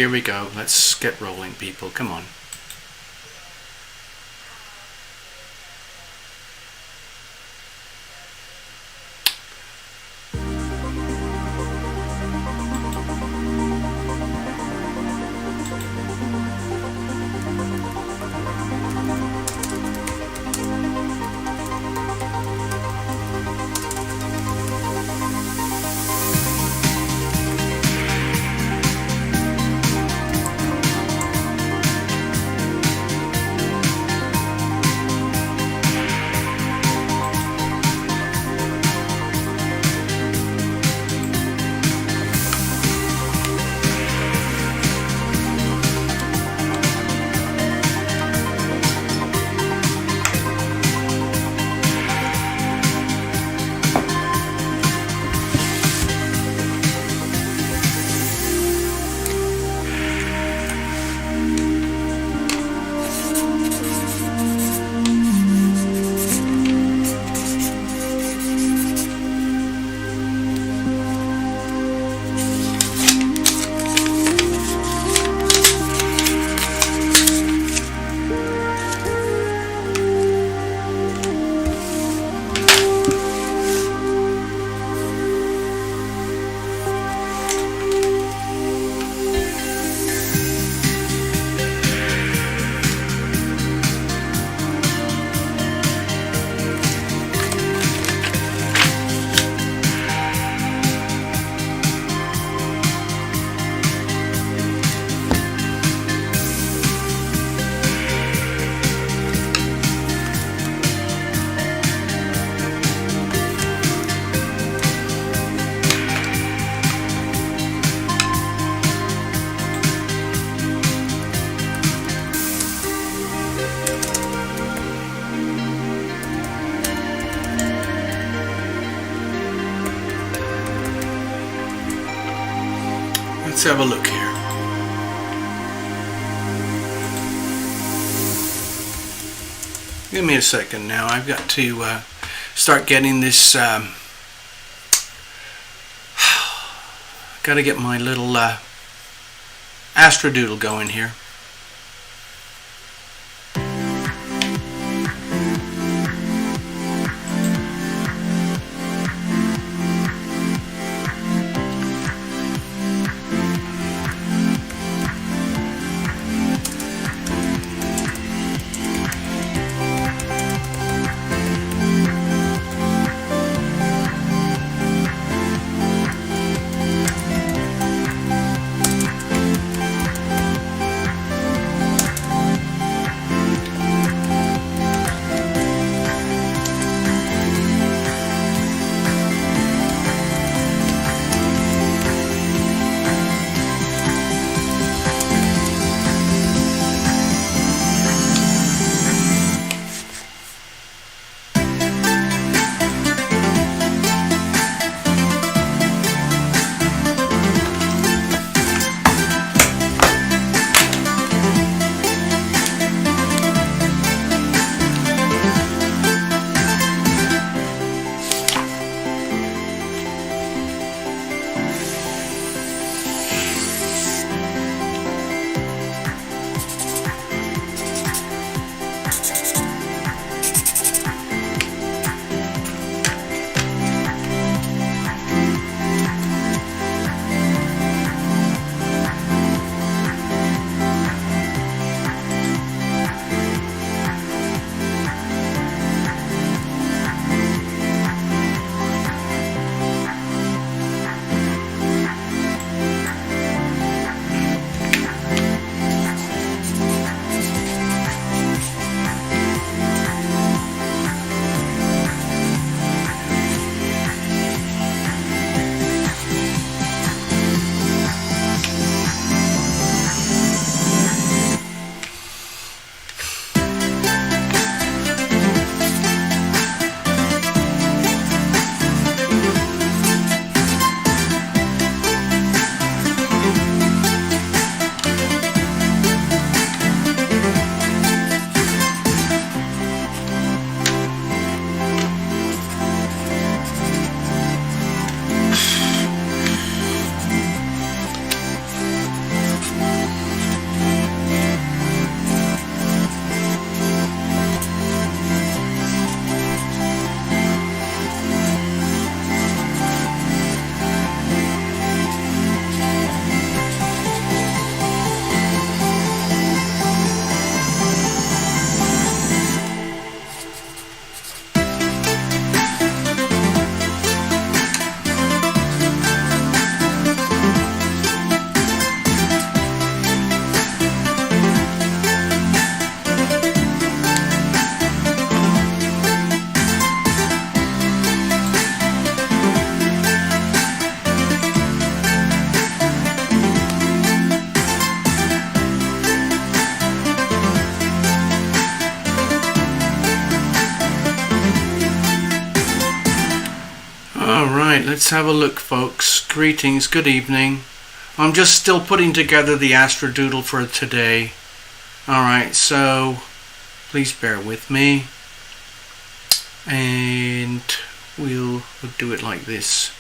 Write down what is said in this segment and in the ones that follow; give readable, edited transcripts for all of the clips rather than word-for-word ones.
here we go. Let's get rolling, people. Come on. Let's have a look here. Give me a second now. I've got to start getting this. Got to get my little astrodoodle going here. Alright, let's have a look, folks. Greetings, good evening. I'm just still putting together the astrodoodle for today. Alright, so please bear with me. And we'll do it like this.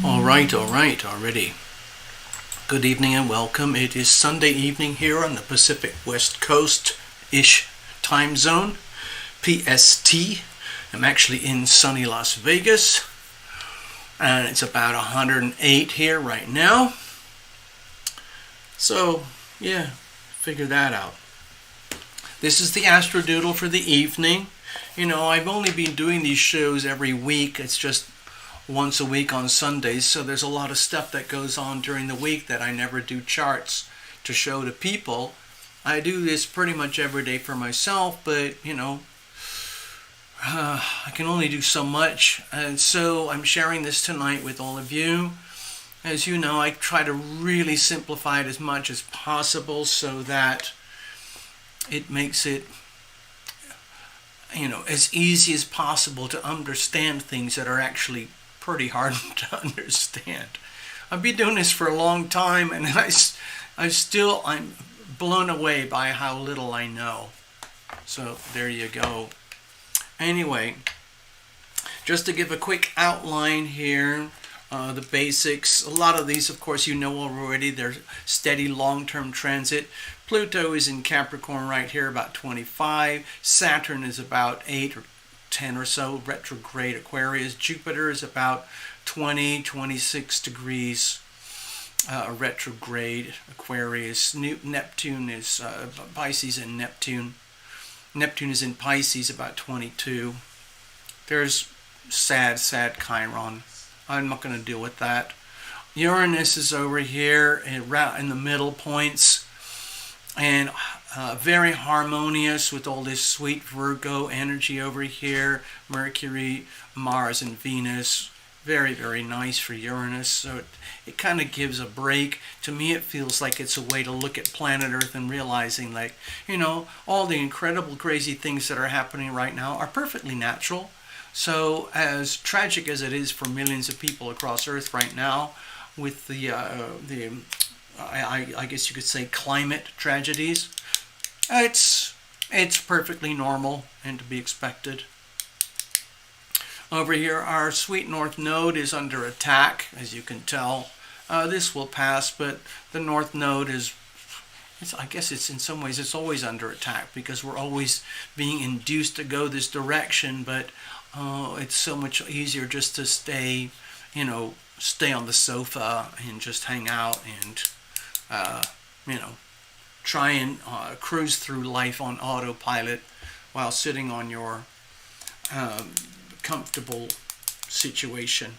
All right, already. Good evening and welcome. It is Sunday evening here on the Pacific West Coast-ish time zone, PST. I'm actually in sunny Las Vegas, and it's about 108 here right now. So, yeah, figure that out. This is the Astrodoodle for the evening. You know, I've only been doing these shows every week. It's just once a week on Sundays, so there's a lot of stuff that goes on during the week that I never do charts to show to people. I do this pretty much every day for myself, but you know, I can only do so much, and so I'm sharing this tonight with all of you. As you know, I try to really simplify it as much as possible so that it makes it, you know, as easy as possible to understand things that are actually pretty hard to understand. I've been doing this for a long time, and I'm blown away by how little I know. So there you go. Anyway, just to give a quick outline here, the basics. A lot of these, of course, you know already. They're steady long-term transit. Pluto is in Capricorn right here, about 25. Saturn is about 8 or 10 or so, retrograde Aquarius. Jupiter is about 26 degrees, retrograde Aquarius. Neptune is Pisces and Neptune. Neptune is in Pisces, about 22. There's sad Chiron. I'm not going to deal with that. Uranus is over here in the middle points, and very harmonious with all this sweet Virgo energy over here. Mercury, Mars, and Venus. Very nice for Uranus. So it kind of gives a break. To me, it feels like it's a way to look at planet Earth and realizing, like, you know, all the incredible, crazy things that are happening right now are perfectly natural. So as tragic as it is for millions of people across Earth right now, with I guess you could say climate tragedies, it's perfectly normal and to be expected. Over here, our sweet North Node is under attack, as you can tell. This will pass, but the North Node I guess it's in some ways it's always under attack because we're always being induced to go this direction, but it's so much easier just to stay on the sofa and just hang out and try and cruise through life on autopilot while sitting on your comfortable situation.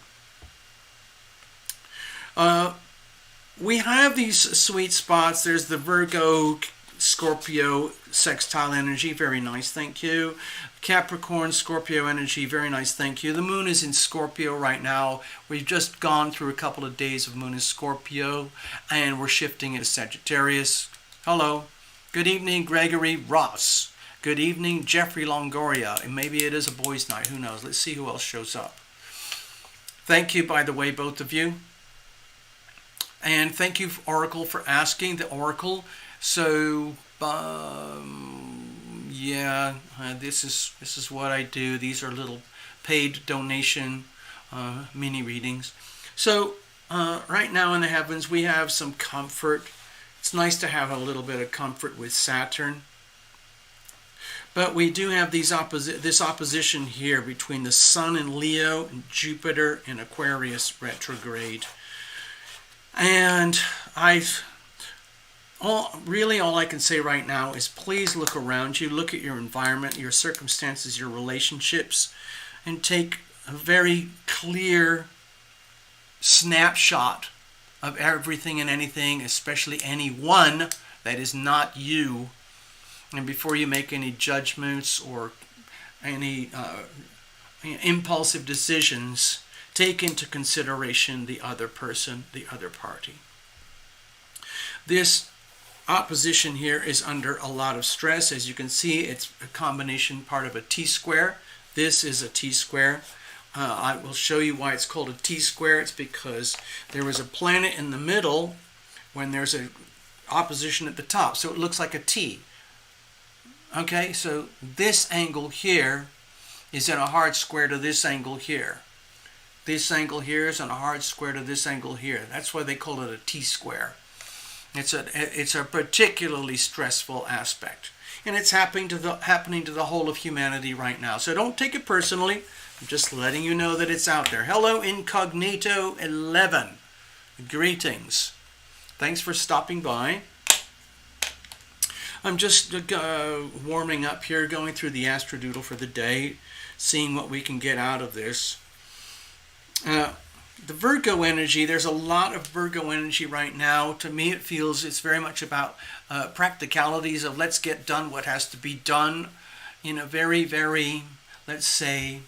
We have these sweet spots. There's the Virgo Scorpio sextile energy, very nice, thank you. Capricorn Scorpio energy, very nice, thank you. The moon is in Scorpio right now. We've just gone through a couple of days of moon in Scorpio, and we're shifting into Sagittarius. Hello. Good evening, Gregory Ross. Good evening, Jeffrey Longoria. And maybe it is a boys' night, who knows. Let's see who else shows up. Thank you, by the way, both of you. And thank you, Oracle, for asking. The Oracle. So, this is what I do. These are little paid donation mini readings. So, right now in the heavens, we have some comfort. It's nice to have a little bit of comfort with Saturn. But we do have this opposition here between the Sun in Leo and Jupiter in Aquarius retrograde. And all I can say right now is please look around you, look at your environment, your circumstances, your relationships, and take a very clear snapshot of everything and anything, especially anyone that is not you. And before you make any judgments or any impulsive decisions, take into consideration the other person, the other party. This opposition here is under a lot of stress. As you can see, it's a combination part of a T-square. This is a T-square. I will show you why it's called a T-square. It's because there was a planet in the middle when there's an opposition at the top. So it looks like a T. Okay, so this angle here is in a hard square to this angle here. This angle here is on a hard square to this angle here. That's why they call it a T-square. It's a particularly stressful aspect. And it's happening to the whole of humanity right now. So don't take it personally. I'm just letting you know that it's out there. Hello, Incognito 11. Greetings. Thanks for stopping by. I'm just warming up here, going through the astrodoodle for the day, seeing what we can get out of this. The Virgo energy, there's a lot of Virgo energy right now. To me, it feels it's very much about practicalities of let's get done what has to be done in a very, very, let's say,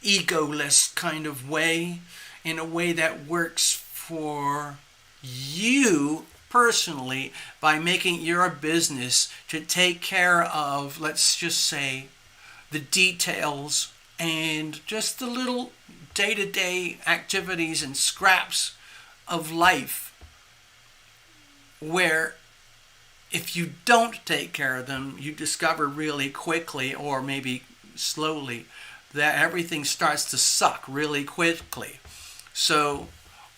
egoless kind of way, in a way that works for you personally by making your business to take care of, let's just say, the details and just the little day-to-day activities and scraps of life where if you don't take care of them, you discover really quickly or maybe slowly that everything starts to suck really quickly. So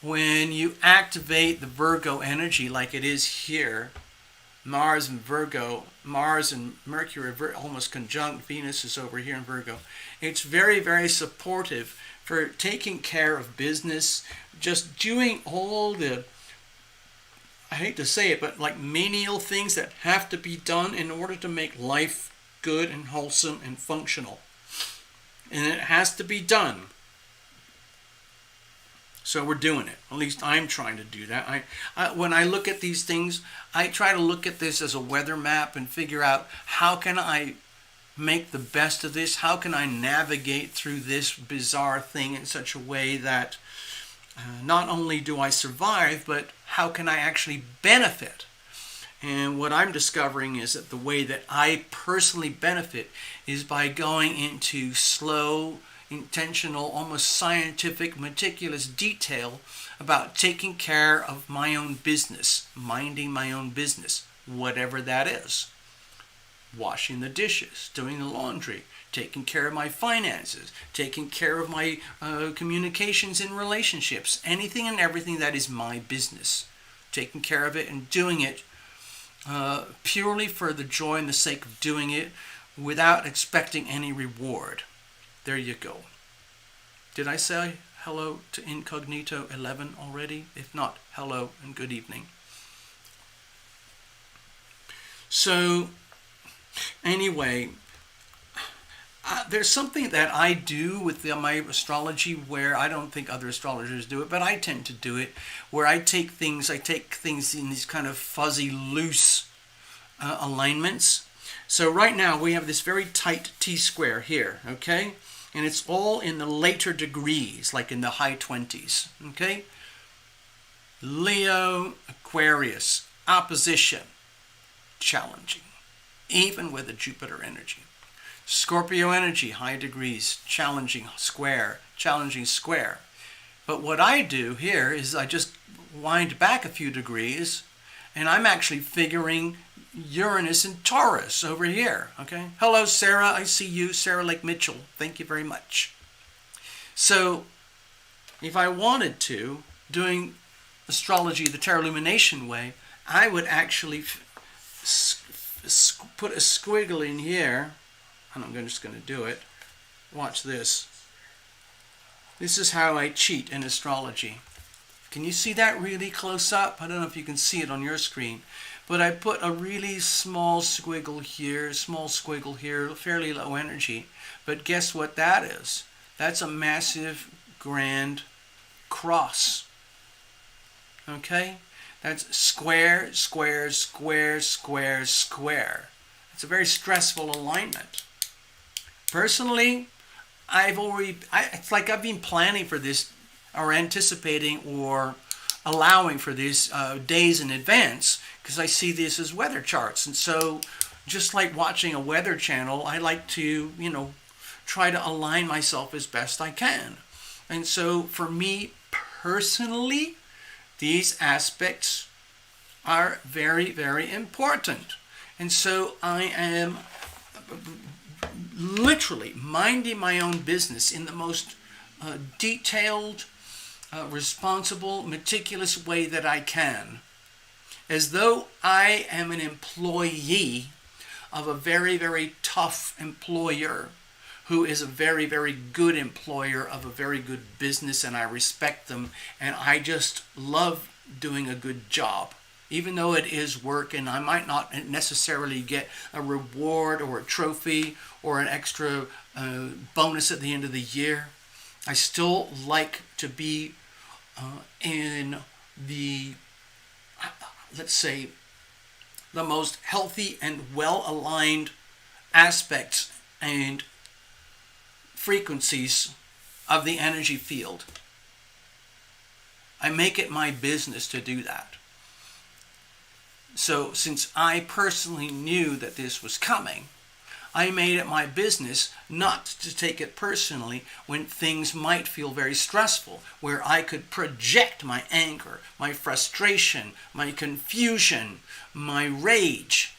when you activate the Virgo energy like it is here, Mars and Virgo, Mars and Mercury are almost conjunct, Venus is over here in Virgo. It's very, very supportive for taking care of business, just doing all the, I hate to say it, but like menial things that have to be done in order to make life good and wholesome and functional. And it has to be done. So we're doing it. At least I'm trying to do that. When I look at these things, I try to look at this as a weather map and figure out how can I make the best of this? How can I navigate through this bizarre thing in such a way that not only do I survive, but how can I actually benefit? And what I'm discovering is that the way that I personally benefit is by going into slow, intentional, almost scientific, meticulous detail about taking care of my own business, minding my own business, whatever that is. Washing the dishes, doing the laundry, taking care of my finances, taking care of my communications and relationships, anything and everything that is my business. Taking care of it and doing it purely for the joy and the sake of doing it without expecting any reward. There you go. Did I say hello to Incognito 11 already? If not, hello and good evening. So, anyway, there's something that I do with my astrology where I don't think other astrologers do it, but I tend to do it, where I take things in these kind of fuzzy, loose alignments. So right now we have this very tight T-square here, okay? And it's all in the later degrees, like in the high 20s, okay? Leo, Aquarius, opposition, challenging, even with a Jupiter energy. Scorpio energy, high degrees, challenging square. But what I do here is I just wind back a few degrees, and I'm actually figuring Uranus and Taurus over here, okay? Hello, Sarah. I see you, Sarah Lake Mitchell. Thank you very much. So, if I wanted to, doing astrology the Tarot Lumination way, I would actually put a squiggle in here. And I'm just going to do it. Watch this. This is how I cheat in astrology. Can you see that really close up? I don't know if you can see it on your screen. But I put a really small squiggle here, fairly low energy. But guess what that is? That's a massive, grand cross. Okay? That's square, square, square, square, square. It's a very stressful alignment. Personally, it's like I've been planning for this, or anticipating, or allowing for these days in advance, because I see this as weather charts. And so, just like watching a weather channel, I like to, try to align myself as best I can. And so, for me personally, these aspects are very, very important. And so, I am literally minding my own business in the most detailed, responsible, meticulous way that I can, as though I am an employee of a very, very tough employer who is a very, very good employer of a very good business, and I respect them, and I just love doing a good job. Even though it is work and I might not necessarily get a reward or a trophy or an extra bonus at the end of the year, I still like to be in the, let's say, the most healthy and well-aligned aspects and frequencies of the energy field. I make it my business to do that. So since I personally knew that this was coming, I made it my business not to take it personally when things might feel very stressful, where I could project my anger, my frustration, my confusion, my rage.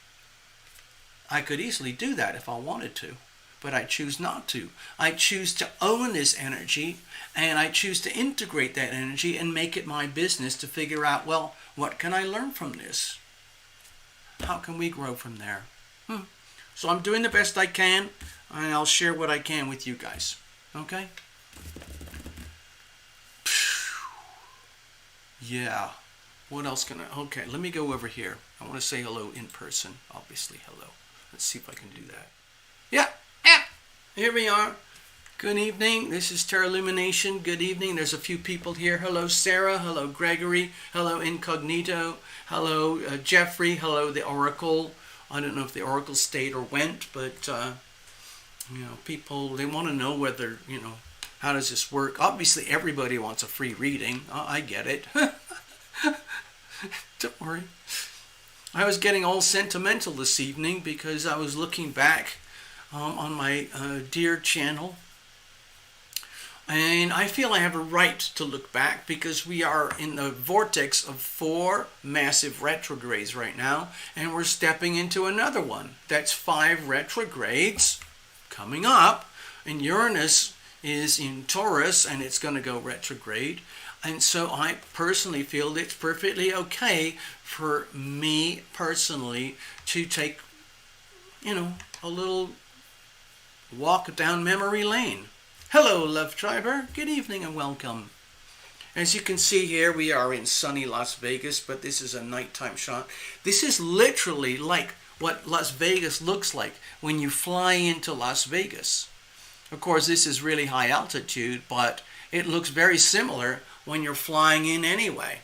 I could easily do that if I wanted to, but I choose not to. I choose to own this energy, and I choose to integrate that energy and make it my business to figure out, well, what can I learn from this? How can we grow from there? So I'm doing the best I can, and I'll share what I can with you guys. Okay? Yeah. What else can I... Okay, let me go over here. I want to say hello in person. Obviously, hello. Let's see if I can do that. Yeah. Here we are. Good evening. This is Terra Lumination. Good evening. There's a few people here. Hello, Sarah. Hello, Gregory. Hello, Incognito. Hello, Jeffrey. Hello, the Oracle. I don't know if the Oracle stayed or went, but, people, they want to know whether, how does this work? Obviously, everybody wants a free reading. I get it. Don't worry. I was getting all sentimental this evening because I was looking back on my dear channel. And I feel I have a right to look back because we are in the vortex of 4 massive retrogrades right now, and we're stepping into another one. That's 5 retrogrades coming up, and Uranus is in Taurus, and it's going to go retrograde. And so I personally feel that it's perfectly okay for me personally to take, a little walk down memory lane. Hello, Love Triber. Good evening and welcome. As you can see here, we are in sunny Las Vegas, but this is a nighttime shot. This is literally like what Las Vegas looks like when you fly into Las Vegas. Of course, this is really high altitude, but it looks very similar when you're flying in anyway.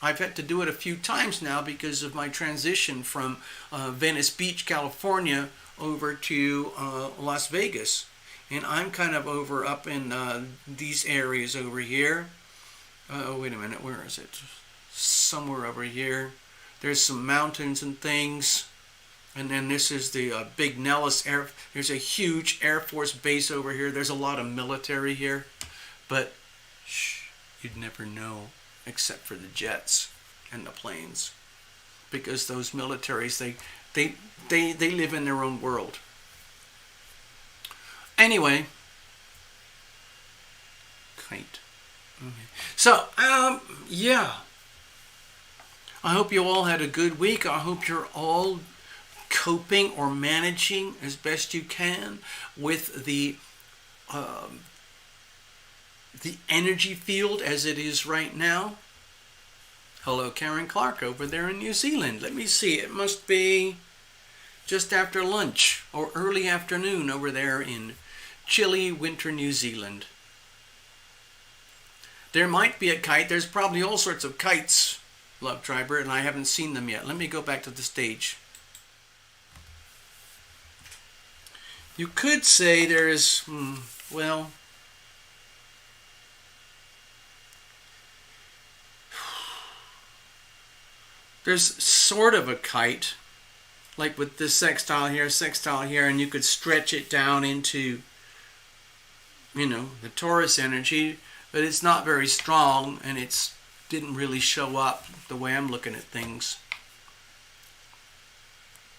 I've had to do it a few times now because of my transition from Venice Beach, California, over to Las Vegas. And I'm kind of up in these areas over here. Wait a minute, where is it? Somewhere over here. There's some mountains and things. And then this is the Big Nellis Air. There's a huge Air Force base over here. There's a lot of military here. But you'd never know except for the jets and the planes. Because those militaries, they live in their own world. Anyway, kite. Okay. So, yeah. I hope you all had a good week. I hope you're all coping or managing as best you can with the energy field as it is right now. Hello, Karen Clark over there in New Zealand. Let me see. It must be just after lunch or early afternoon over there in chilly winter New Zealand. There might be a kite. There's probably all sorts of kites, Love Triber, and I haven't seen them yet. Let me go back to the stage. You could say there's, there's sort of a kite, like with this sextile here, and you could stretch it down into, the Taurus energy, but it's not very strong, and it didn't really show up the way I'm looking at things.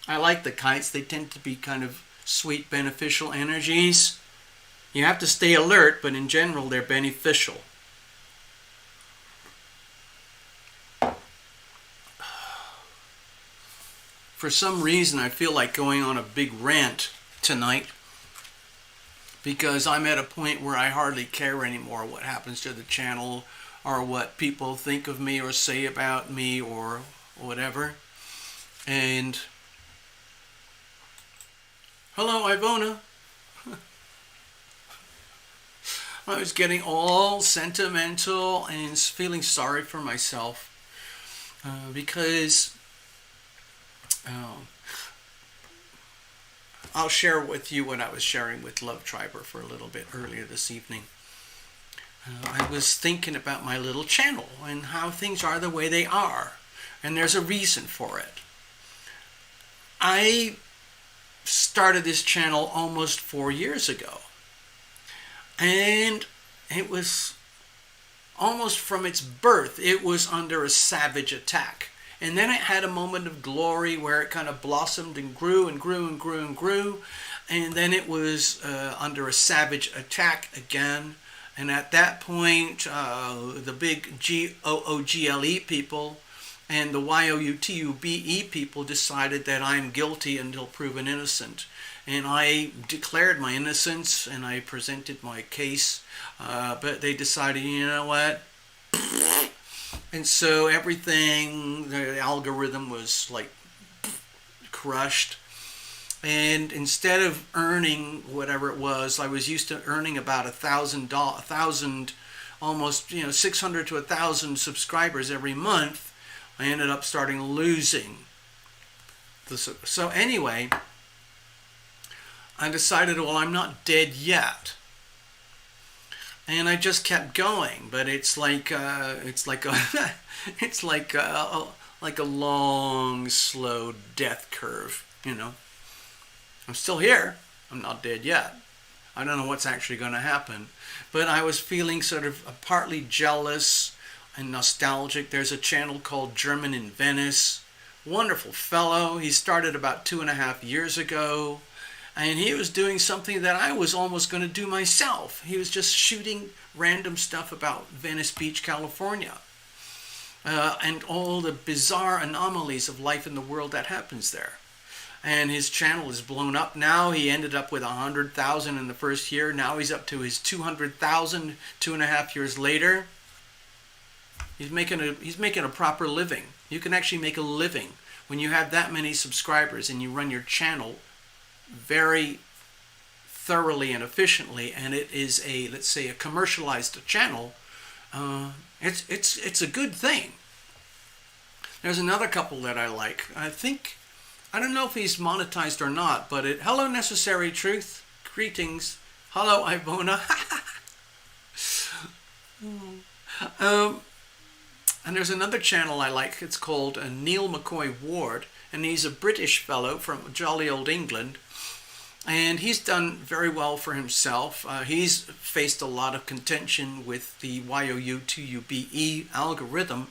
I like the kites. They tend to be kind of sweet, beneficial energies. You have to stay alert, but in general, they're beneficial. For some reason, I feel like going on a big rant tonight because I'm at a point where I hardly care anymore what happens to the channel or what people think of me or say about me or whatever. And hello, Ivona. I was getting all sentimental and feeling sorry for myself because I'll share with you what I was sharing with Love Triber for a little bit earlier this evening. I was thinking about my little channel and how things are the way they are, and there's a reason for it. I started this channel almost 4 years ago, and it was almost from its birth, it was under a savage attack. And then it had a moment of glory where it kind of blossomed and grew and grew and grew and grew. And then it was under a savage attack again. And at that point, the big GOOGLE people and the YOUTUBE people decided that I'm guilty until proven innocent. And I declared my innocence and I presented my case. But they decided, you know what? And so everything, the algorithm was like crushed. And instead of earning whatever it was, I was used to earning about $1,000, almost 600 to 1,000 subscribers every month. I ended up starting losing. So anyway, I decided, well, I'm not dead yet. And I just kept going, but it's like a long, slow death curve. I'm still here. I'm not dead yet. I don't know what's actually going to happen, but I was feeling sort of partly jealous and nostalgic. There's a channel called German in Venice. Wonderful fellow. He started about 2.5 years ago. And he was doing something that I was almost going to do myself. He was just shooting random stuff about Venice Beach, California. And all the bizarre anomalies of life in the world that happens there. And his channel is blown up now. He ended up with 100,000 in the first year. Now he's up to his 200,000 2.5 years later. He's making a proper living. You can actually make a living when you have that many subscribers and you run your channel very thoroughly and efficiently, and it is let's say a commercialized channel. It's a good thing. There's another couple that I like. I don't know if he's monetized or not, but hello Necessary Truth, greetings. Hello Ivona. And there's another channel I like. It's called Neil McCoy Ward, and he's a British fellow from jolly old England. And he's done very well for himself. He's faced a lot of contention with the YOUTUBE algorithm,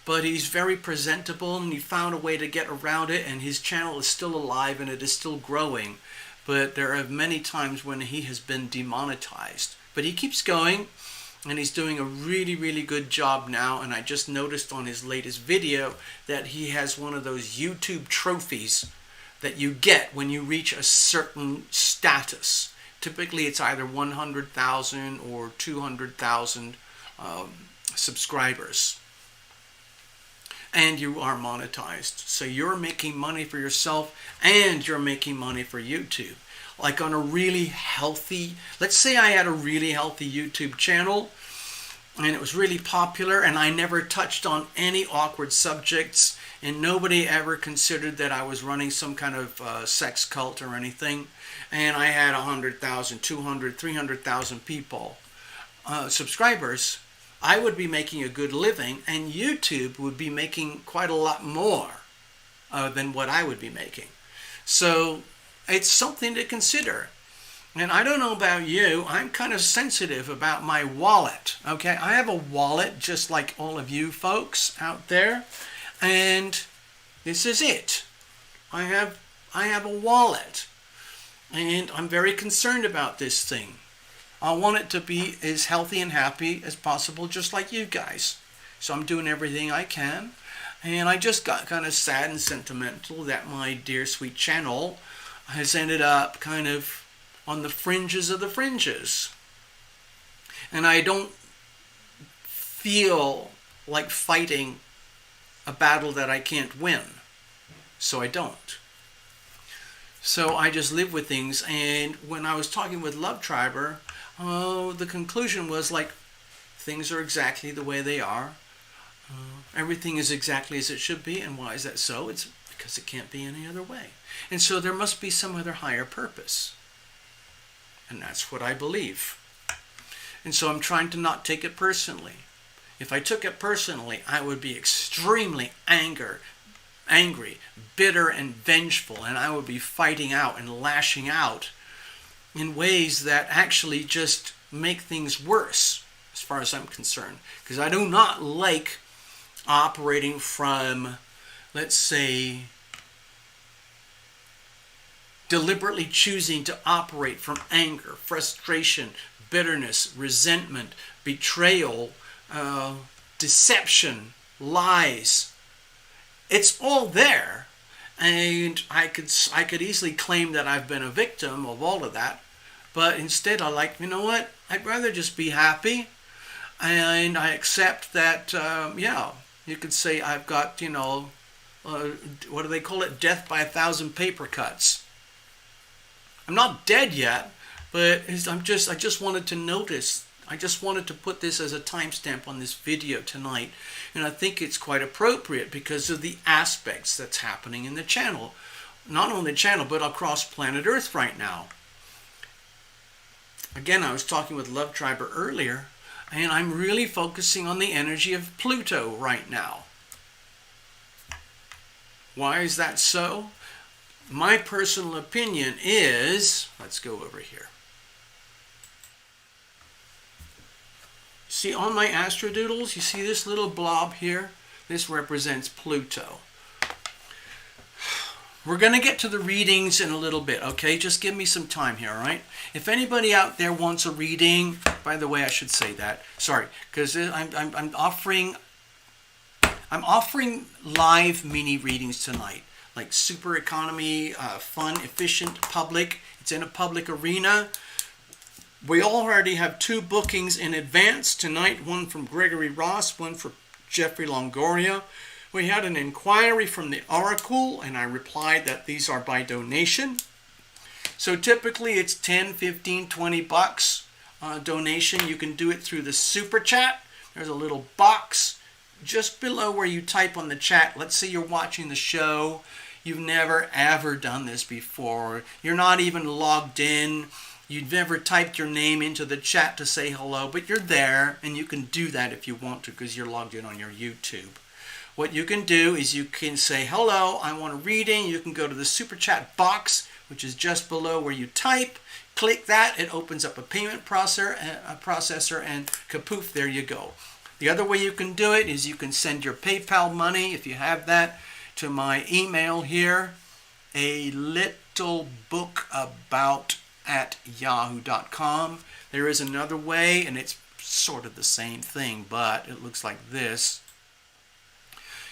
but he's very presentable and he found a way to get around it, and his channel is still alive and it is still growing. But there are many times when he has been demonetized. But he keeps going and he's doing a really, really good job now. And I just noticed on his latest video that he has one of those YouTube trophies that you get when you reach a certain status. Typically it's either 100,000 or 200,000 subscribers. And you are monetized. So you're making money for yourself and you're making money for YouTube. Like on a really healthy, let's say I had a really healthy YouTube channel and it was really popular and I never touched on any awkward subjects, and nobody ever considered that I was running some kind of sex cult or anything. And I had 100,000, 200, 300,000 people, subscribers. I would be making a good living, and YouTube would be making quite a lot more than what I would be making. So it's something to consider. And I don't know about you, I'm kind of sensitive about my wallet. Okay, I have a wallet just like all of you folks out there. And this is it. I have a wallet, and I'm very concerned about this thing. I want it to be as healthy and happy as possible, just like you guys. So I'm doing everything I can. And I just got kind of sad and sentimental that my dear sweet channel has ended up kind of on the fringes of the fringes. And I don't feel like fighting a battle that I can't win. So I don't. So I just live with things. And when I was talking with Love Triber, the conclusion was like, things are exactly the way they are. Everything is exactly as it should be. And why is that so? It's because it can't be any other way. And so there must be some other higher purpose. And that's what I believe. And so I'm trying to not take it personally. If I took it personally, I would be extremely angry, bitter, and vengeful. And I would be fighting out and lashing out in ways that actually just make things worse, as far as I'm concerned. Because I do not like operating from, let's say, deliberately choosing to operate from anger, frustration, bitterness, resentment, betrayal, deception, lies. It's all there, and I could easily claim that I've been a victim of all of that, but instead I like, you know what, I'd rather just be happy, and I accept that, you could say I've got, what do they call it, death by 1,000 paper cuts. I'm not dead yet, but I just wanted to notice. I just wanted to put this as a timestamp on this video tonight. And I think it's quite appropriate because of the aspects that's happening in the channel. Not only the channel, but across planet Earth right now. Again, I was talking with Love Triber earlier, and I'm really focusing on the energy of Pluto right now. Why is that so? My personal opinion is, let's go over here. See on my astrodoodles, you see this little blob here? This represents Pluto. We're going to get to the readings in a little bit, okay? Just give me some time here, all right? If anybody out there wants a reading, by the way, I should say that. Sorry, because I'm offering live mini readings tonight. Like super economy, fun, efficient, public. It's in a public arena. We already have 2 bookings in advance tonight, one from Gregory Ross, one for Jeffrey Longoria. We had an inquiry from the Oracle, and I replied that these are by donation. So typically it's 10, 15, 20 bucks donation. You can do it through the super chat. There's a little box just below where you type on the chat. Let's say you're watching the show. You've never ever done this before. You're not even logged in. You've never typed your name into the chat to say hello, but you're there, and you can do that if you want to because you're logged in on your YouTube. What you can do is you can say, hello, I want a reading. You can go to the super chat box, which is just below where you type. Click that. It opens up a payment processor, and kapoof, there you go. The other way you can do it is you can send your PayPal money, if you have that, to my email here, alittlebookabout@yahoo.com. There is another way, and it's sort of the same thing, but it looks like this.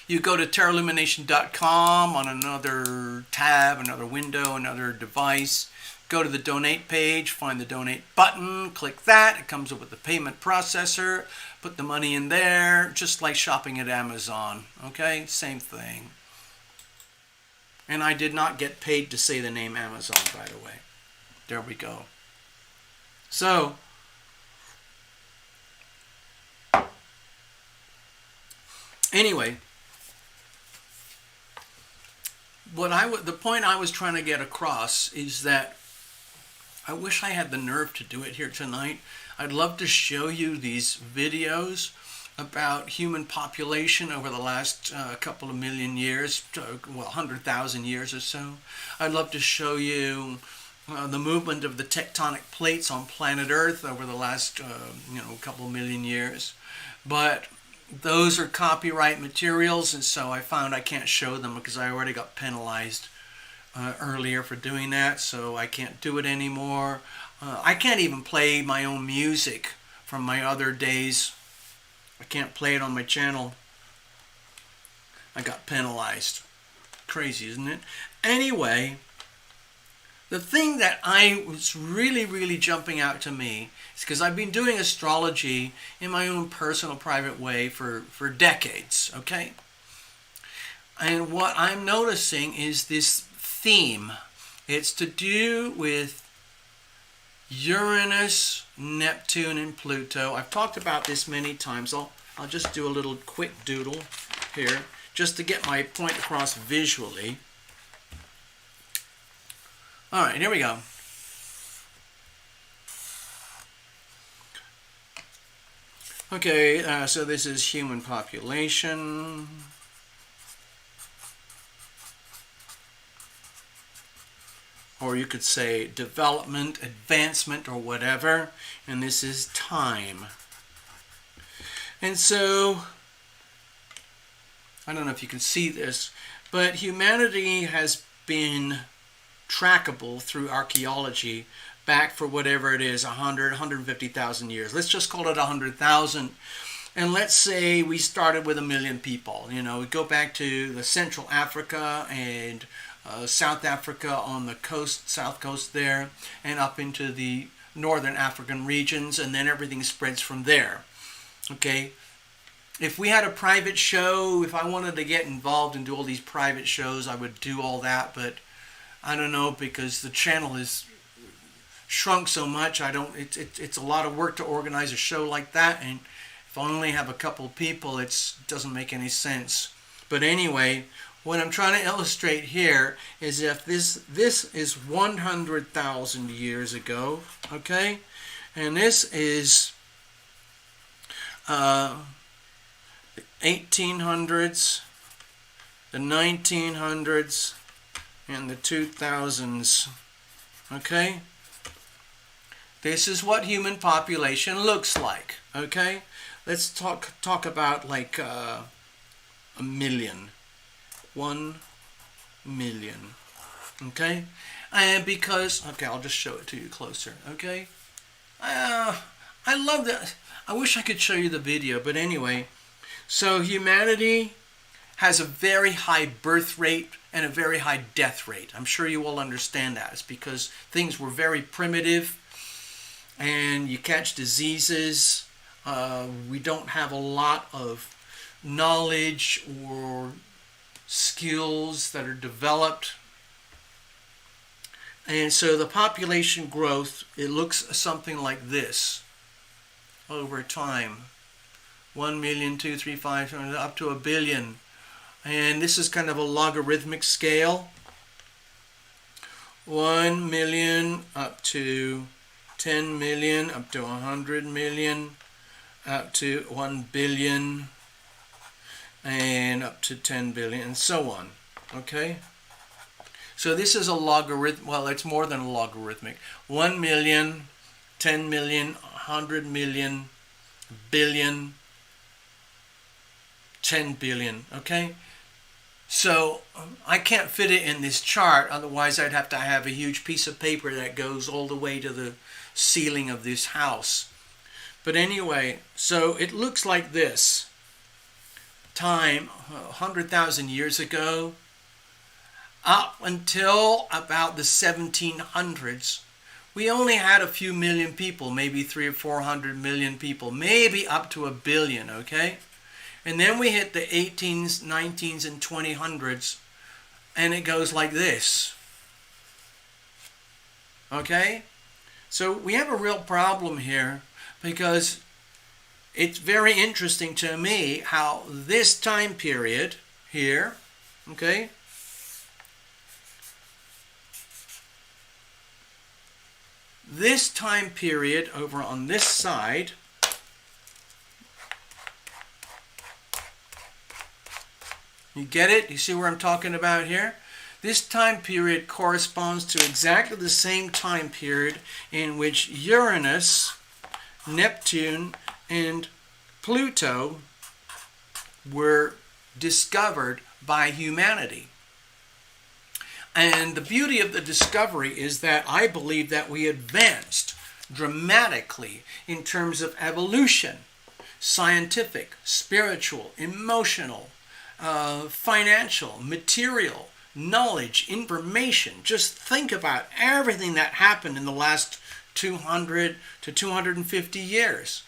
You go to terralumination.com on another tab, another window, another device. Go to the donate page, find the donate button, click that. It comes up with the payment processor. Put the money in there, just like shopping at Amazon. Okay, same thing. And I did not get paid to say the name Amazon, by the way. There we go. So, anyway, the point I was trying to get across is that I wish I had the nerve to do it here tonight. I'd love to show you these videos about human population over the last couple of million years, 100,000 years or so. I'd love to show you the movement of the tectonic plates on planet Earth over the last couple of million years. But those are copyright materials, and so I found I can't show them because I already got penalized earlier for doing that, so I can't do it anymore. I can't even play my own music from my other days. I can't play it on my channel. I got penalized. Crazy, isn't it? Anyway, the thing that I was really jumping out to me is because I've been doing astrology in my own personal, private way for decades, okay? And what I'm noticing is this theme. It's to do with Uranus, Neptune, and Pluto. I've talked about this many times. I'll just do a little quick doodle here just to get my point across visually. All right, here we go. Okay, so this is human population. Or you could say development, advancement, or whatever. And this is time. And so, I don't know if you can see this, but humanity has been trackable through archaeology back for whatever it is, 100, 150,000 years. Let's just call it 100,000. And let's say we started with 1 million people. You know, we go back to the Central Africa and South Africa on the coast, south coast there, and up into the northern African regions, and then everything spreads from there. Okay, if we had a private show, if I wanted to get involved and do all these private shows, I would do all that, but I don't know, because the channel is shrunk so much. It's a lot of work to organize a show like that, and if I only have a couple of people, it doesn't make any sense. But anyway, what I'm trying to illustrate here is if this is 100,000 years ago, okay, and this is 1800s, the 1900s, and the 2000s, okay? This is what human population looks like, okay? Let's talk about like a million. 1 million, okay? And because, okay, I'll just show it to you closer, okay? I love that. I wish I could show you the video, but anyway, so humanity has a very high birth rate and a very high death rate. I'm sure you all understand that. It's because things were very primitive and you catch diseases. We don't have a lot of knowledge or skills that are developed, and so the population growth, it looks something like this over time: 1 million, 2, 3, 5, up to 1 billion, and this is kind of a logarithmic scale. 1 million up to 10 million, up to 100 million, up to 1 billion, and up to 10 billion, and so on, okay? So this is a logarithm, well, it's more than a logarithmic. 1 million, 10 million, 100 million, billion, 10 billion, okay? So I can't fit it in this chart, otherwise I'd have to have a huge piece of paper that goes all the way to the ceiling of this house. But anyway, so it looks like this. Time 100,000 years ago, up until about the 1700s, we only had a few million people, maybe 300 or 400 million people, maybe up to 1 billion, okay? And then we hit the 18s, 19s, and 2000s, and it goes like this, okay? So we have a real problem here, because it's very interesting to me how this time period here, okay, this time period over on this side, you get it? You see where I'm talking about here? This time period corresponds to exactly the same time period in which Uranus, Neptune, and Pluto were discovered by humanity. And the beauty of the discovery is that I believe that we advanced dramatically in terms of evolution, scientific, spiritual, emotional, financial, material, knowledge, information. Just think about everything that happened in the last 200 to 250 years.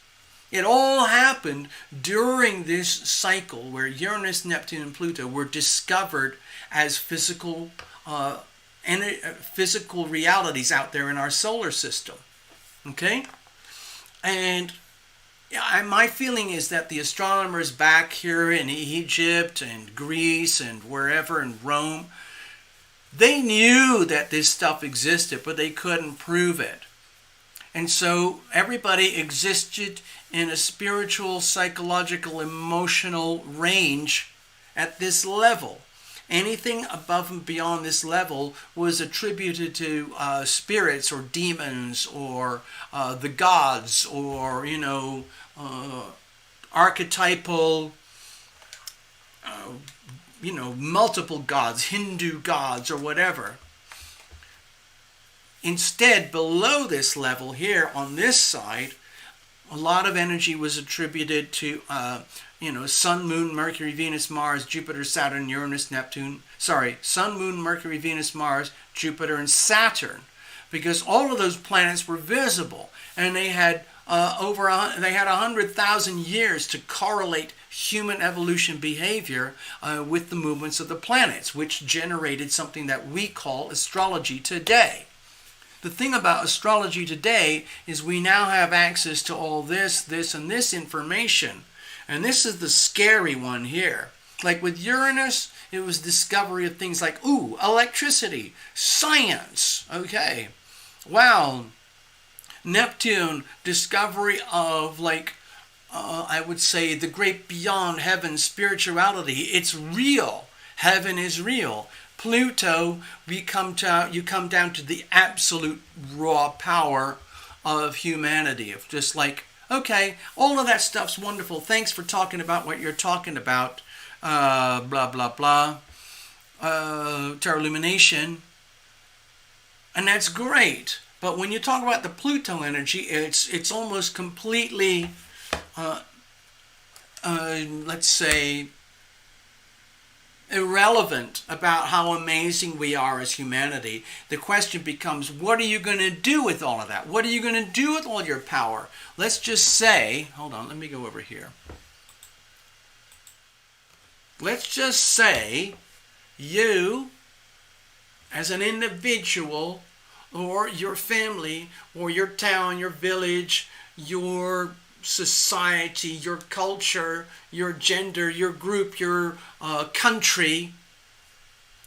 It all happened during this cycle where Uranus, Neptune, and Pluto were discovered as physical realities out there in our solar system. Okay? And my feeling is that the astronomers back here in Egypt and Greece and wherever in Rome, they knew that this stuff existed, but they couldn't prove it. And so everybody existed in a spiritual, psychological, emotional range at this level. Anything above and beyond this level was attributed to spirits or demons or the gods or, archetypal, multiple gods, Hindu gods or whatever. Instead, below this level here on this side, a lot of energy was attributed to, Sun, Moon, Mercury, Venus, Mars, Jupiter, Saturn, Uranus, Neptune. Sun, Moon, Mercury, Venus, Mars, Jupiter, and Saturn. Because all of those planets were visible. And they had they had 100,000 years to correlate human evolution behavior with the movements of the planets, which generated something that we call astrology today. The thing about astrology today is we now have access to all this, and this information. And this is the scary one here. Like with Uranus, it was discovery of things like, electricity, science, okay. Wow. Neptune, discovery of I would say the great beyond heaven spirituality. It's real. Heaven is real. Pluto, you come down to the absolute raw power of humanity. Of just like, okay, all of that stuff's wonderful. Thanks for talking about what you're talking about. Blah, blah, blah. Tarot Lumination. And that's great. But when you talk about the Pluto energy, it's almost completely, let's say, irrelevant about how amazing we are as humanity. The question becomes, what are you going to do with all of that? What are you going to do with all your power? Let's just say, hold on, let me go over here. Let's just say you, as an individual, or your family, or your town, your village, your society, your culture, your gender, your group, your country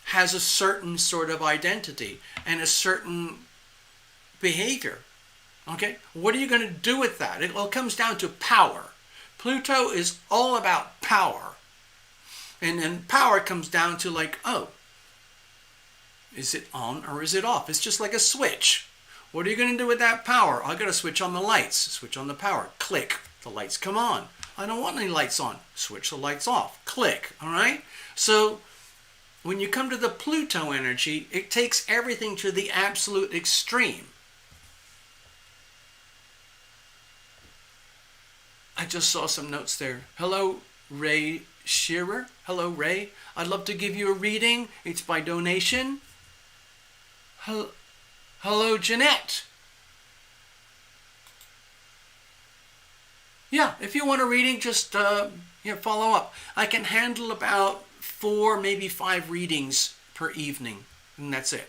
has a certain sort of identity and a certain behavior. Okay? What are you going to do with that? It all comes down to power. Pluto is all about power. And then power comes down to is it on or is it off? It's just like a switch. What are you going to do with that power? I got to switch on the lights. Switch on the power. Click. The lights come on. I don't want any lights on. Switch the lights off. Click. All right? So when you come to the Pluto energy, it takes everything to the absolute extreme. I just saw some notes there. Hello, Ray Shearer. Hello, Ray. I'd love to give you a reading. It's by donation. Hello, Jeanette. Yeah, if you want a reading, just follow up. I can handle about 4, maybe 5 readings per evening, and that's it.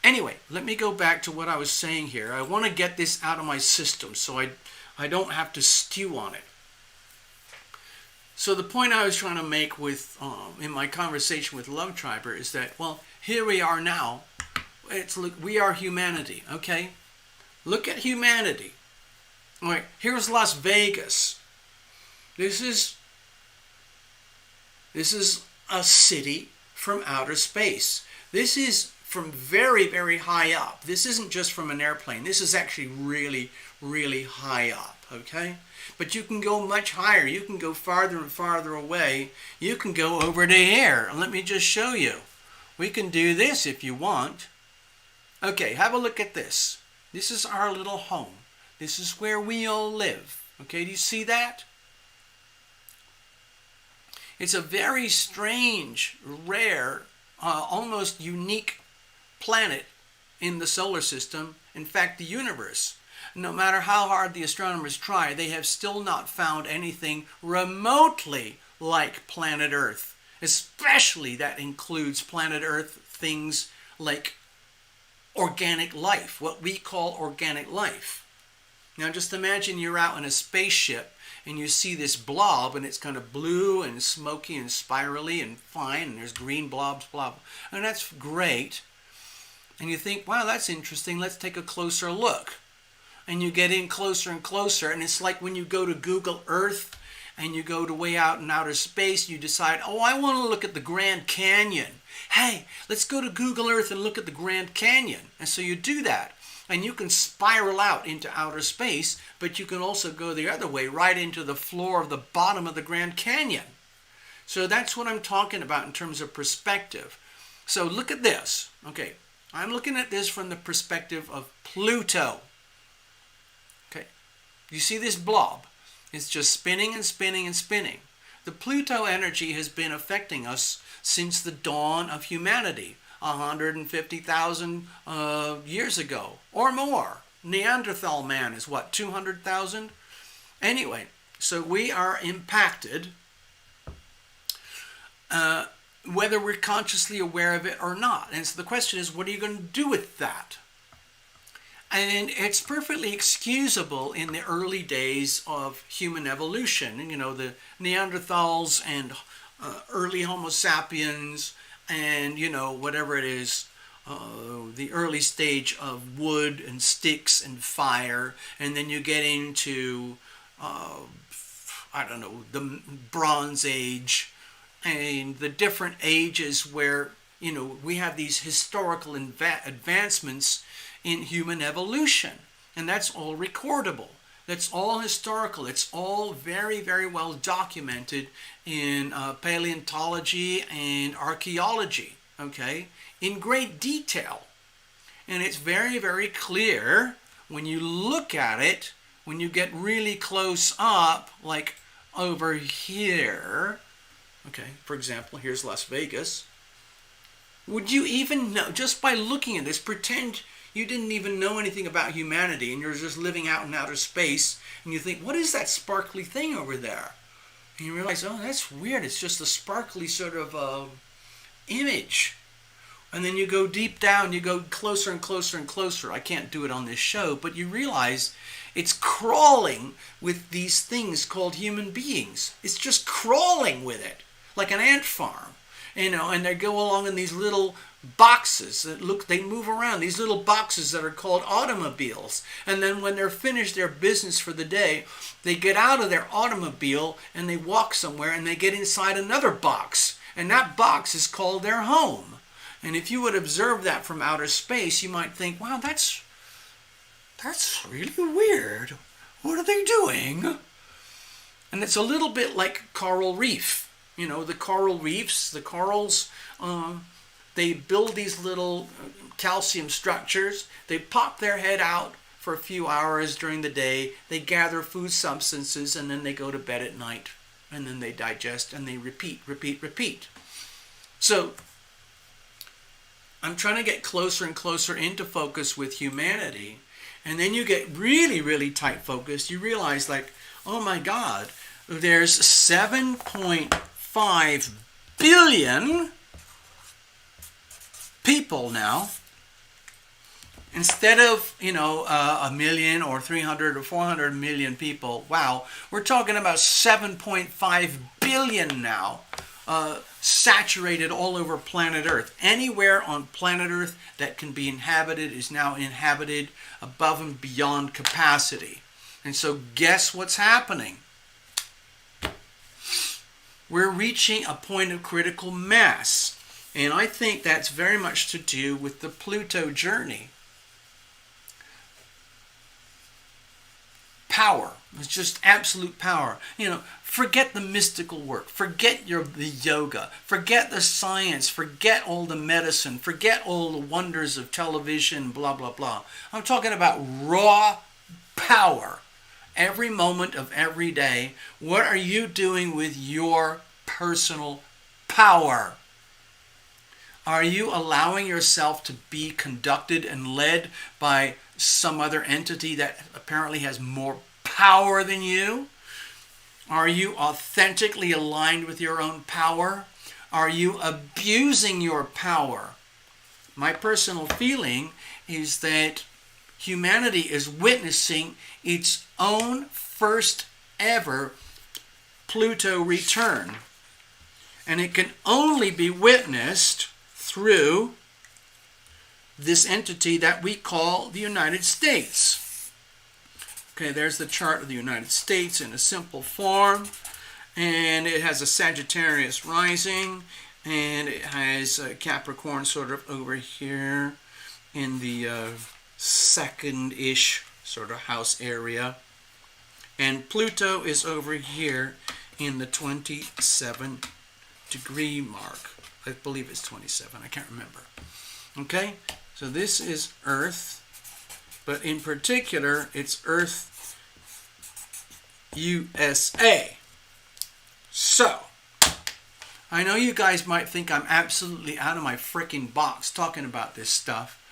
Anyway, let me go back to what I was saying here. I want to get this out of my system so I don't have to stew on it. So the point I was trying to make with in my conversation with Love Triber is that, well, here we are now. We are humanity, okay? Look at humanity. All right, here's Las Vegas. This is a city from outer space. This is from very, very high up. This isn't just from an airplane. This is actually really, really high up, okay? But you can go much higher. You can go farther and farther away. You can go over to here. And let me just show you. We can do this if you want. Okay, have a look at this. This is our little home. This is where we all live. Okay, do you see that? It's a very strange, rare, almost unique planet in the solar system. In fact, the universe. No matter how hard the astronomers try, they have still not found anything remotely like planet Earth. Especially that includes planet Earth things like organic life, what we call organic life. Now just imagine you're out in a spaceship and you see this blob, and it's kind of blue and smoky and spirally and fine, and there's green blobs, blah, blah. And that's great. And you think, wow, that's interesting. Let's take a closer look. And you get in closer and closer, and it's like when you go to Google Earth and you go to way out in outer space, you decide, oh, I want to look at the Grand Canyon. Hey, let's go to Google Earth and look at the Grand Canyon. And so you do that. And you can spiral out into outer space, but you can also go the other way, right into the floor of the bottom of the Grand Canyon. So that's what I'm talking about in terms of perspective. So look at this. Okay, I'm looking at this from the perspective of Pluto. Okay, you see this blob? It's just spinning and spinning and spinning. The Pluto energy has been affecting us since the dawn of humanity. 150,000 years ago or more. Neanderthal man is what, 200,000? Anyway, so we are impacted whether we're consciously aware of it or not. And so the question is, what are you going to do with that? And it's perfectly excusable in the early days of human evolution. You know, the Neanderthals and early Homo sapiens, and, you know, whatever it is, the early stage of wood and sticks and fire, and then you get into, I don't know, the Bronze Age, and the different ages where, you know, we have these historical advancements in human evolution, and that's all recordable. That's all historical. It's all very, very well documented in paleontology and archaeology, okay, in great detail. And it's very, very clear when you look at it, when you get really close up, like over here, okay, for example, here's Las Vegas. Would you even know, just by looking at this, pretend you didn't even know anything about humanity and you're just living out in outer space, and you think, what is that sparkly thing over there? And you realize, oh, that's weird. It's just a sparkly sort of image. And then you go deep down, you go closer and closer and closer. I can't do it on this show, but you realize it's crawling with these things called human beings. It's just crawling with it, like an ant farm. You know, and they go along in these little boxes that look, they move around, these little boxes that are called automobiles. And then when they're finished their business for the day, they get out of their automobile and they walk somewhere and they get inside another box. And that box is called their home. And if you would observe that from outer space, you might think, wow, that's really weird. What are they doing? And it's a little bit like coral reef. You know, the coral reefs, the corals, they build these little calcium structures. They pop their head out for a few hours during the day. They gather food substances, and then they go to bed at night. And then they digest, and they repeat, repeat, repeat. So I'm trying to get closer and closer into focus with humanity. And then you get really, really tight focus. You realize, like, oh my God, there's 7.5 billion people now. Instead of, you know, a million or 300 or 400 million people, wow, we're talking about 7.5 billion now, saturated all over planet Earth. Anywhere on planet Earth that can be inhabited is now inhabited above and beyond capacity. And so guess what's happening? We're reaching a point of critical mass. And I think that's very much to do with the Pluto journey. power. It's just absolute power. You know, forget the mystical work. Forget the yoga. Forget the science. Forget all the medicine. Forget all the wonders of television, blah, blah, blah. I'm talking about raw power. Every moment of every day, what are you doing with your personal power? Are you allowing yourself to be conducted and led by some other entity that apparently has more power than you? Are you authentically aligned with your own power? Are you abusing your power? My personal feeling is that humanity is witnessing its own first ever Pluto return. And it can only be witnessed through this entity that we call the United States. Okay, there's the chart of the United States in a simple form. And it has a Sagittarius rising. And it has a Capricorn sort of over here in the second-ish sort of house area. And Pluto is over here in the 27 degree mark. I believe it's 27. I can't remember. Okay? So this is Earth. But in particular, it's Earth USA. So, I know you guys might think I'm absolutely out of my freaking box talking about this stuff,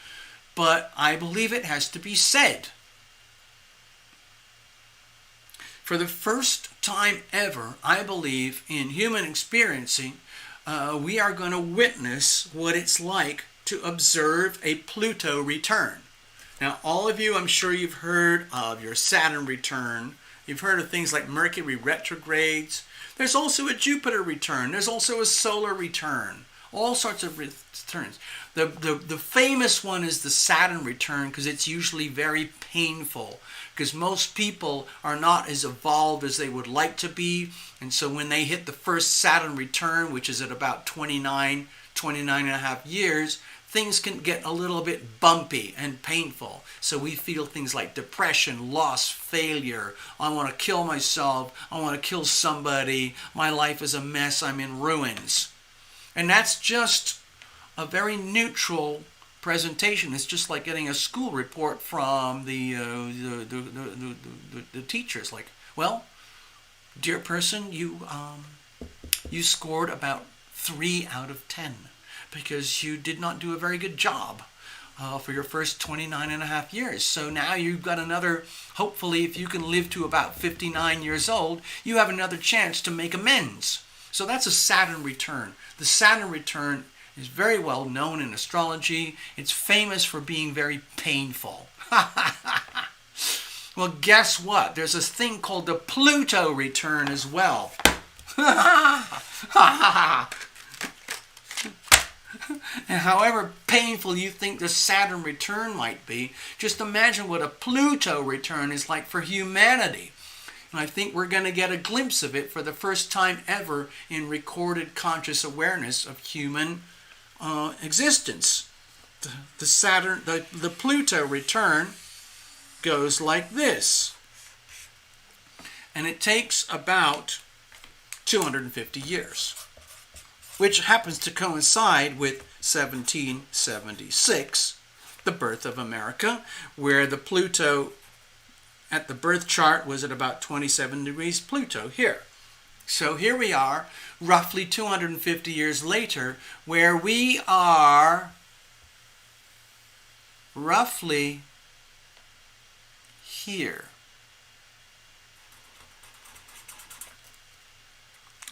but I believe it has to be said. For the first time ever, I believe, in human experiencing, we are going to witness what it's like to observe a Pluto return. Now, all of you, I'm sure you've heard of your Saturn return. You've heard of things like Mercury retrogrades. There's also a Jupiter return. There's also a solar return. All sorts of returns. The famous one is the Saturn return because it's usually very painful because most people are not as evolved as they would like to be. And so when they hit the first Saturn return, which is at about 29 and a half years, things can get a little bit bumpy and painful. So we feel things like depression, loss, failure. I want to kill myself. I want to kill somebody. My life is a mess. I'm in ruins. And that's just a very neutral presentation. It's just like getting a school report from the teachers. Like, well, dear person, you scored about 3 out of 10 because you did not do a very good job for your first 29 and a half years. So now you've got another, hopefully if you can live to about 59 years old, you have another chance to make amends. So that's a Saturn return. The Saturn return is very well known in astrology. It's famous for being very painful. Well, guess what? There's this thing called the Pluto return as well. And however painful you think the Saturn return might be, just imagine what a Pluto return is like for humanity. And I think we're going to get a glimpse of it for the first time ever in recorded conscious awareness of human existence. The Pluto return goes like this. And it takes about 250 years, which happens to coincide with 1776, the birth of America, where the Pluto at the birth chart was at about 27 degrees Pluto here. So here we are, roughly 250 years later, where we are roughly here.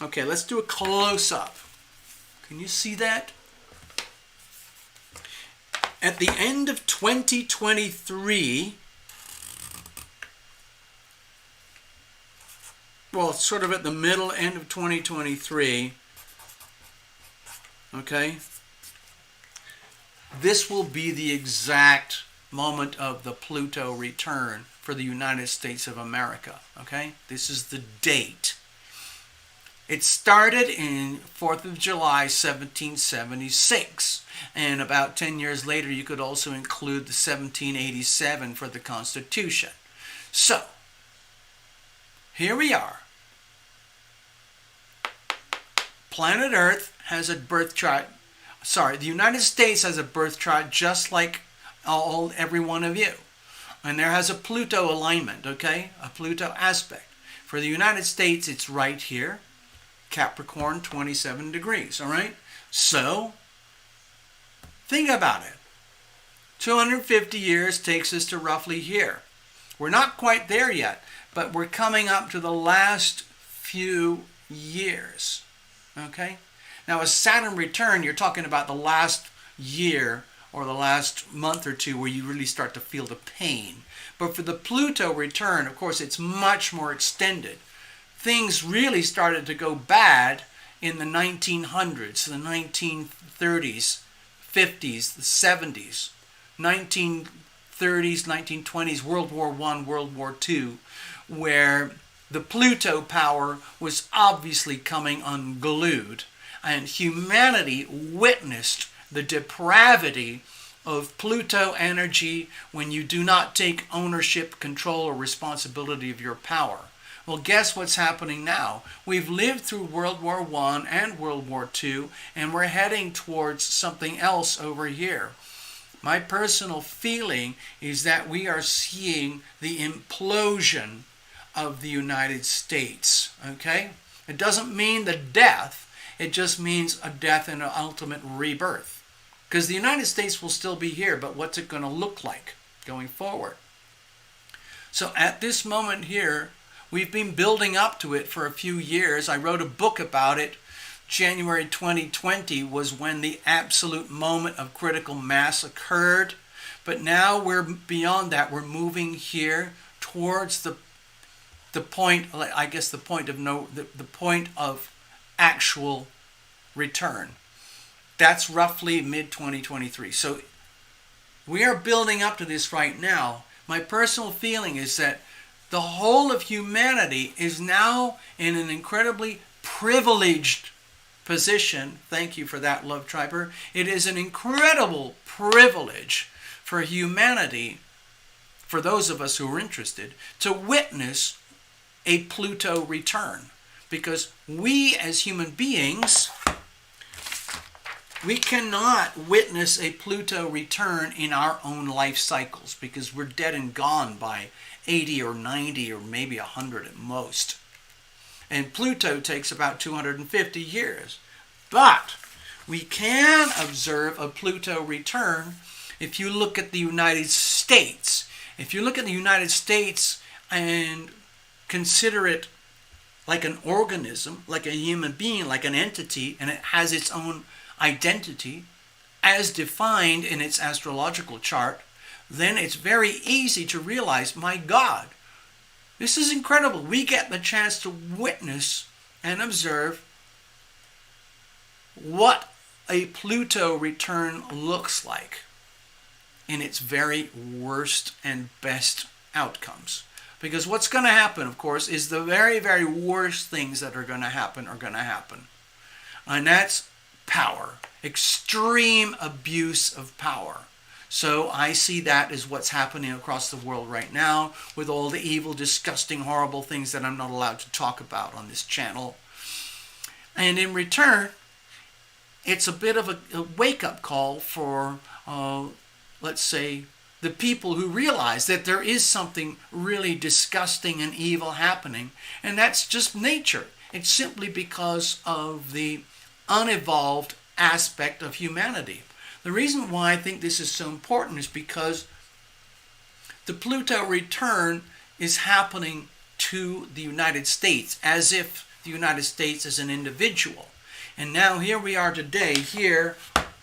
Okay, let's do a close-up. Can you see that? At the end of 2023, well, sort of at the middle end of 2023, okay, this will be the exact moment of the Pluto return for the United States of America, okay? This is the date. It started in 4th of July, 1776. And about 10 years later, you could also include the 1787 for the Constitution. So, here we are. Planet Earth has a birth chart. Sorry, the United States has a birth chart just like every one of you. And there has a Pluto alignment, okay? A Pluto aspect. For the United States, it's right here. Capricorn, 27 degrees, all right? So, think about it. 250 years takes us to roughly here. We're not quite there yet, but we're coming up to the last few years, okay? Now, a Saturn return, you're talking about the last year or the last month or two where you really start to feel the pain. But for the Pluto return, of course, it's much more extended. Things really started to go bad in the 1900s, the 1930s, 50s, the 70s, 1930s, 1920s, World War I, World War II, where the Pluto power was obviously coming unglued, and humanity witnessed the depravity of Pluto energy when you do not take ownership, control, or responsibility of your power. Well, guess what's happening now? We've lived through World War I and World War II, and we're heading towards something else over here. My personal feeling is that we are seeing the implosion of the United States, okay? It doesn't mean the death, it just means a death and an ultimate rebirth. Because the United States will still be here, but what's it going to look like going forward? So at this moment here, we've been building up to it for a few years. I wrote a book about it. January 2020 was when the absolute moment of critical mass occurred. But now we're beyond that. We're moving here towards the point, I guess the point of actual return. That's roughly mid-2023. So we are building up to this right now. My personal feeling is that the whole of humanity is now in an incredibly privileged position. Thank you for that, Love Triber. It is an incredible privilege for humanity, for those of us who are interested, to witness a Pluto return. Because we as human beings, we cannot witness a Pluto return in our own life cycles because we're dead and gone by 80 or 90 or maybe 100 at most. And Pluto takes about 250 years. But we can observe a Pluto return if you look at the United States. If you look at the United States and consider it like an organism, like a human being, like an entity, and it has its own identity as defined in its astrological chart, then it's very easy to realize, my God, this is incredible. We get the chance to witness and observe what a Pluto return looks like in its very worst and best outcomes. Because what's going to happen, of course, is the very, very worst things that are going to happen. And that's power, extreme abuse of power. So I see that as what's happening across the world right now with all the evil, disgusting, horrible things that I'm not allowed to talk about on this channel. And in return, it's a bit of a wake-up call for, let's say, the people who realize that there is something really disgusting and evil happening, and that's just nature. It's simply because of the unevolved aspect of humanity. The reason why I think this is so important is because the Pluto return is happening to the United States as if the United States is an individual. And now here we are today, here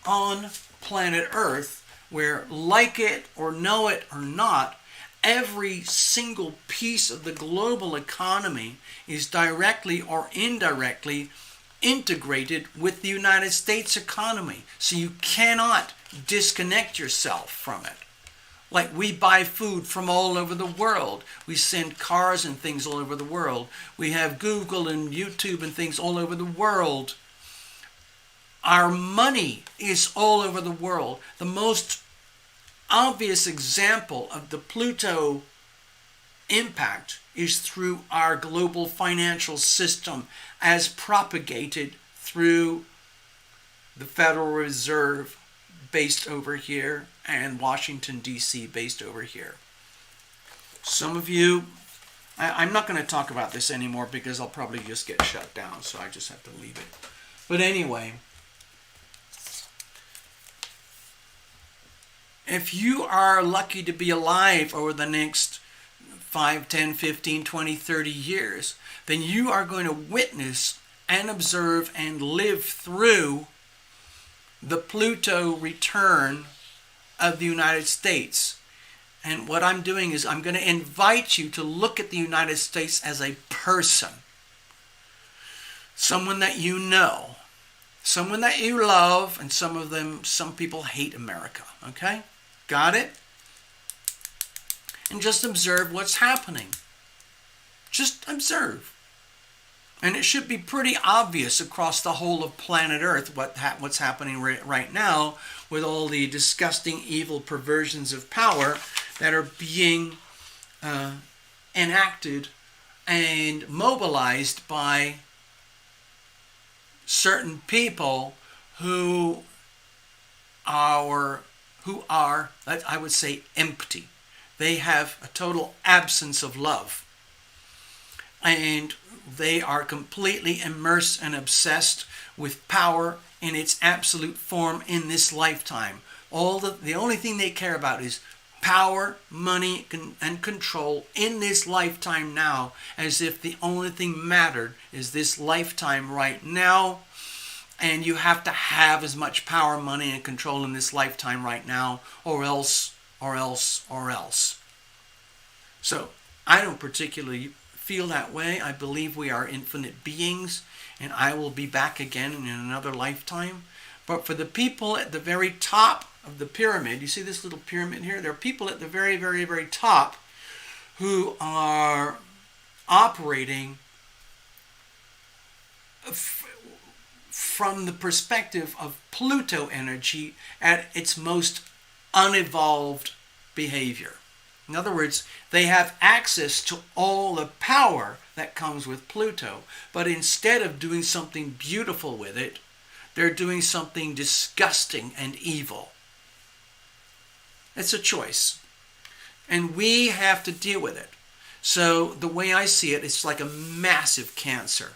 on planet Earth, where, like it or know it or not, every single piece of the global economy is directly or indirectly integrated with the United States economy. So you cannot disconnect yourself from it. Like, we buy food from all over the world. We send cars and things all over the world. We have Google and YouTube and things all over the world. Our money is all over the world. The most obvious example of the Pluto impact is through our global financial system as propagated through the Federal Reserve based over here and Washington, D.C. based over here. Some of you, I'm not going to talk about this anymore because I'll probably just get shut down, so I just have to leave it. But anyway, if you are lucky to be alive over the next 5, 10, 15, 20, 30 years, then you are going to witness and observe and live through the Pluto return of the United States. And what I'm doing is I'm going to invite you to look at the United States as a person. Someone that you know. Someone that you love. And some people hate America. Okay? Got it? And just observe what's happening. Just observe. And it should be pretty obvious across the whole of planet Earth what's happening right now with all the disgusting, evil perversions of power that are being enacted and mobilized by certain people who are, I would say, empty. They have a total absence of love. And they are completely immersed and obsessed with power in its absolute form in this lifetime. The only thing they care about is power, money, and control in this lifetime now, as if the only thing mattered is this lifetime right now. And you have to have as much power, money, and control in this lifetime right now, or else. So I don't particularly feel that way. I believe we are infinite beings, and I will be back again in another lifetime. But for the people at the very top of the pyramid, you see this little pyramid here? There are people at the very, very, very top who are operating from the perspective of Pluto energy at its most unevolved behavior. In other words, they have access to all the power that comes with Pluto, but instead of doing something beautiful with it, they're doing something disgusting and evil. It's a choice. And we have to deal with it. So the way I see it, it's like a massive cancer.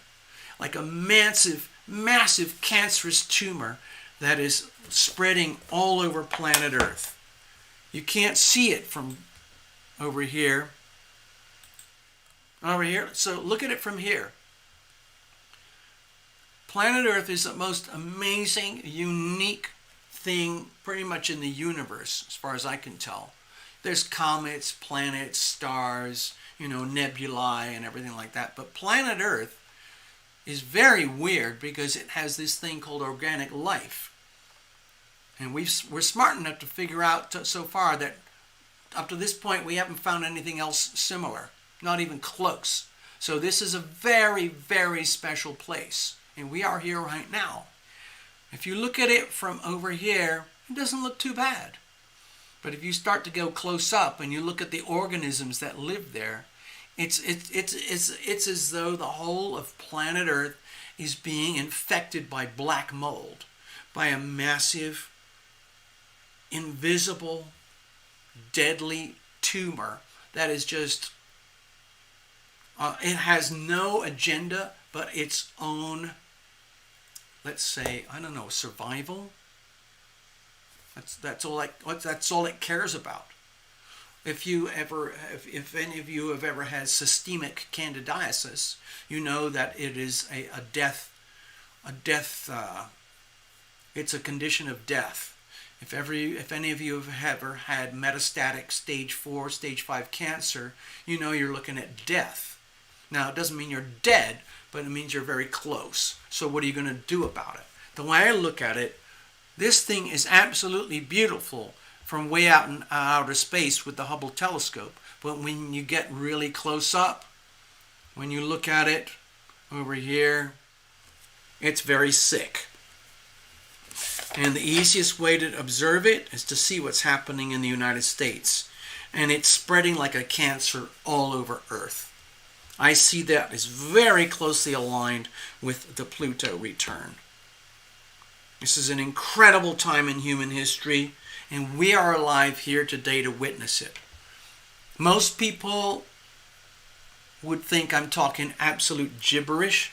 Like a massive, massive cancerous tumor that is spreading all over planet Earth. You can't see it from over here. So look at it from here. Planet Earth is the most amazing, unique thing pretty much in the universe, as far as I can tell. There's comets, planets, stars, nebulae and everything like that. But planet Earth is very weird because it has this thing called organic life. And we're smart enough to figure out so far that up to this point we haven't found anything else similar, not even close. So this is a very, very special place. And we are here right now. If you look at it from over here, it doesn't look too bad. But if you start to go close up and you look at the organisms that live there, it's as though the whole of planet Earth is being infected by black mold, by a massive, invisible, deadly tumor that is just, it has no agenda but its own, let's say, survival. That's all it cares about. If any of you have ever had systemic candidiasis, you know that it is a death. It's a condition of death. If any of you have ever had metastatic stage 4, stage 5 cancer, you know you're looking at death. Now, it doesn't mean you're dead, but it means you're very close. So what are you going to do about it? The way I look at it, this thing is absolutely beautiful from way out in outer space with the Hubble telescope. But when you get really close up, when you look at it over here, it's very sick. And the easiest way to observe it is to see what's happening in the United States. and it's spreading like a cancer all over Earth. I see that as very closely aligned with the Pluto return. This is an incredible time in human history, and we are alive here today to witness it. Most people would think I'm talking absolute gibberish.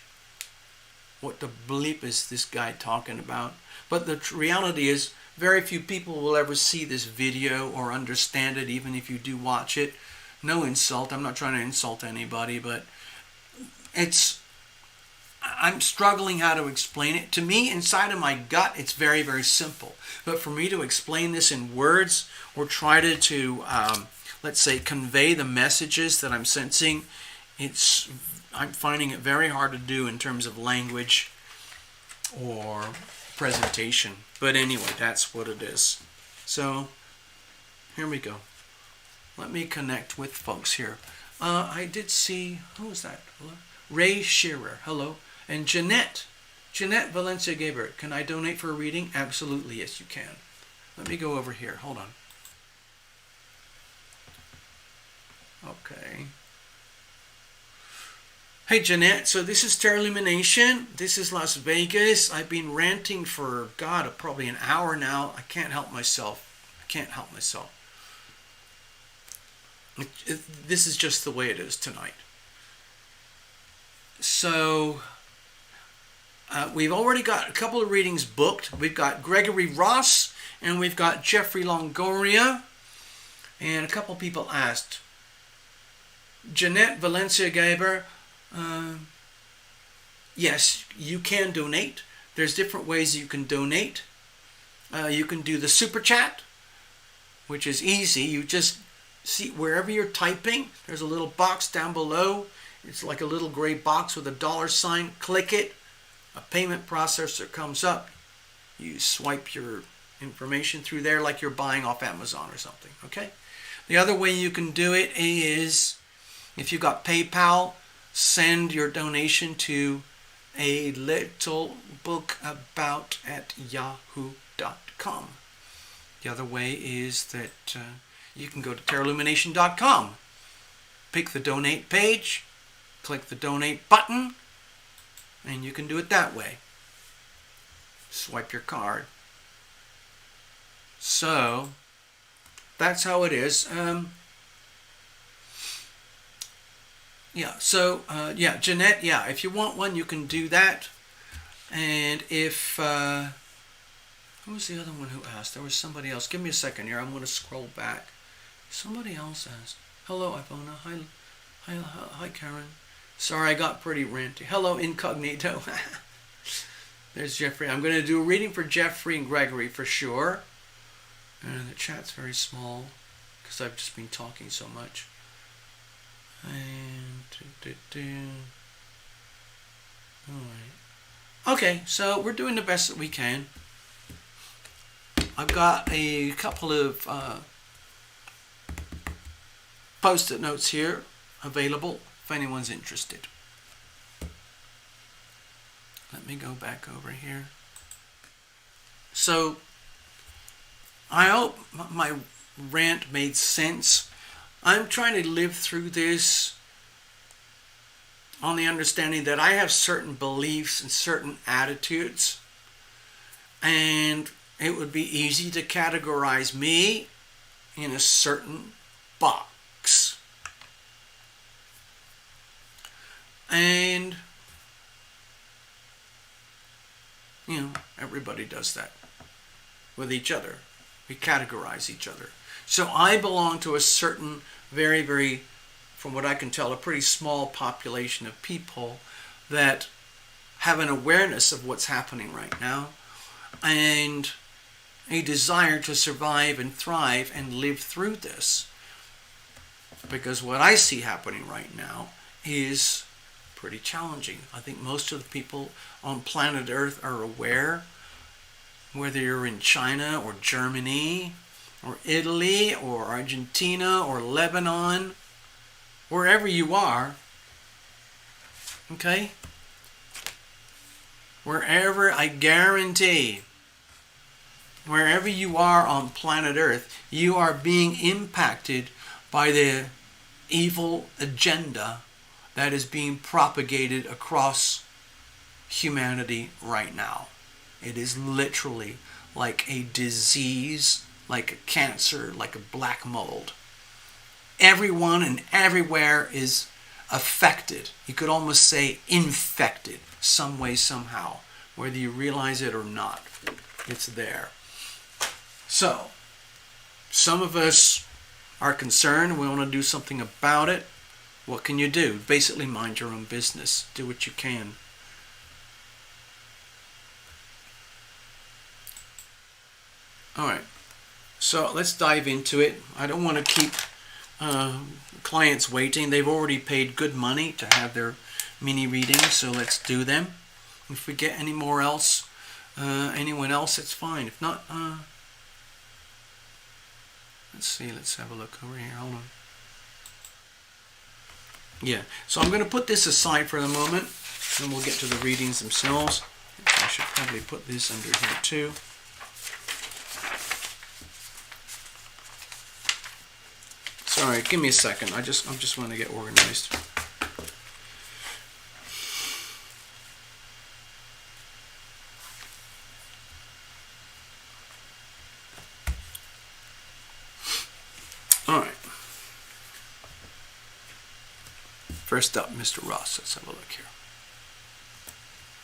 What the bleep is this guy talking about? But the reality is, very few people will ever see this video or understand it, even if you do watch it. No insult. I'm not trying to insult anybody, but I'm struggling how to explain it. To me, inside of my gut, it's very, very simple. But for me to explain this in words or try to let's say, convey the messages that I'm sensing, I'm finding it very hard to do in terms of language or presentation. But anyway, that's what it is. So, here we go. Let me connect with folks here. I did see, who was that? Ray Shearer, hello. And Jeanette Valencia Gaber, can I donate for a reading? Absolutely, yes you can. Let me go over here, hold on. Okay. Hey Jeanette, so this is Terra Lumination. This is Las Vegas. I've been ranting for, God, probably an hour now. I can't help myself. This is just the way it is tonight. So, we've already got a couple of readings booked. We've got Gregory Ross and we've got Jeffrey Longoria. And a couple people asked, Jeanette Valencia Gaber, yes, you can donate. There's different ways you can donate. You can do the super chat, which is easy. You just see wherever you're typing, there's a little box down below. It's like a little gray box with a dollar sign. Click it. A payment processor comes up. You swipe your information through there like you're buying off Amazon or something. Okay? The other way you can do it is, if you've got PayPal, send your donation to a little book about at yahoo.com. The other way is that you can go to terralumination.com, pick the donate page, click the donate button, and you can do it that way. Swipe your card. So, that's how it is. Jeanette, if you want one, you can do that. And if, who was the other one who asked? There was somebody else. Give me a second here. I'm going to scroll back. Somebody else asked. Hello, Ivona. Hi, Karen. Sorry, I got pretty ranty. Hello, Incognito. There's Jeffrey. I'm going to do a reading for Jeffrey and Gregory for sure. And the chat's very small because I've just been talking so much. And alright. Okay, so we're doing the best that we can. I've got a couple of post-it notes here available if anyone's interested. Let me go back over here. So, I hope my rant made sense. I'm trying to live through this on the understanding that I have certain beliefs and certain attitudes, and it would be easy to categorize me in a certain box. And, everybody does that with each other. We categorize each other. So I belong to a certain very, very, from what I can tell, a pretty small population of people that have an awareness of what's happening right now and a desire to survive and thrive and live through this. Because what I see happening right now is pretty challenging. I think most of the people on planet Earth are aware, whether you're in China or Germany or Italy or Argentina or Lebanon, wherever you are, okay? Wherever, I guarantee, wherever you are on planet Earth, you are being impacted by the evil agenda that is being propagated across humanity right now. It is literally like a disease, like a cancer, like a black mold. Everyone and everywhere is affected. You could almost say infected, some way, somehow. Whether you realize it or not, it's there. So, some of us are concerned. We want to do something about it. What can you do? Basically, mind your own business. Do what you can. All right. So let's dive into it. I don't want to keep clients waiting. They've already paid good money to have their mini readings, so let's do them. If we get any more else, anyone else, it's fine. If not, let's see. Let's have a look over here. Hold on. Yeah. So I'm going to put this aside for the moment, and we'll get to the readings themselves. I should probably put this under here too. Sorry, give me a second. I just want to get organized. All right. First up, Mr. Ross. Let's have a look here.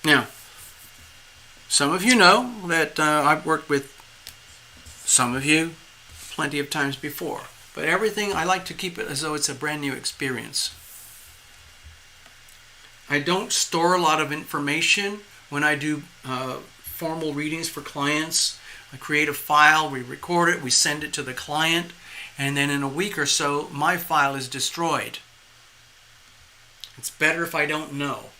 Now, some of you know that I've worked with some of you plenty of times before. But everything, I like to keep it as though it's a brand new experience. I don't store a lot of information when I do formal readings for clients. I create a file, we record it, we send it to the client, and then in a week or so, my file is destroyed. It's better if I don't know.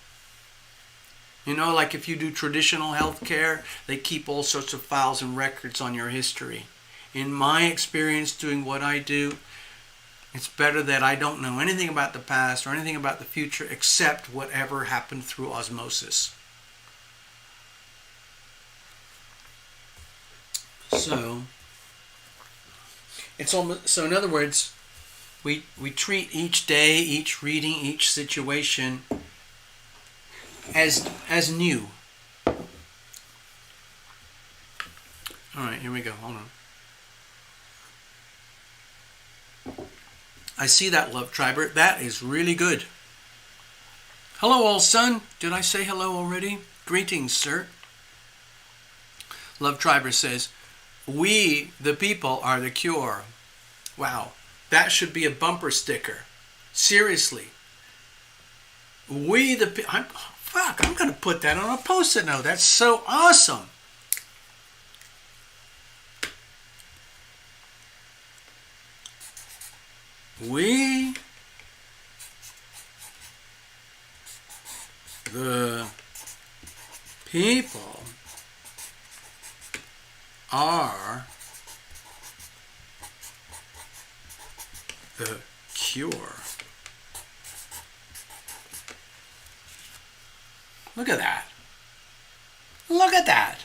You know, like if you do traditional healthcare, they keep all sorts of files and records on your history. In my experience doing what I do, it's better that I don't know anything about the past or anything about the future except whatever happened through osmosis. So, it's almost, so in other words, we treat each day, each reading, each situation as new. All right, here we go. Hold on. I see that, Love Triber. That is really good. Hello, old son. Did I say hello already? Greetings, sir. Love Triber says, we, the people, are the cure. Wow. That should be a bumper sticker. Seriously. We, the people. I'm going to put that on a post-it note. That's so awesome. We, the people, are the cure. Look at that. Look at that.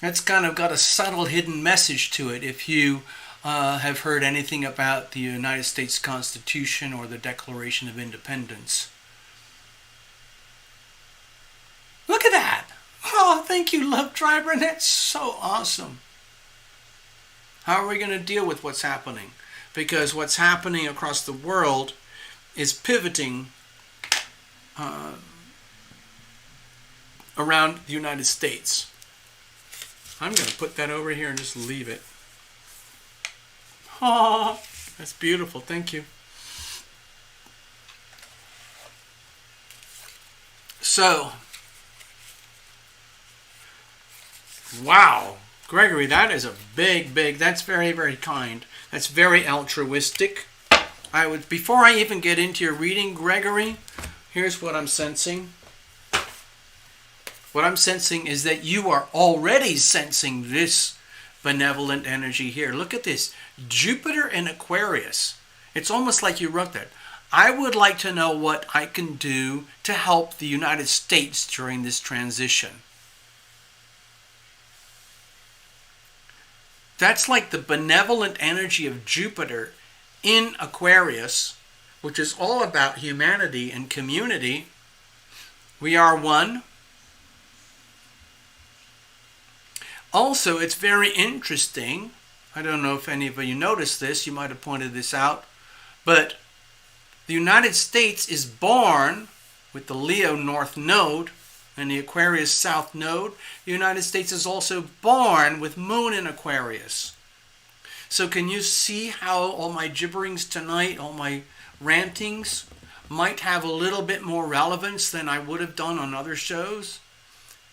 That's kind of got a subtle hidden message to it if you have heard anything about the United States Constitution or the Declaration of Independence. Look at that. Oh, thank you, Love Triber. That's so awesome. How are we going to deal with what's happening? Because what's happening across the world is pivoting around the United States. I'm going to put that over here and just leave it. Oh, that's beautiful. Thank you. So, wow, Gregory, that is a big, that's very, very kind. That's very altruistic. Before I even get into your reading, Gregory, here's what I'm sensing. What I'm sensing is that you are already sensing this benevolent energy here. Look at this. Jupiter in Aquarius. It's almost like you wrote that. I would like to know what I can do to help the United States during this transition. That's like the benevolent energy of Jupiter in Aquarius, which is all about humanity and community. We are one. Also, it's very interesting. I don't know if any of you noticed this. You might have pointed this out. But the United States is born with the Leo North Node and the Aquarius South Node. The United States is also born with Moon in Aquarius. So can you see how all my gibberings tonight, all my rantings, might have a little bit more relevance than I would have done on other shows?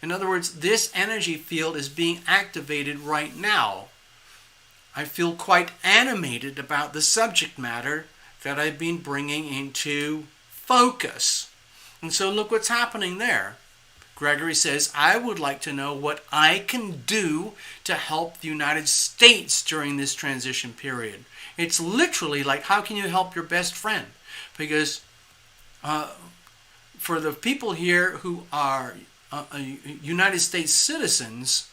In other words, this energy field is being activated right now. I feel quite animated about the subject matter that I've been bringing into focus. And so look what's happening there. Gregory says, I would like to know what I can do to help the United States during this transition period. It's literally like, how can you help your best friend? Because for the people here who are United States citizens,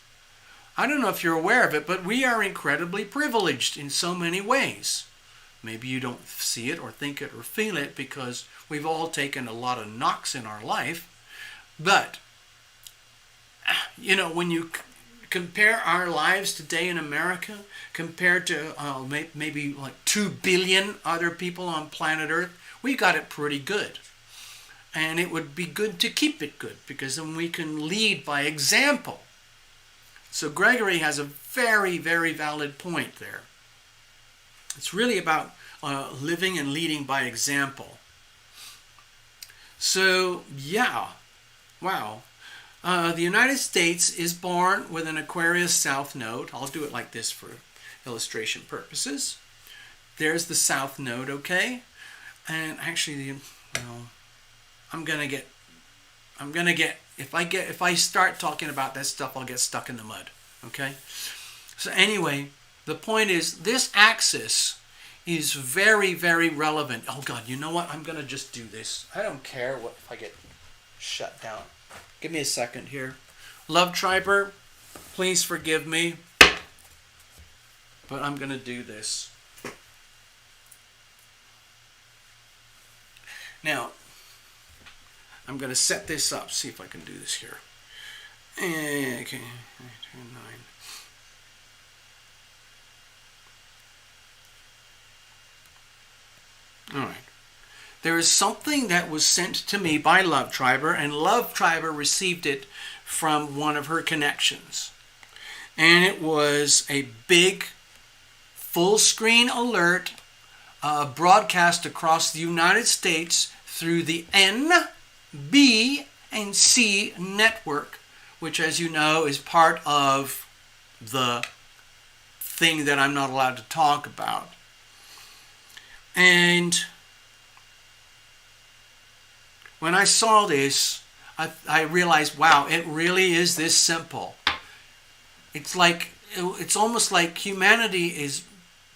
I don't know if you're aware of it, but we are incredibly privileged in so many ways. Maybe you don't see it or think it or feel it because we've all taken a lot of knocks in our life. But, you know, when you compare our lives today in America compared to maybe like 2 billion other people on planet Earth, we got it pretty good. And it would be good to keep it good because then we can lead by example. So Gregory has a very, very valid point there. It's really about living and leading by example. So, yeah, wow. The United States is born with an Aquarius South Node. I'll do it like this for illustration purposes. There's the South Node, okay? And actually, you know, if I start talking about that stuff, I'll get stuck in the mud, okay? So anyway, the point is this axis is very, very relevant. Oh God, you know what? I'm going to just do this. I don't care if I get shut down. Give me a second here. Love Triber, please forgive me, but I'm going to do this. Now, I'm going to set this up, see if I can do this here. Okay, 9. All right. There is something that was sent to me by Love Triber, and Love Triber received it from one of her connections. And it was a big full screen alert broadcast across the United States through the NBC network, which, as you know, is part of the thing that I'm not allowed to talk about. And when I saw this, I realized, wow, it really is this simple. It's almost like humanity is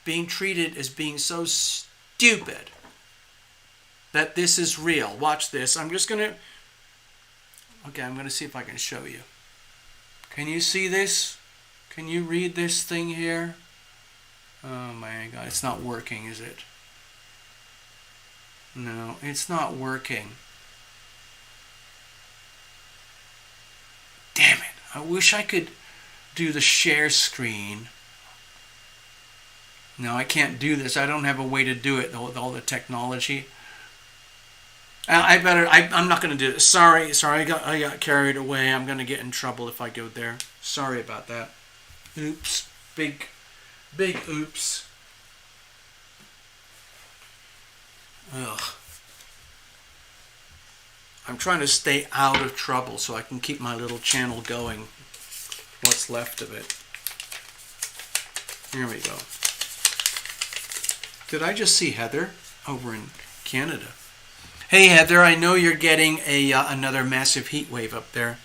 being treated as being so stupid that this is real. Watch this. I'm going to see if I can show you. Can you see this? Can you read this thing here? Oh my God, it's not working, is it? No, it's not working. Damn it. I wish I could do the share screen. No, I can't do this. I don't have a way to do it with all the technology. I'm not going to do it. Sorry, I got carried away. I'm going to get in trouble if I go there. Sorry about that. Oops. Big oops. Ugh. I'm trying to stay out of trouble so I can keep my little channel going. What's left of it. Here we go. Did I just see Heather over in Canada? Hey Heather, I know you're getting another massive heat wave up there.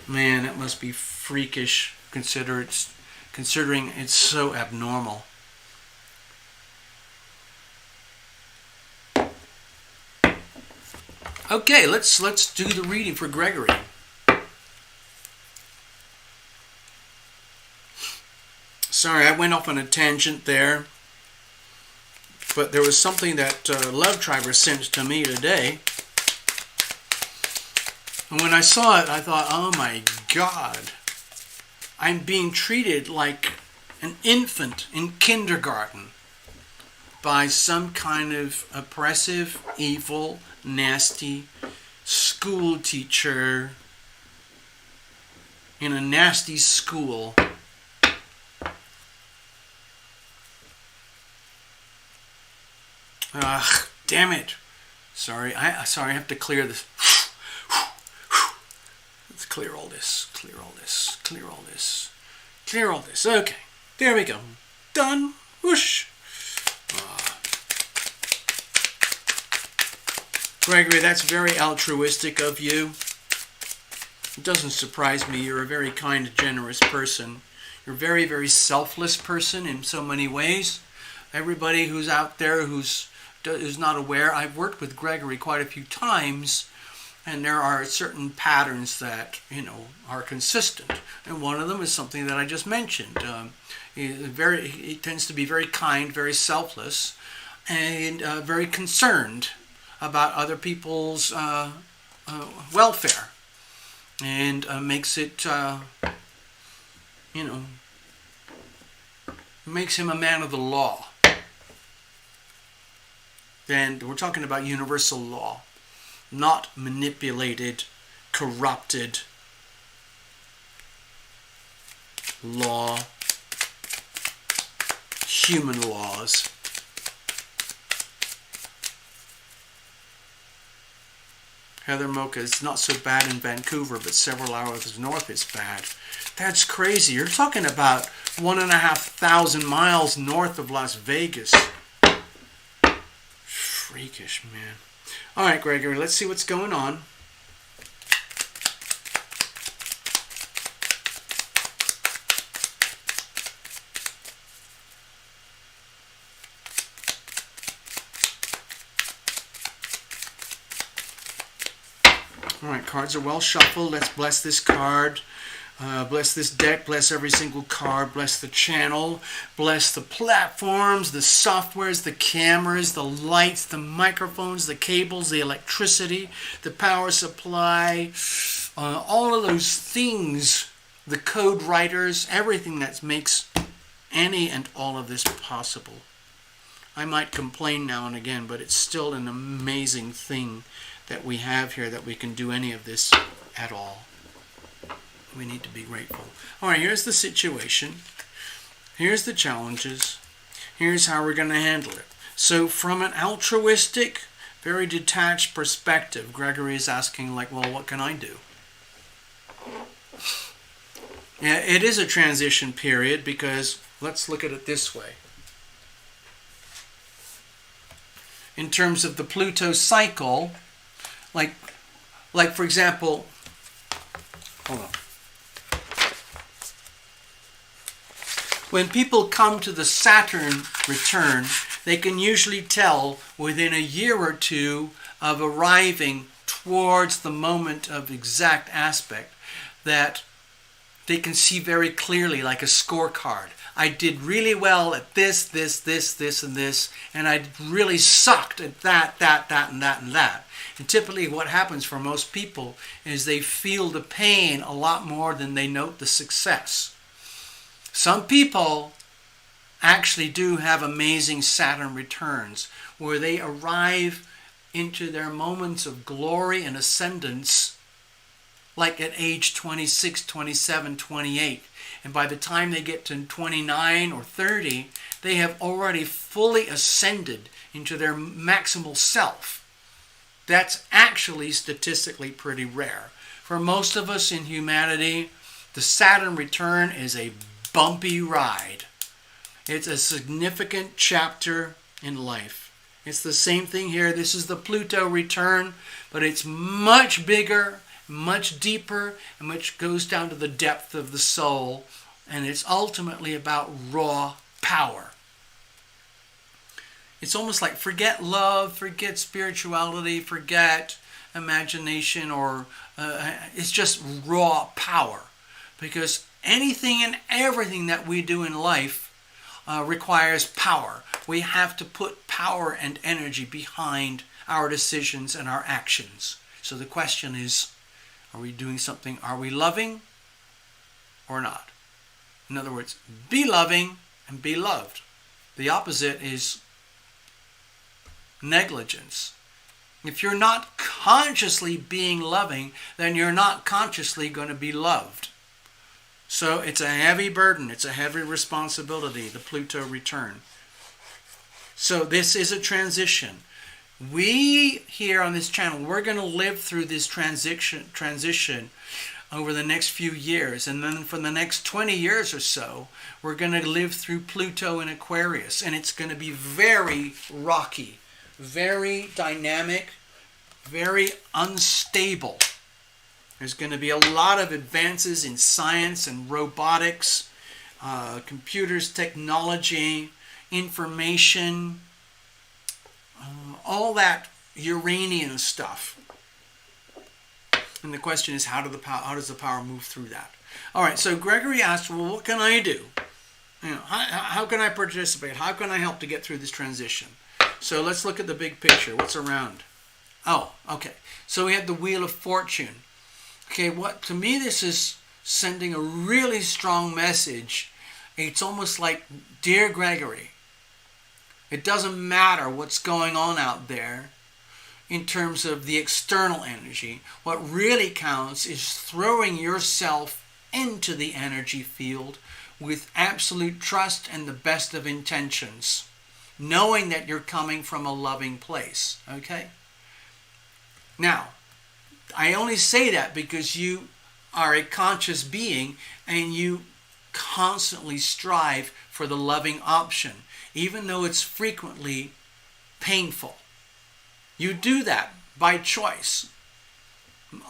Man, it must be freakish considering it's so abnormal. Okay, let's do the reading for Gregory. Sorry, I went off on a tangent there. but there was something that Love Triber sent to me today. And when I saw it, I thought, oh my God, I'm being treated like an infant in kindergarten by some kind of oppressive, evil, nasty school teacher in a nasty school. Ugh, damn it. Sorry, I have to clear this. Let's clear all this, clear all this, clear all this, clear all this. Okay, there we go. Done. Whoosh. Gregory, that's very altruistic of you. It doesn't surprise me. You're a very kind, generous person. You're a very, very selfless person in so many ways. Everybody who's out there who's not aware, I've worked with Gregory quite a few times, and there are certain patterns that, are consistent. And one of them is something that I just mentioned. He tends to be very kind, very selfless, and very concerned about other people's welfare, and makes it, makes him a man of the law. And we're talking about universal law, not manipulated, corrupted law, human laws. Heather Mocha, it's not so bad in Vancouver, but several hours north is bad. That's crazy. You're talking about 1,500 miles north of Las Vegas. Freakish, man. All right, Gregory, let's see what's going on. All right, cards are well shuffled. Let's bless this card. Bless this deck, bless every single card, bless the channel, bless the platforms, the softwares, the cameras, the lights, the microphones, the cables, the electricity, the power supply, all of those things, the code writers, everything that makes any and all of this possible. I might complain now and again, but it's still an amazing thing that we have here, that we can do any of this at all. We need to be grateful. All right, here's the situation. Here's the challenges. Here's how we're going to handle it. So from an altruistic, very detached perspective, Gregory is asking, like, well, what can I do? Yeah, it is a transition period, because let's look at it this way. In terms of the Pluto cycle, like for example, hold on. When people come to the Saturn return, they can usually tell within a year or two of arriving towards the moment of exact aspect that they can see very clearly, like a scorecard. I did really well at this, and this, and I really sucked at that, and that. And typically what happens for most people is they feel the pain a lot more than they note the success. Some people actually do have amazing Saturn returns where they arrive into their moments of glory and ascendance like at age 26, 27, 28. And by the time they get to 29 or 30, they have already fully ascended into their maximal self. That's actually statistically pretty rare. For most of us in humanity, the Saturn return is a bumpy ride. It's a significant chapter in life. It's the same thing here. This is the Pluto return, but it's much bigger, much deeper, and which goes down to the depth of the soul, and it's ultimately about raw power. It's almost like forget love, forget spirituality, forget imagination, or it's just raw power. Because anything and everything that we do in life requires power. We have to put power and energy behind our decisions and our actions. So the question is, are we doing something? Are we loving or not? In other words, be loving and be loved. The opposite is negligence. If you're not consciously being loving, then you're not consciously going to be loved. So it's a heavy burden. It's a heavy responsibility, the Pluto return. So this is a transition. We here on this channel, we're going to live through this transition over the next few years. And then for the next 20 years or so, we're going to live through Pluto in Aquarius. And it's going to be very rocky, very dynamic, very unstable. There's going to be a lot of advances in science and robotics, computers, technology, information, all that Uranian stuff. And the question is, how does the power move through that? All right, so Gregory asked, well, what can I do? How can I participate? How can I help to get through this transition? So let's look at the big picture. What's around? Oh, okay. So we have the Wheel of Fortune. Okay, to me this is sending a really strong message. It's almost like, dear Gregory, it doesn't matter what's going on out there in terms of the external energy. What really counts is throwing yourself into the energy field with absolute trust and the best of intentions, knowing that you're coming from a loving place, okay? Now, I only say that because you are a conscious being and you constantly strive for the loving option, even though it's frequently painful. You do that by choice.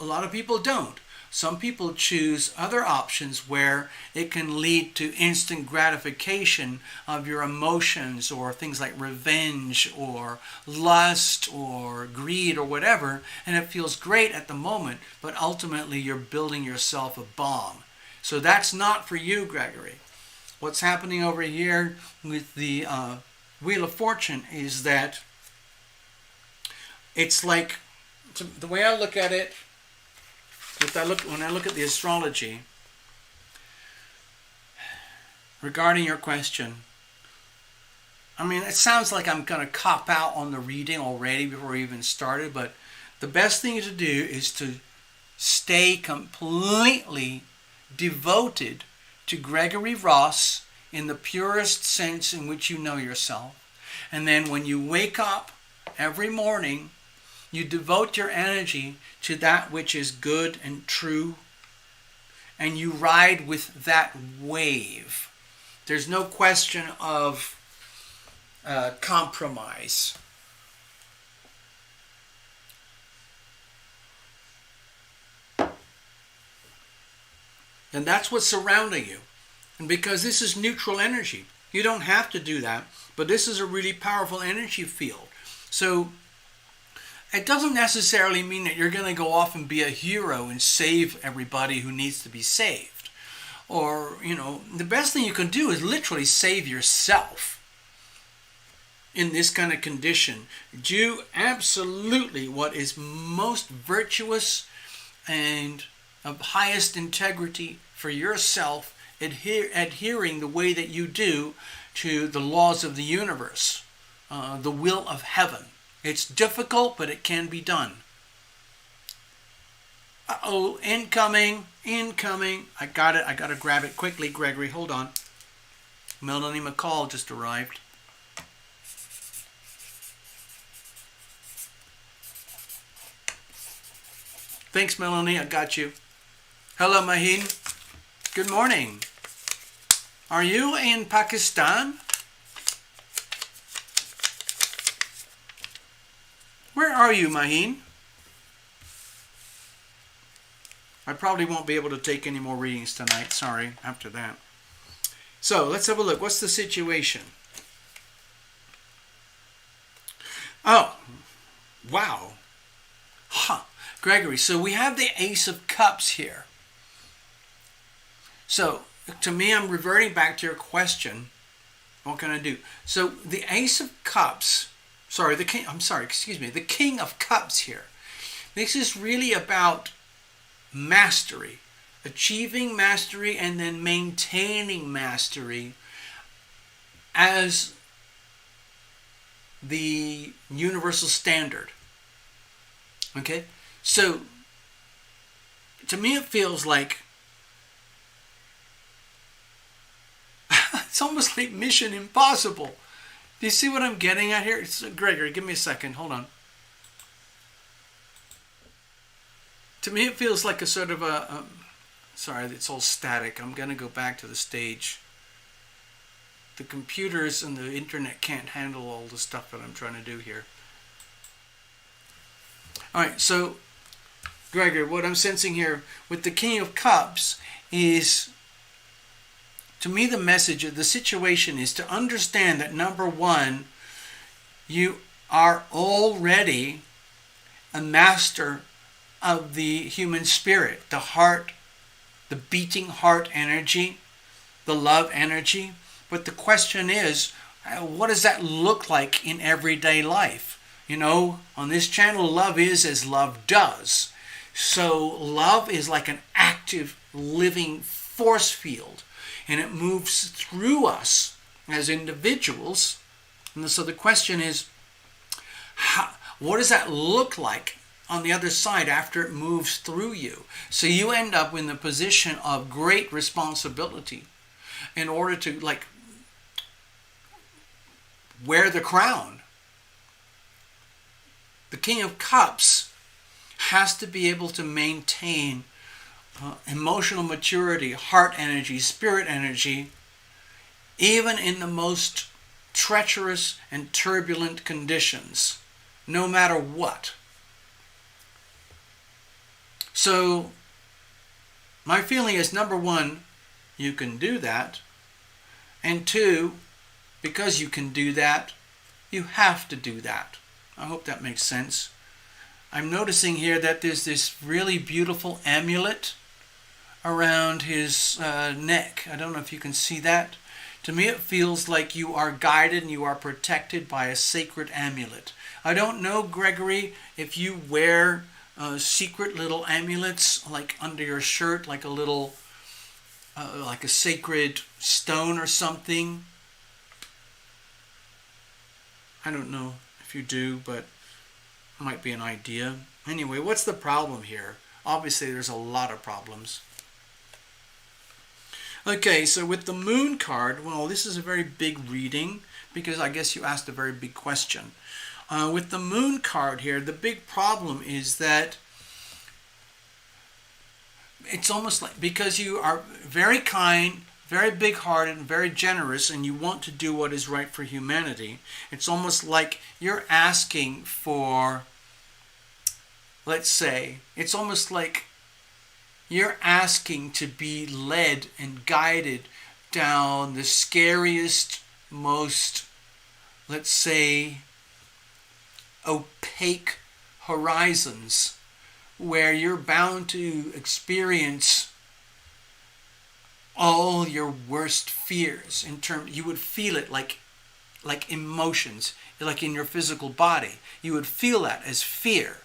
A lot of people don't. Some people choose other options where it can lead to instant gratification of your emotions, or things like revenge or lust or greed or whatever, and it feels great at the moment, but ultimately you're building yourself a bomb. So that's not for you, Gregory. What's happening over here with the Wheel of Fortune is that it's like, the way I look at it, when I look at the astrology, regarding your question, I mean, it sounds like I'm going to cop out on the reading already before we even started, but the best thing to do is to stay completely devoted to Gregory Ross in the purest sense in which you know yourself. And then when you wake up every morning, you devote your energy to that which is good and true, and you ride with that wave. There's no question of compromise. And that's what's surrounding you. And because this is neutral energy, you don't have to do that, but this is a really powerful energy field. So it doesn't necessarily mean that you're going to go off and be a hero and save everybody who needs to be saved. Or, the best thing you can do is literally save yourself in this kind of condition. Do absolutely what is most virtuous and of highest integrity for yourself, adhering the way that you do to the laws of the universe, the will of heaven. It's difficult, but it can be done. Uh-oh, incoming. I got it. I got to grab it quickly, Gregory. Hold on. Melanie McCall just arrived. Thanks, Melanie. I got you. Hello, Maheen. Good morning. Are you in Pakistan? Where are you, Maheen? I probably won't be able to take any more readings tonight. Sorry, after that. So, let's have a look. What's the situation? Oh, wow. Huh. Gregory, so we have the Ace of Cups here. So, to me, I'm reverting back to your question What can I do? So the Ace of Cups, the King of Cups here. This is really about mastery, achieving mastery and then maintaining mastery as the universal standard. Okay? So, to me it feels like it's almost like Mission Impossible. Do you see what I'm getting at here? Gregory, give me a second. Hold on. To me, it feels like a sort of sorry, it's all static. I'm going to go back to the stage. The computers and the internet can't handle all the stuff that I'm trying to do here. All right, so, Gregory, what I'm sensing here with the King of Cups is, to me, the message of the situation is to understand that, number one, you are already a master of the human spirit, the heart, the beating heart energy, the love energy. But the question is, what does that look like in everyday life? You know, on this channel, love is as love does. So love is like an active, living force field, and it moves through us as individuals. And so the question is, what does that look like on the other side after it moves through you? So you end up in the position of great responsibility in order to, like, wear the crown. The King of Cups has to be able to maintain emotional maturity, heart energy, spirit energy, even in the most treacherous and turbulent conditions, no matter what. So, my feeling is, number one, you can do that. And two, because you can do that, you have to do that. I hope that makes sense. I'm noticing here that there's this really beautiful amulet around his neck. I don't know if you can see that. To me, it feels like you are guided and you are protected by a sacred amulet. I don't know, Gregory, if you wear secret little amulets like under your shirt, like a little, like a sacred stone or something. I don't know if you do, but it might be an idea. Anyway, what's the problem here? Obviously, there's a lot of problems. Okay, so with the Moon card, well, this is a very big reading because I guess you asked a very big question. With the Moon card here, the big problem is that it's almost like, because you are very kind, very big-hearted, and very generous, and you want to do what is right for humanity, it's almost like you're asking for, let's say, it's almost like you're asking to be led and guided down the scariest, most, let's say, opaque horizons where you're bound to experience all your worst fears. You would feel it like emotions, like in your physical body. You would feel that as fear.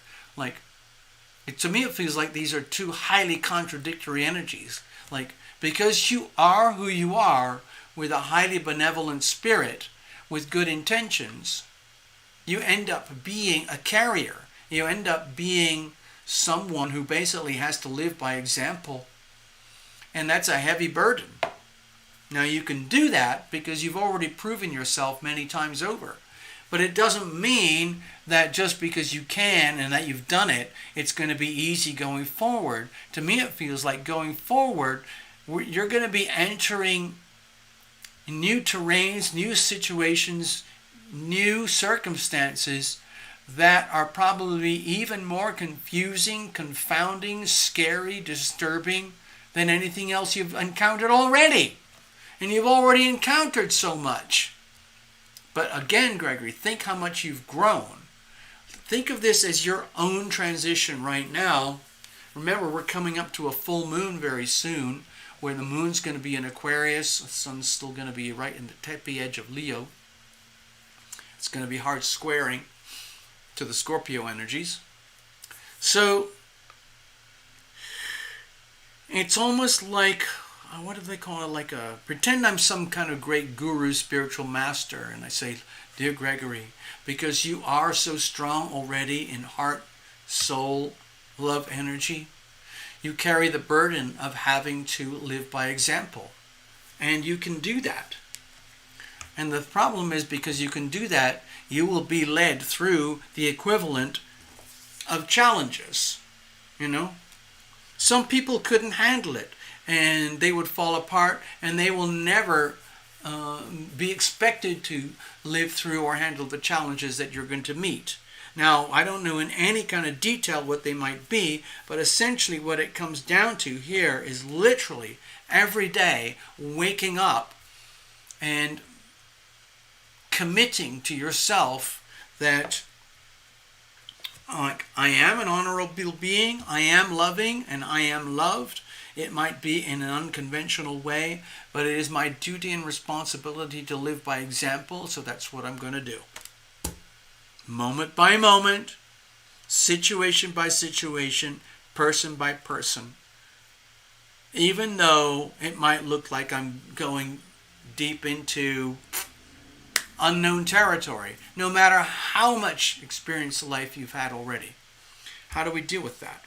To me, it feels like these are two highly contradictory energies. Like, because you are who you are with a highly benevolent spirit, with good intentions, you end up being a carrier. You end up being someone who basically has to live by example. And that's a heavy burden. Now, you can do that because you've already proven yourself many times over. But it doesn't mean that just because you can and that you've done it, it's going to be easy going forward. To me, it feels like going forward, you're going to be entering new terrains, new situations, new circumstances that are probably even more confusing, confounding, scary, disturbing than anything else you've encountered already. And you've already encountered so much. But again, Gregory, think how much you've grown. Think of this as your own transition right now. Remember, we're coming up to a full moon very soon, where the moon's going to be in Aquarius, the sun's still going to be right in the tippy edge of Leo. It's going to be hard squaring to the Scorpio energies. So it's almost like, what do they call it? Like pretend I'm some kind of great guru, spiritual master, and I say, dear Gregory, because you are so strong already in heart, soul, love energy, you carry the burden of having to live by example. And you can do that. And the problem is, because you can do that, you will be led through the equivalent of challenges. You know? Some people couldn't handle it, and they would fall apart, and they will never be expected to live through or handle the challenges that you're going to meet. Now, I don't know in any kind of detail what they might be, but essentially what it comes down to here is literally every day waking up and committing to yourself that I am an honorable being, I am loving, and I am loved. It might be in an unconventional way, but it is my duty and responsibility to live by example, so that's what I'm going to do. Moment by moment, situation by situation, person by person. Even though it might look like I'm going deep into unknown territory, no matter how much experience of life you've had already. How do we deal with that?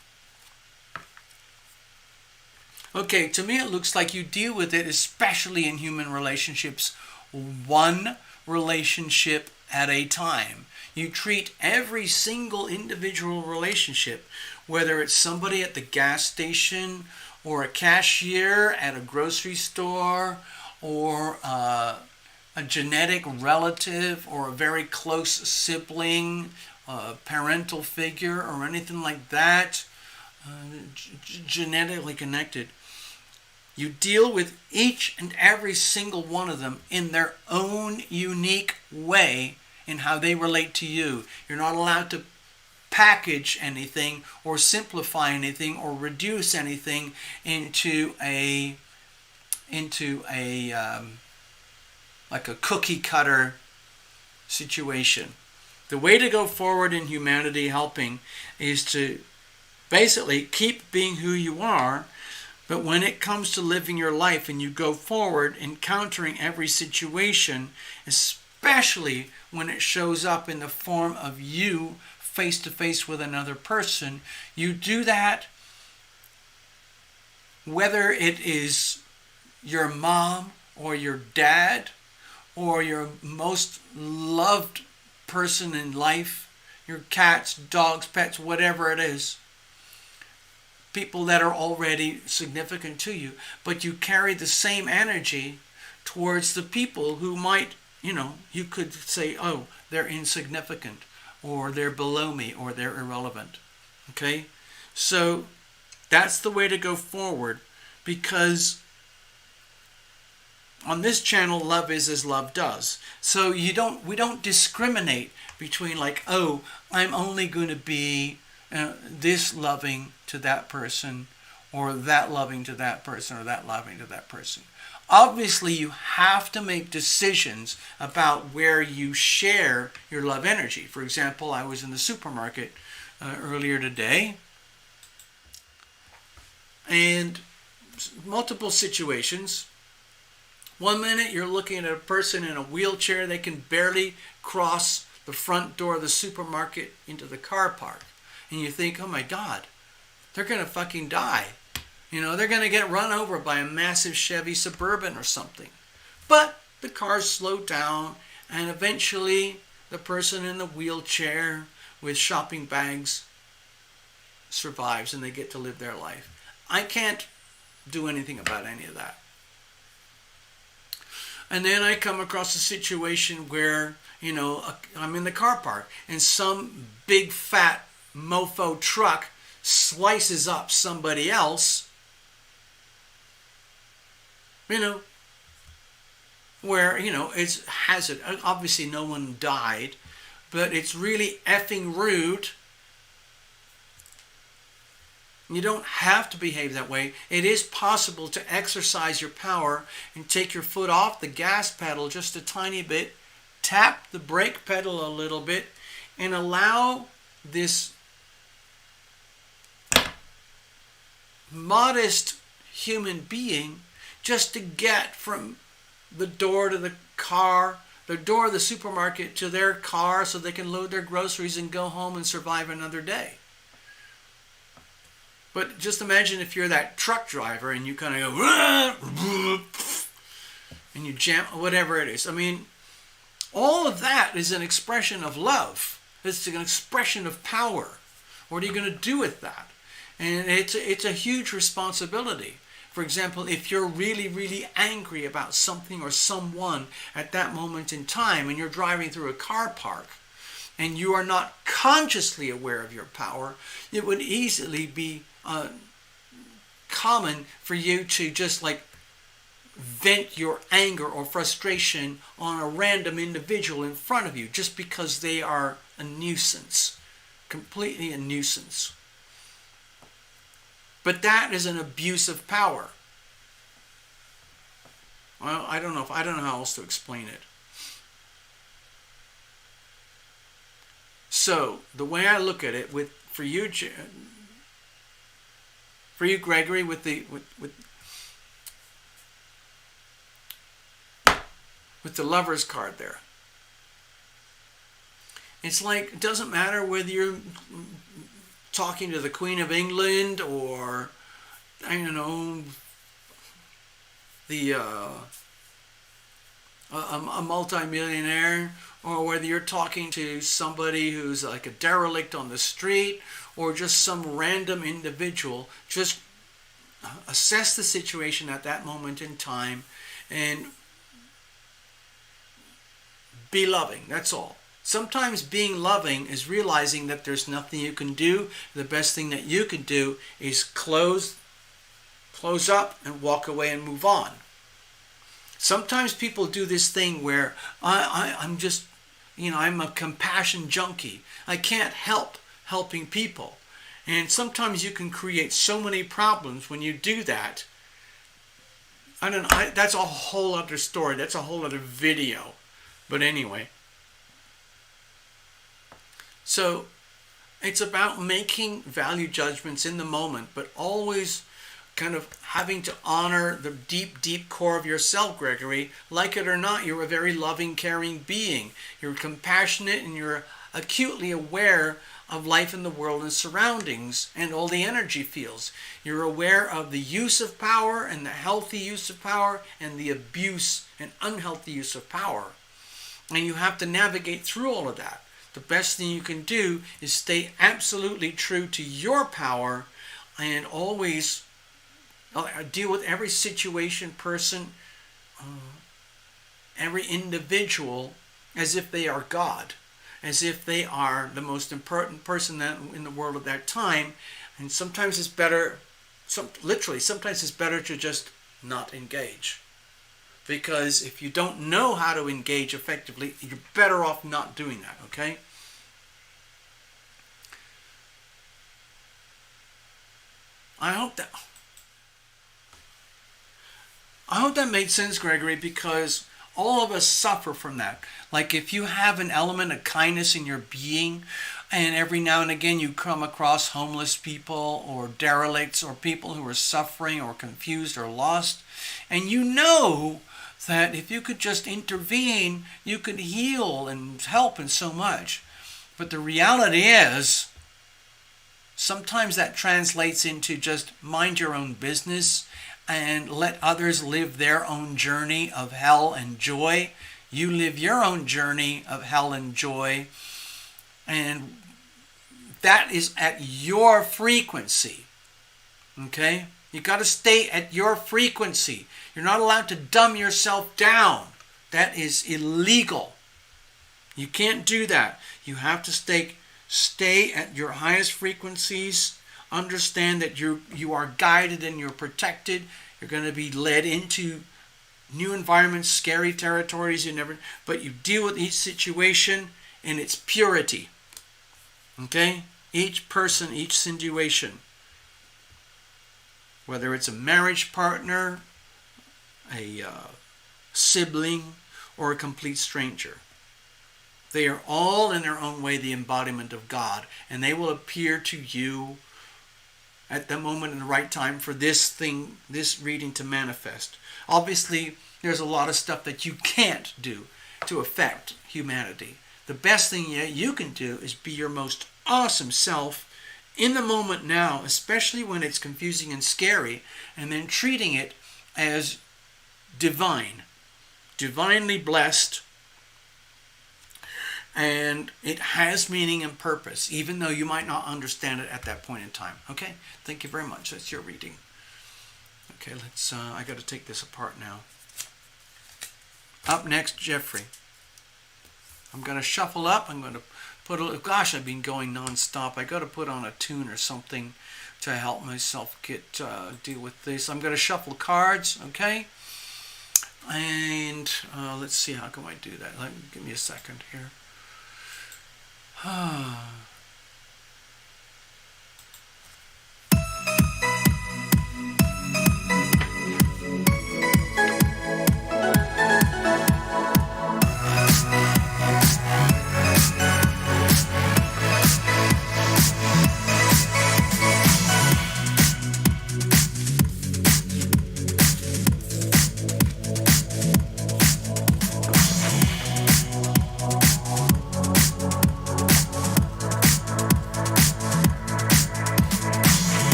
Okay, to me it looks like you deal with it, especially in human relationships, one relationship at a time. You treat every single individual relationship, whether it's somebody at the gas station or a cashier at a grocery store or a genetic relative or a very close sibling, parental figure or anything like that, genetically connected. You deal with each and every single one of them in their own unique way in how they relate to you. You're not allowed to package anything or simplify anything or reduce anything into a like a cookie cutter situation. The way to go forward in humanity helping is to basically keep being who you are, but when it comes to living your life and you go forward, encountering every situation, especially when it shows up in the form of you face to face with another person, you do that whether it is your mom or your dad or your most loved person in life, your cats, dogs, pets, whatever it is, people that are already significant to you, but you carry the same energy towards the people who might, you could say, oh, they're insignificant, or they're below me, or they're irrelevant. Okay? So that's the way to go forward, because on this channel, love is as love does. So we don't discriminate between like, oh, I'm only going to be this loving to that person, or that loving to that person, or that loving to that person. Obviously, you have to make decisions about where you share your love energy. For example, I was in the supermarket earlier today, and multiple situations. One minute you're looking at a person in a wheelchair, they can barely cross the front door of the supermarket into the car park. And you think, oh my God, they're going to fucking die. They're going to get run over by a massive Chevy Suburban or something. But the cars slow down, and eventually the person in the wheelchair with shopping bags survives, and they get to live their life. I can't do anything about any of that. And then I come across a situation where, I'm in the car park, and some big fat mofo truck slices up somebody else, where, it's hazard. Obviously no one died, but it's really effing rude You don't have to behave that way. It is possible to exercise your power and take your foot off the gas pedal just a tiny bit, tap the brake pedal a little bit, and allow this modest human being just to get from the door to the car, the door of the supermarket to their car so they can load their groceries and go home and survive another day. But just imagine if you're that truck driver and you kind of go and you jam, whatever it is. I mean, all of that is an expression of love. It's an expression of power. What are you going to do with that? And it's a huge responsibility. For example, if you're really, really angry about something or someone at that moment in time and you're driving through a car park and you are not consciously aware of your power, it would easily be common for you to just like vent your anger or frustration on a random individual in front of you just because they are a nuisance, completely a nuisance. But that is an abuse of power. Well, I don't know how else to explain it. So the way I look at it, for you, Gregory, with the Lover's card there. It's like, it doesn't matter whether you're talking to the Queen of England or, I don't know, a multimillionaire, or whether you're talking to somebody who's like a derelict on the street or just some random individual. Just assess the situation at that moment in time and be loving. That's all. Sometimes being loving is realizing that there's nothing you can do. The best thing that you can do is close up and walk away and move on. Sometimes people do this thing where I'm just, I'm a compassion junkie. I can't help helping people. And sometimes you can create so many problems when you do that. That's a whole other story. That's a whole other video. But anyway. So it's about making value judgments in the moment, but always kind of having to honor the deep, deep core of yourself, Gregory. Like it or not, you're a very loving, caring being. You're compassionate and you're acutely aware of life in the world and surroundings and all the energy fields. You're aware of the use of power and the healthy use of power and the abuse and unhealthy use of power. And you have to navigate through all of that. The best thing you can do is stay absolutely true to your power and always deal with every situation, person, every individual as if they are God, as if they are the most important person in the world at that time. And sometimes it's better, sometimes it's better to just not engage. Because if you don't know how to engage effectively, you're better off not doing that, okay? I hope that made sense, Gregory, because all of us suffer from that. Like if you have an element of kindness in your being, and every now and again you come across homeless people or derelicts or people who are suffering or confused or lost, and you know that if you could just intervene, you could heal and help in so much. But the reality is, sometimes that translates into just mind your own business and let others live their own journey of hell and joy. You live your own journey of hell and joy, and that is at your frequency. Okay? You got to stay at your frequency. You're not allowed to dumb yourself down. That is illegal. You can't do that. You have to stay at your highest frequencies. Understand that you are guided and you're protected. You're going to be led into new environments, scary territories but you deal with each situation in its purity. Okay? Each person, each situation. whether it's a marriage partner, a sibling, or a complete stranger. They are all in their own way the embodiment of God, and they will appear to you at the moment and the right time for this reading to manifest. Obviously, there's a lot of stuff that you can't do to affect humanity. The best thing you can do is be your most awesome self in the moment now, especially when it's confusing and scary, and then treating it as divine, divinely blessed, and it has meaning and purpose, even though you might not understand it at that point in time. Okay? Thank you very much. That's your reading. Okay, let's, I got to take this apart now. Up next, Jeffrey. I'm going to shuffle up. I'm going to put a, gosh, I've been going non-stop. I got to put on a tune or something to help myself get, deal with this. I'm going to shuffle cards, okay? And let's see, how can I do that? Give me a second here.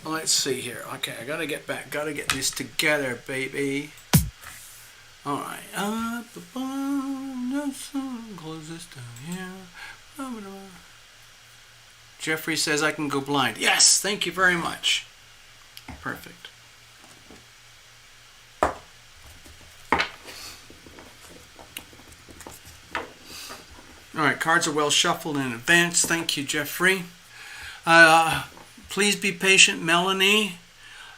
Let's see here. Okay, I gotta get back. Gotta get this together, baby. All right. Up above the sun, close this down here. Jeffrey says I can go blind. Yes, thank you very much. Perfect. All right, cards are well shuffled in advance. Thank you, Jeffrey. Please be patient, Melanie.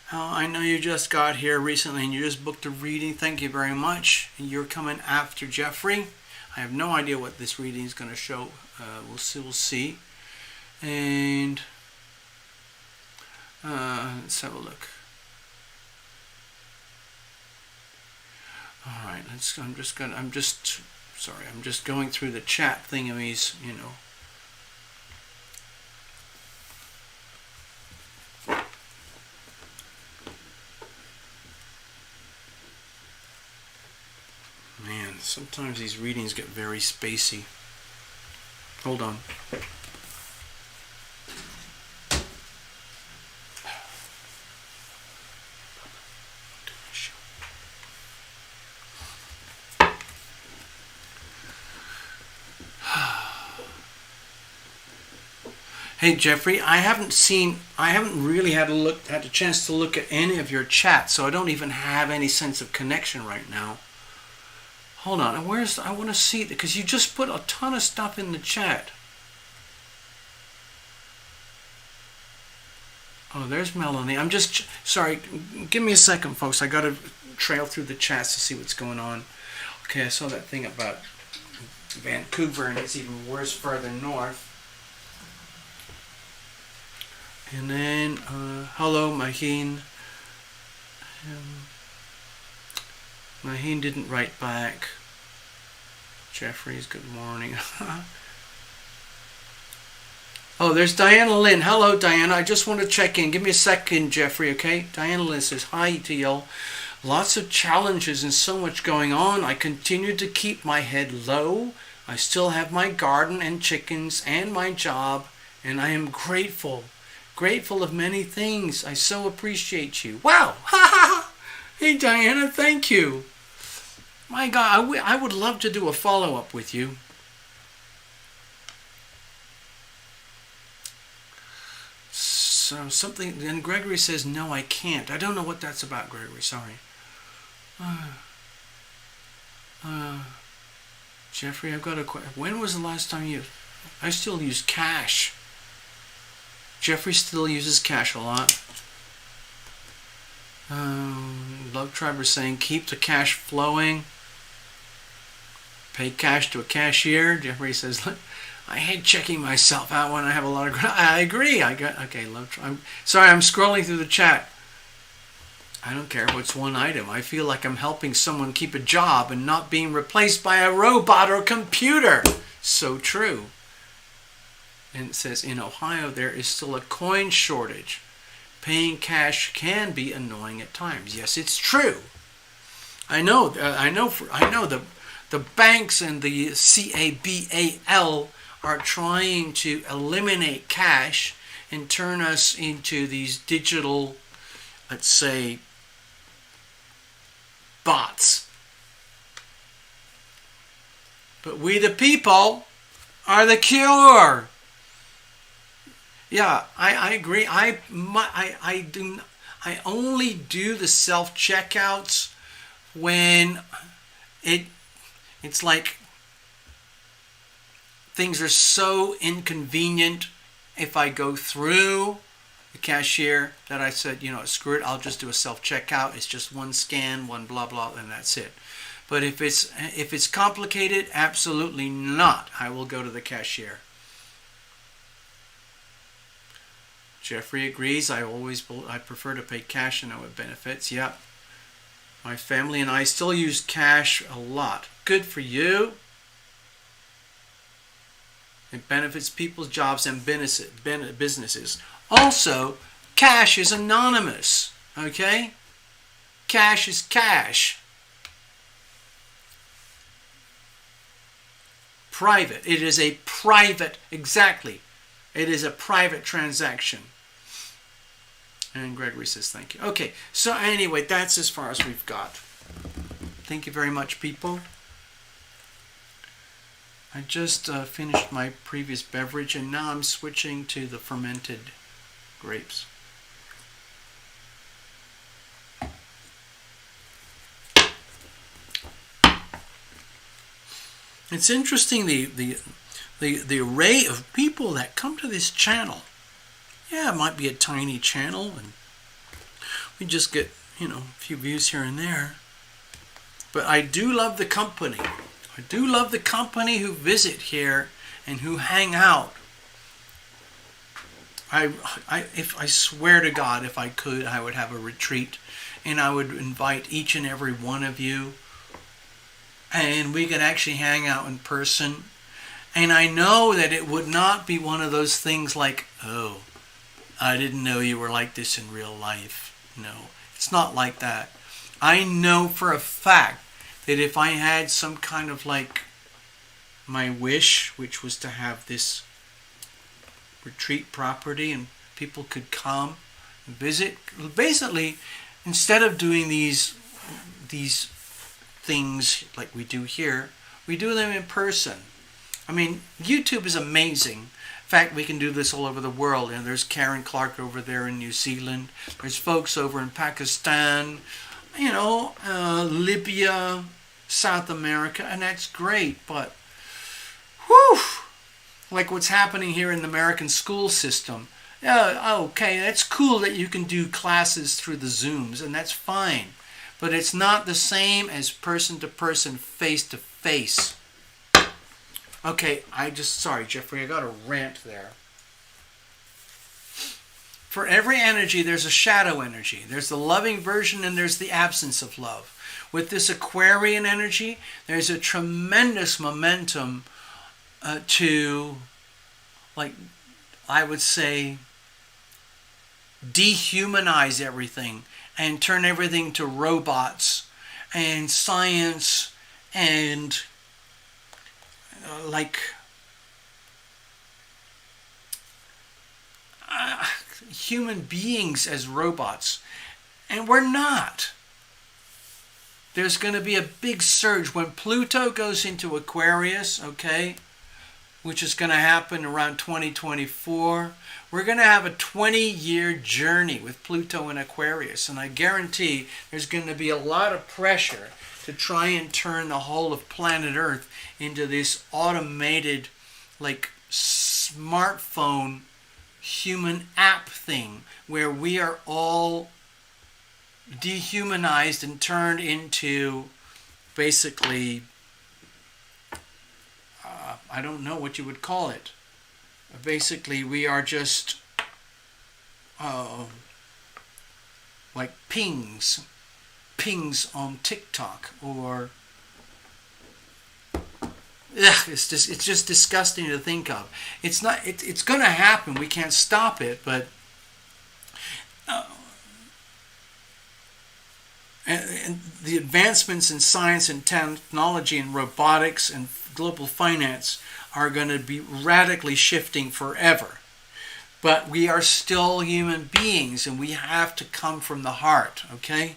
I know you just got here recently and you just booked a reading. Thank you very much. You're coming after Jeffrey. I have no idea what this reading is going to show. We'll see. And let's have a look. All right, I'm just going through the chat thingamies, you know. Sometimes these readings get very spacey. Hold on. Hey Jeffrey, I haven't really had a chance to look at any of your chat, so I don't even have any sense of connection right now. Hold on, I want to see it, because you just put a ton of stuff in the chat. Oh, there's Melanie. I'm just, sorry, give me a second, folks. I got to trail through the chats to see what's going on. Okay, I saw that thing about Vancouver, and it's even worse further north. And then, hello, Maheen. Maheen didn't write back. Jeffrey's, good morning. Oh, there's Diana Lynn. Hello, Diana. I just want to check in. Give me a second, Jeffrey, okay? Diana Lynn says, hi, TL. Lots of challenges and so much going on. I continue to keep my head low. I still have my garden and chickens and my job, and I am grateful. Grateful of many things. I so appreciate you. Wow! Hey, Diana, thank you. My God, I would love to do a follow-up with you. So something, and Gregory says, no, I can't. I don't know what that's about, Gregory. Sorry. Jeffrey, I've got a question. When was the last time I still use cash. Jeffrey still uses cash a lot. Love Tribe is saying, keep the cash flowing. Pay cash to a cashier. Jeffrey says, I hate checking myself out when I have a lot of... I agree. Okay, Love Tribe. Sorry, I'm scrolling through the chat. I don't care if it's one item. I feel like I'm helping someone keep a job and not being replaced by a robot or computer. So true. And it says, in Ohio, there is still a coin shortage. Paying cash can be annoying at times. Yes, it's true. I know the banks and the CABAL are trying to eliminate cash and turn us into these digital, let's say, bots. But we the people are the cure. Yeah, I agree. I only do the self-checkouts when it's like things are so inconvenient if I go through the cashier that I said, screw it, I'll just do a self-checkout. It's just one scan, one blah blah, and that's it. But if it's complicated, absolutely not. I will go to the cashier. Jeffrey agrees. I prefer to pay cash and know it benefits. Yep. My family and I still use cash a lot. Good for you. It benefits people's jobs and businesses. Also, cash is anonymous. Okay? Cash is cash. Private. It is a private, exactly. It is a private transaction. And Gregory says thank you. Okay, so anyway, that's as far as we've got. Thank you very much, people. I just finished my previous beverage, and now I'm switching to the fermented grapes. It's interesting the array of people that come to this channel. Yeah, it might be a tiny channel, and we just get, a few views here and there. But I do love the company. I do love the company who visit here and who hang out. I swear to God, if I could, I would have a retreat, and I would invite each and every one of you, and we could actually hang out in person. And I know that it would not be one of those things like, oh, I didn't know you were like this in real life. No, it's not like that. I know for a fact that if I had some kind of like my wish, which was to have this retreat property and people could come and visit, basically, instead of doing these things like we do here, we do them in person. I mean, YouTube is amazing. In fact, we can do this all over the world. You know, there's Karen Clark over there in New Zealand. There's folks over in Pakistan, you know, Libya, South America, and that's great. But, whew, like what's happening here in the American school system. Yeah, okay, that's cool that you can do classes through the Zooms, and that's fine. But it's not the same as person-to-person, face-to-face. Okay, sorry, Jeffrey, I got a rant there. For every energy, there's a shadow energy. There's the loving version and there's the absence of love. With this Aquarian energy, there's a tremendous momentum to, like, I would say, dehumanize everything and turn everything to robots and science and human beings as robots. And we're not. There's going to be a big surge when Pluto goes into Aquarius, okay, which is going to happen around 2024. We're going to have a 20-year journey with Pluto in Aquarius, and I guarantee there's going to be a lot of pressure to try and turn the whole of planet Earth into this automated, like, smartphone human app thing where we are all dehumanized and turned into basically, I don't know what you would call it. Basically, we are just like pings on TikTok, or it's just disgusting to think of. It's not. It's going to happen. We can't stop it, but and the advancements in science and technology and robotics and global finance are going to be radically shifting forever. But we are still human beings, and we have to come from the heart, okay?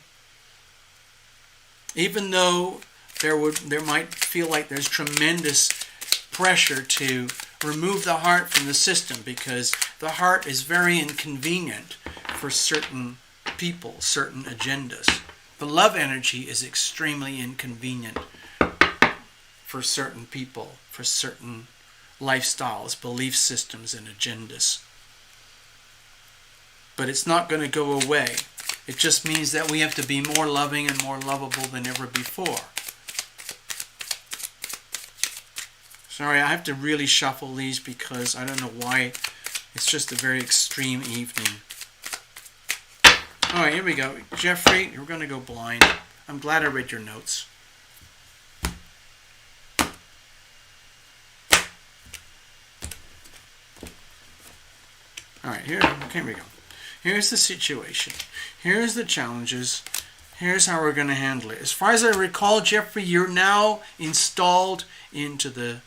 Even though there might feel like there's tremendous pressure to remove the heart from the system, because the heart is very inconvenient for certain people, certain agendas. The love energy is extremely inconvenient for certain people, for certain lifestyles, belief systems, and agendas. But it's not going to go away. It just means that we have to be more loving and more lovable than ever before. Sorry, I have to really shuffle these because I don't know why. It's just a very extreme evening. All right, here we go. Jeffrey, you're going to go blind. I'm glad I read your notes. All right, here we go. Here's the situation. Here's the challenges. Here's how we're going to handle it. As far as I recall, Jeffrey, you're now installed into the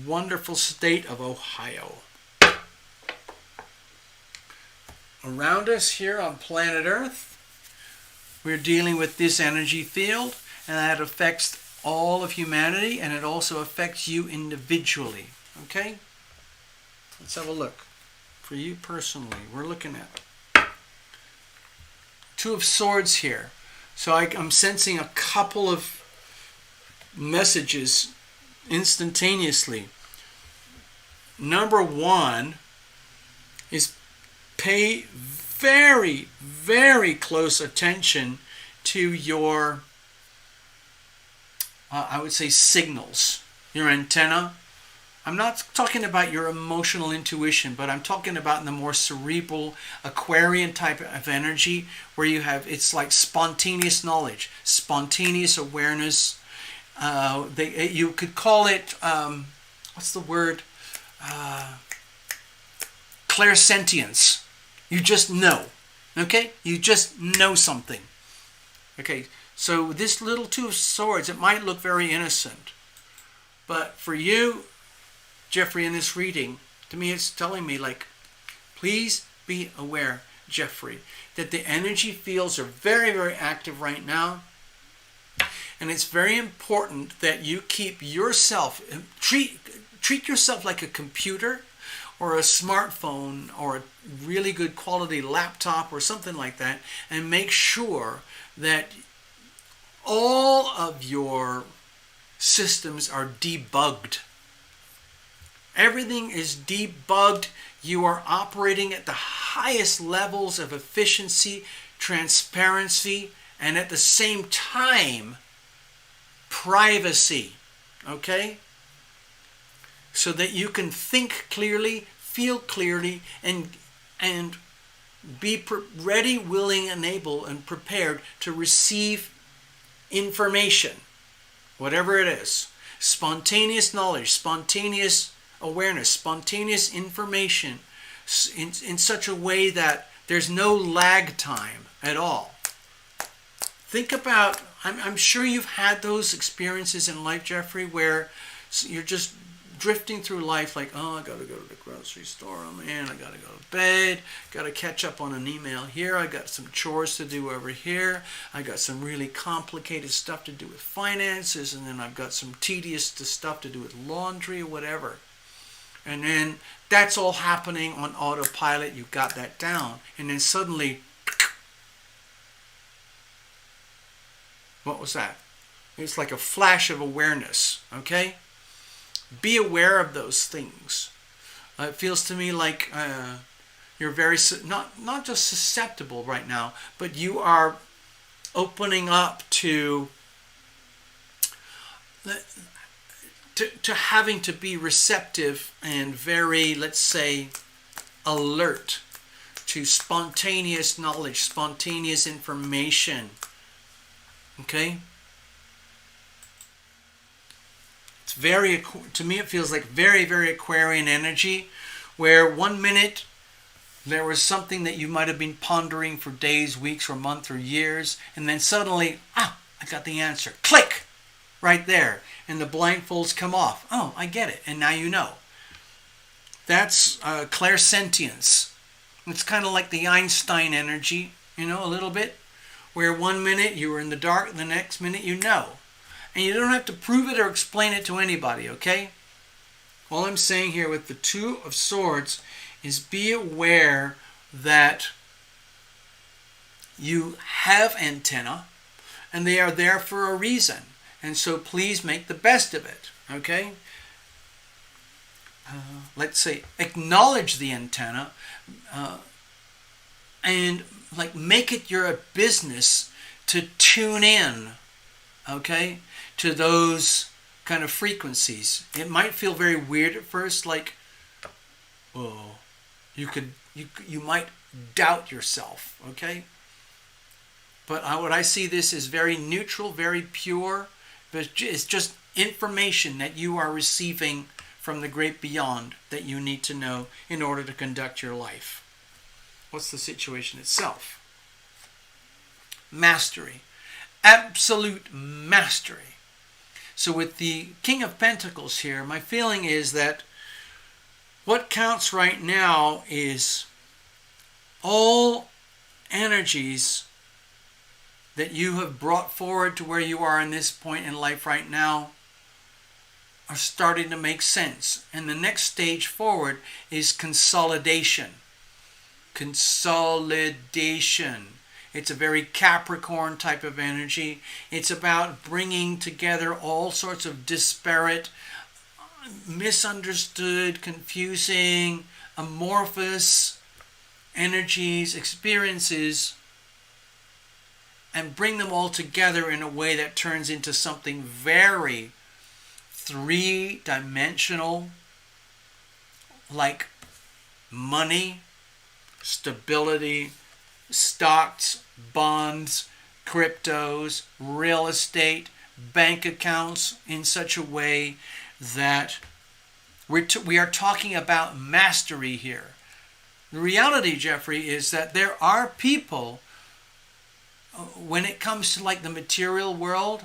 wonderful state of Ohio. Around us here on planet Earth, we're dealing with this energy field, and that affects all of humanity, and it also affects you individually. Okay? Let's have a look. For you personally, we're looking at Two of Swords here. So I'm sensing a couple of messages instantaneously. Number one is pay very, very close attention to your, I would say, signals, your antenna. I'm not talking about your emotional intuition, but I'm talking about in the more cerebral Aquarian type of energy where it's like spontaneous knowledge, spontaneous awareness. You could call it, what's the word? Clairsentience. You just know. Okay? You just know something. Okay? So this little Two of Swords, it might look very innocent. But for you, Jeffrey, in this reading, to me it's telling me, like, please be aware, Jeffrey, that the energy fields are very, very active right now. And it's very important that you keep yourself, treat yourself like a computer or a smartphone or a really good quality laptop or something like that, and make sure that all of your systems are debugged. Everything is debugged. You are operating at the highest levels of efficiency, transparency, and at the same time, privacy. Okay? So that you can think clearly, feel clearly, and be ready, willing, and able, and prepared to receive information, whatever it is. Spontaneous knowledge, spontaneous awareness, spontaneous information in such a way that there's no lag time at all. Think about, I'm sure you've had those experiences in life, Jeffrey, where you're just drifting through life like, oh, I gotta go to the grocery store, oh man, I gotta go to bed, gotta catch up on an email here, I got some chores to do over here, I got some really complicated stuff to do with finances, and then I've got some tedious stuff to do with laundry or whatever. And then that's all happening on autopilot, you've got that down, and then suddenly, what was that? It's like a flash of awareness, okay? Be aware of those things. It feels to me like you're very, not just susceptible right now, but you are opening up to having to be receptive and very, let's say, alert to spontaneous knowledge, spontaneous information. Okay? It's very, to me it feels like very, very Aquarian energy, where 1 minute there was something that you might have been pondering for days, weeks, or months, or years, and then suddenly, I got the answer. Click! Right there. And the blindfolds come off. Oh, I get it. And now you know. That's clairsentience. It's kind of like the Einstein energy, a little bit, where 1 minute you were in the dark, the next minute you know. And you don't have to prove it or explain it to anybody, okay? All I'm saying here with the Two of Swords is be aware that you have antenna and they are there for a reason. And so please make the best of it, okay? Let's say acknowledge the antenna and like make it your business to tune in, okay, to those kind of frequencies. It might feel very weird at first, like, oh, you might doubt yourself, okay? But what I see this is very neutral, very pure, but it's just information that you are receiving from the great beyond that you need to know in order to conduct your life. What's the situation itself? Mastery. Absolute mastery. So with the King of Pentacles here, my feeling is that what counts right now is all energies that you have brought forward to where you are in this point in life right now are starting to make sense. And the next stage forward is consolidation. Consolidation. It's a very Capricorn type of energy. It's about bringing together all sorts of disparate, misunderstood, confusing, amorphous energies, experiences, and bring them all together in a way that turns into something very three-dimensional, like money, stability, stocks, bonds, cryptos, real estate, bank accounts, in such a way that we are talking about mastery here. The reality, Jeffrey, is that there are people when it comes to like the material world,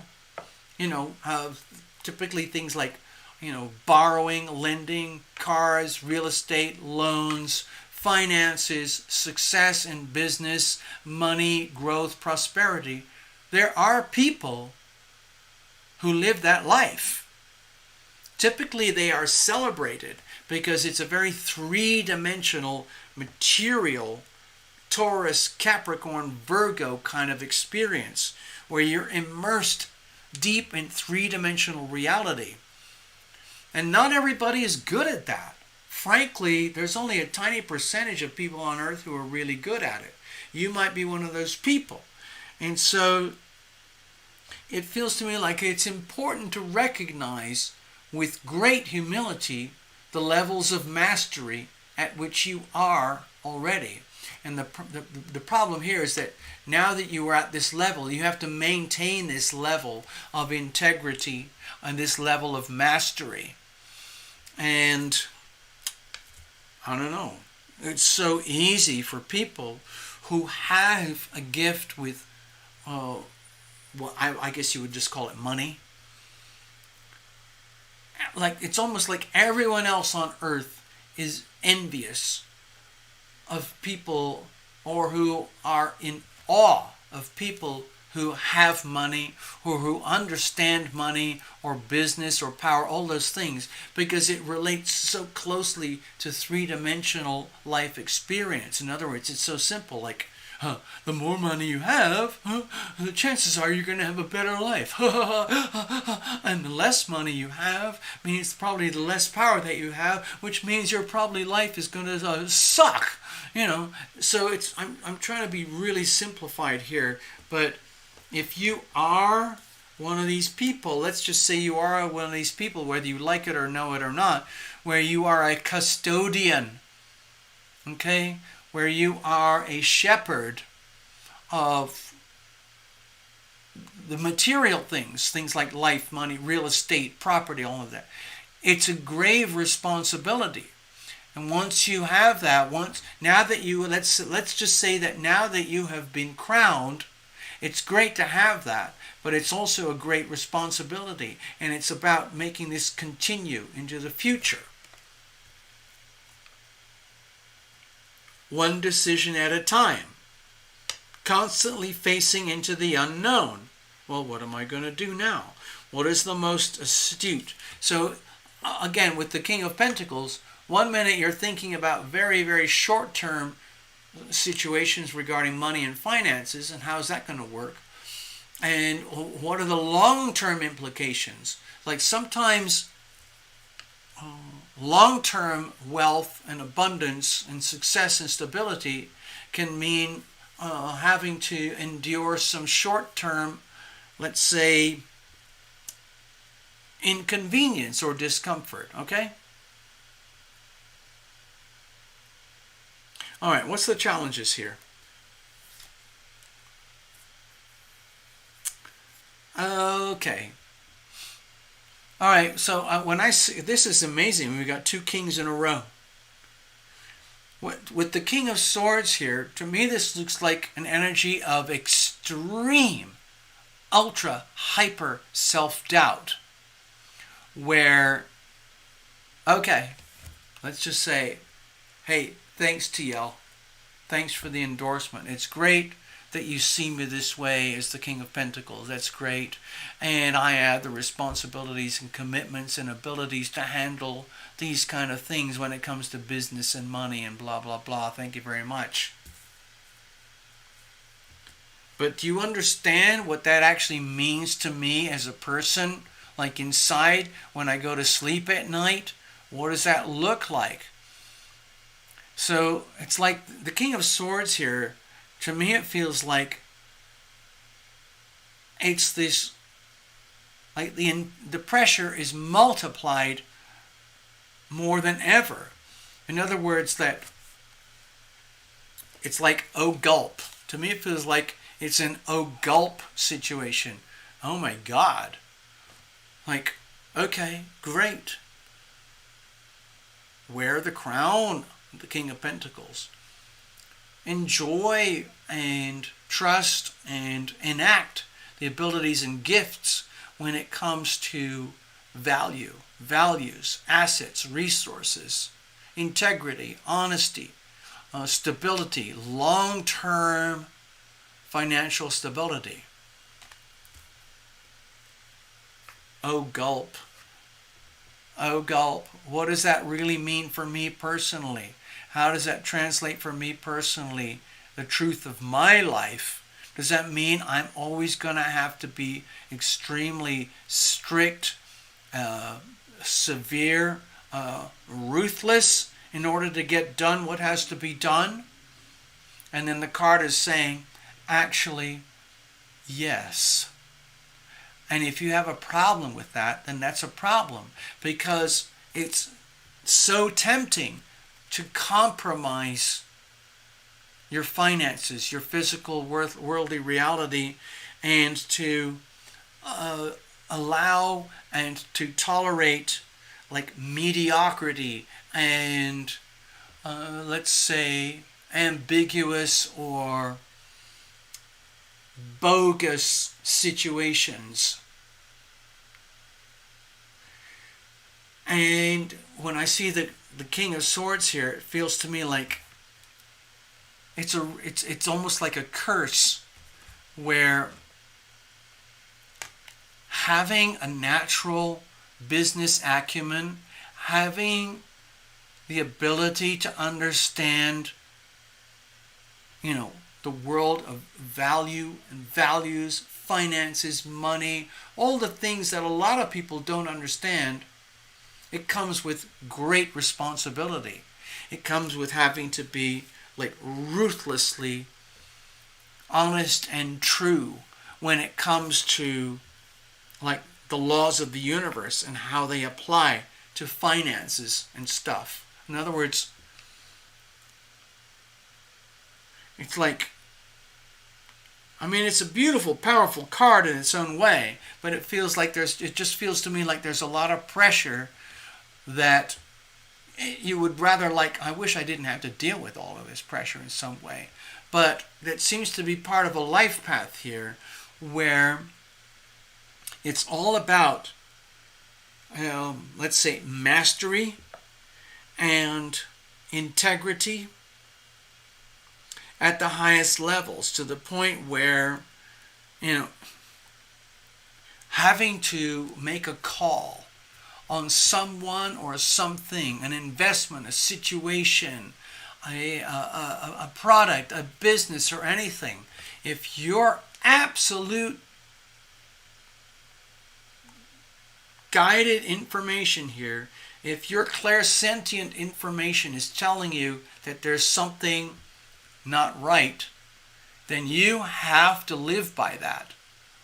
typically things like, borrowing, lending, cars, real estate, loans, finances, success in business, money, growth, prosperity. There are people who live that life. Typically, they are celebrated because it's a very three-dimensional, material, Taurus, Capricorn, Virgo kind of experience where you're immersed deep in three-dimensional reality. And not everybody is good at that. Frankly, there's only a tiny percentage of people on Earth who are really good at it. You might be one of those people. And so it feels to me like it's important to recognize with great humility the levels of mastery at which you are already. And the problem here is that now that you are at this level, you have to maintain this level of integrity and this level of mastery. And I don't know, it's so easy for people who have a gift with, I guess you would just call it money. Like, it's almost like everyone else on earth is envious of people, or who are in awe of people who have money, or who understand money or business or power, all those things, because it relates so closely to three-dimensional life experience. In other words, it's so simple, like, the more money you have, the chances are you're going to have a better life. And the less money you have means probably the less power that you have, which means your probably life is going to suck. So I'm trying to be really simplified here, but if you are one of these people, let's just say you are one of these people, whether you like it or know it or not, where you are a custodian, okay, where you are a shepherd of the material things like life, money, real estate, property, all of that. It's a grave responsibility. And once you have that, let's just say that now that you have been crowned, it's great to have that, but it's also a great responsibility, and it's about making this continue into the future. One decision at a time. Constantly facing into the unknown. Well, what am I going to do now? What is the most astute? So, again, with the King of Pentacles, one minute you're thinking about very, very short-term situations regarding money and finances, and how is that going to work? And what are the long-term implications? Like sometimes long-term wealth and abundance and success and stability can mean having to endure some short-term, let's say, inconvenience or discomfort, okay? All right, what's the challenges here? Okay. All right, so when I see, this is amazing. We got two kings in a row. With the King of Swords here, to me this looks like an energy of extreme, ultra, hyper self-doubt. Where, okay, let's just say, hey, thanks TL. Thanks for the endorsement. It's great that you see me this way as the King of Pentacles. That's great. And I have the responsibilities and commitments and abilities to handle these kind of things when it comes to business and money and blah, blah, blah. Thank you very much. But do you understand what that actually means to me as a person? Like inside, when I go to sleep at night, what does that look like? So it's like the King of Swords here, to me it feels like it's this, like the pressure is multiplied more than ever. In other words, that it's like oh gulp. To me it feels like it's an oh gulp situation. Oh my God. Like, okay, great. Wear the crown, the King of Pentacles. enjoy and trust and enact the abilities and gifts when it comes to value, values, assets, resources, integrity, honesty, stability, long-term financial stability. Oh, gulp. Oh, gulp. What does that really mean for me personally? How does that translate for me personally? The truth of my life. Does that mean I'm always going to have to be extremely strict, severe, ruthless in order to get done what has to be done? And then the card is saying, actually, yes. And if you have a problem with that, then that's a problem, because it's so tempting to compromise your finances, your physical worldly reality, and to allow and to tolerate like mediocrity and let's say ambiguous or bogus situations. And when I see the King of Swords here, it feels to me like it's almost like a curse, where having a natural business acumen, having the ability to understand, the world of value and values, finances, money, all the things that a lot of people don't understand, it comes with great responsibility. It comes with having to be like ruthlessly honest and true when it comes to like the laws of the universe and how they apply to finances and stuff. In other words, it's like, it's a beautiful, powerful card in its own way, but it just feels to me like there's a lot of pressure that you would rather I wish I didn't have to deal with all of this pressure in some way. But that seems to be part of a life path here, where it's all about, let's say, mastery and integrity at the highest levels, to the point where, having to make a call on someone or something, an investment, a situation, a product, a business, or anything, if your absolute guided information here, if your clairsentient information is telling you that there's something not right, then you have to live by that,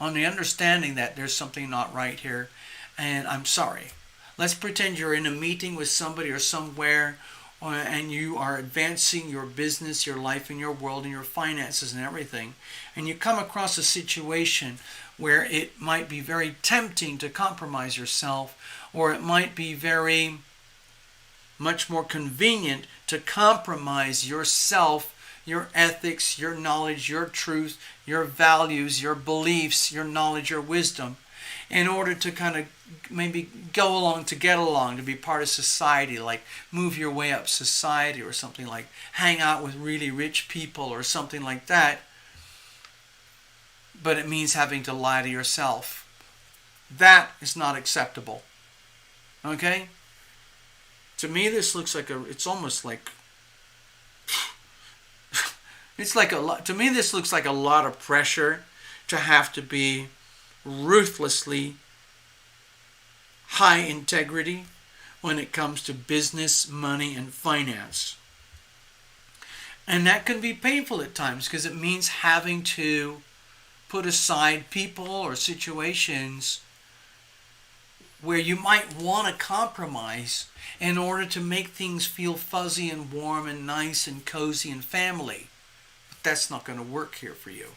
on the understanding that there's something not right here. And I'm sorry. Let's pretend you're in a meeting with somebody or somewhere, and you are advancing your business, your life, and your world, and your finances and everything, and you come across a situation where it might be very tempting to compromise yourself, or it might be very much more convenient to compromise yourself, your ethics, your knowledge, your truth, your values, your beliefs, your knowledge, your wisdom, in order to kind of maybe go along, to get along, to be part of society, like move your way up society or something, like hang out with really rich people or something like that. But it means having to lie to yourself. That is not acceptable. Okay? To me, this looks like it's almost like, it's like to me, this looks like a lot of pressure to have to be ruthlessly high integrity when it comes to business, money, and finance. And that can be painful at times, because it means having to put aside people or situations where you might want to compromise in order to make things feel fuzzy and warm and nice and cozy and family. But that's not going to work here for you.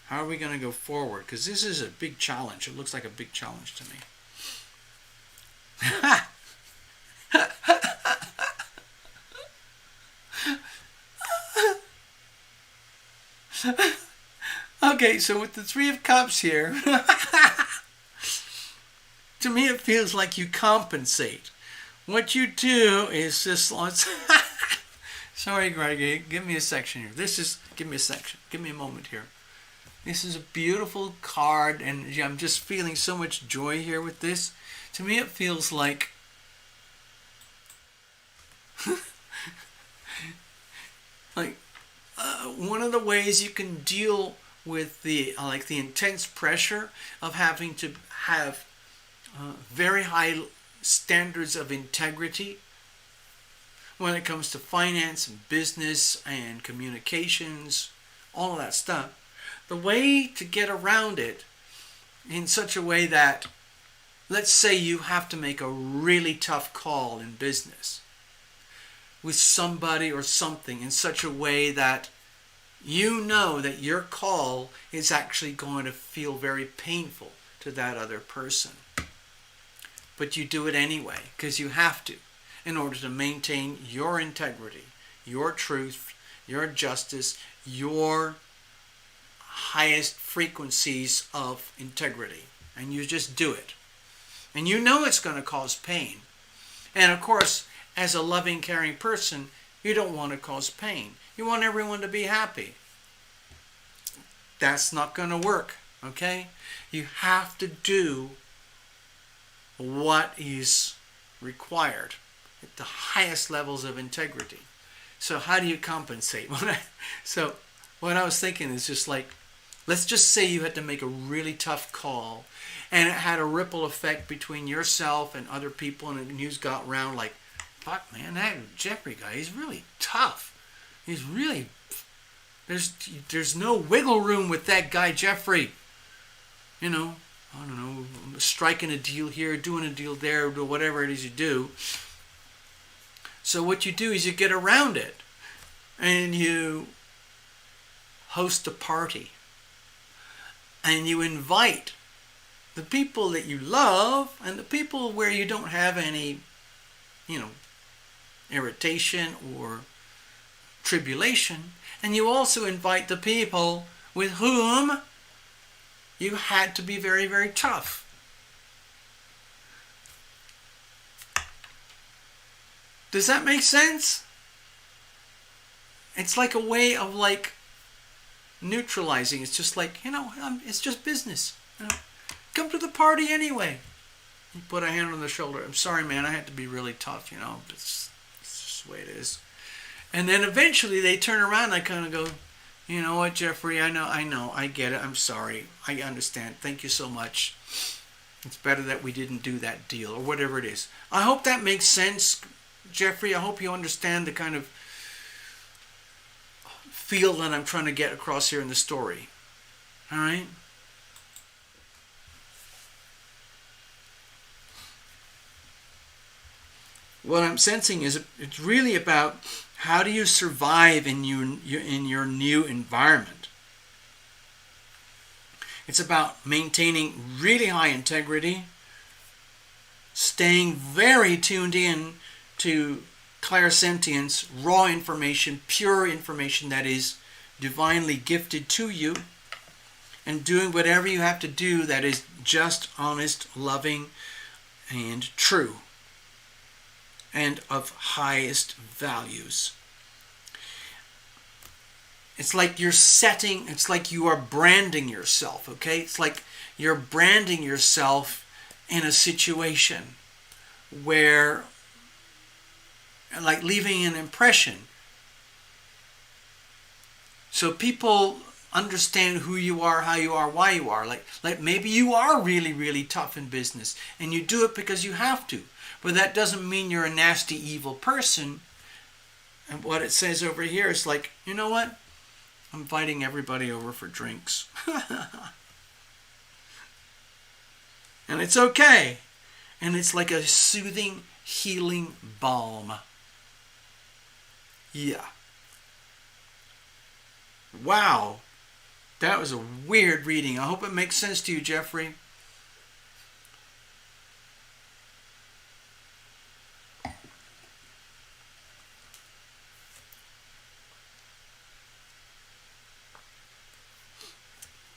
How are we going to go forward? Because this is a big challenge. It looks like a big challenge to me. Okay, so with the Three of Cups here, to me it feels like you compensate. What you do is just let's. Sorry, Greg. Give me a section here. Give me a section. Give me a moment here. This is a beautiful card, and I'm just feeling so much joy here with this. To me, it feels like like one of the ways you can deal with the the intense pressure of having to have very high standards of integrity when it comes to finance and business and communications, all of that stuff. The way to get around it in such a way that, let's say you have to make a really tough call in business with somebody or something in such a way that you know that your call is actually going to feel very painful to that other person. But you do it anyway because you have to in order to maintain your integrity, your truth, your justice, your highest frequencies of integrity. And you just do it. And you know it's going to cause pain. And of course, as a loving, caring person, you don't want to cause pain. You want everyone to be happy. That's not going to work, okay? You have to do what is required at the highest levels of integrity. So how do you compensate? So what I was thinking is just like, let's just say you had to make a really tough call and it had a ripple effect between yourself and other people, and the news got around like, fuck man, that Jeffrey guy, he's really tough. He's really, there's no wiggle room with that guy Jeffrey. You know, I don't know, striking a deal here, doing a deal there, or whatever it is you do. So what you do is you get around it and you host a party and you invite the people that you love and the people where you don't have any, irritation or tribulation, and you also invite the people with whom you had to be very, very tough. Does that make sense? It's like a way of neutralizing. It's just like, it's just business. Come to the party anyway. You put a hand on the shoulder. I'm sorry, man. I had to be really tough. It's just the way it is. And then eventually they turn around and I kind of go, you know what, Jeffrey? I know. I get it. I'm sorry. I understand. Thank you so much. It's better that we didn't do that deal or whatever it is. I hope that makes sense, Jeffrey. I hope you understand the kind of feel that I'm trying to get across here in the story. All right? What I'm sensing is it's really about how do you survive in your new environment. It's about maintaining really high integrity, staying very tuned in to clairsentience, raw information, pure information that is divinely gifted to you, and doing whatever you have to do that is just, honest, loving, and true, and of highest values. It's like it's like you are branding yourself, okay? It's like you're branding yourself in a situation where, like, leaving an impression. So people understand who you are, how you are, why you are. Like maybe you are really, really tough in business and you do it because you have to. But that doesn't mean you're a nasty, evil person. And what it says over here is like, you know what? I'm inviting everybody over for drinks. And it's okay. And it's like a soothing, healing balm. Yeah. Wow. That was a weird reading. I hope it makes sense to you, Jeffrey.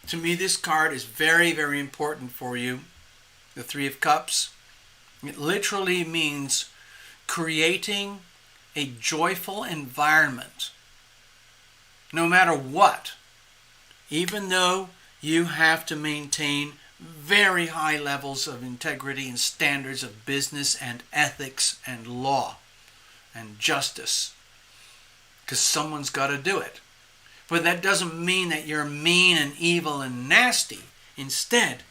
To me, this card is very, very important for you. The Three of Cups. It literally means creating a joyful environment, no matter what, even though you have to maintain very high levels of integrity and standards of business and ethics and law and justice, because someone's got to do it. But that doesn't mean that you're mean and evil and nasty. Instead,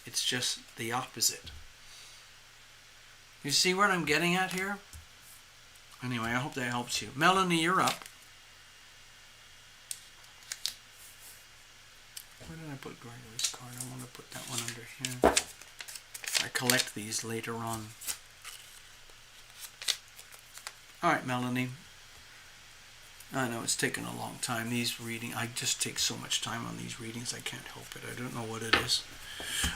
it's just the opposite. You see what I'm getting at here? Anyway, I hope that helps you. Melanie, you're up. Where did I put Gregory's card? I want to put that one under here. I collect these later on. All right, Melanie. I know it's taken a long time. These readings, I just take so much time on these readings, I can't help it. I don't know what it is.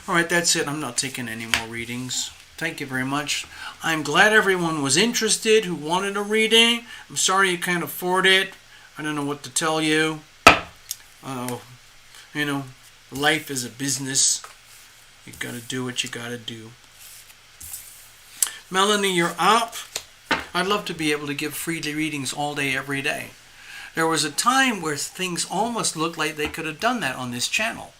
All right, that's it. I'm not taking any more readings. Thank you very much. I'm glad everyone was interested who wanted a reading. I'm sorry you can't afford it. I don't know what to tell you. You know, life is a business. You got to do what you got to do. Melanie, you're up. I'd love to be able to give free readings all day, every day. There was a time where things almost looked like they could have done that on this channel.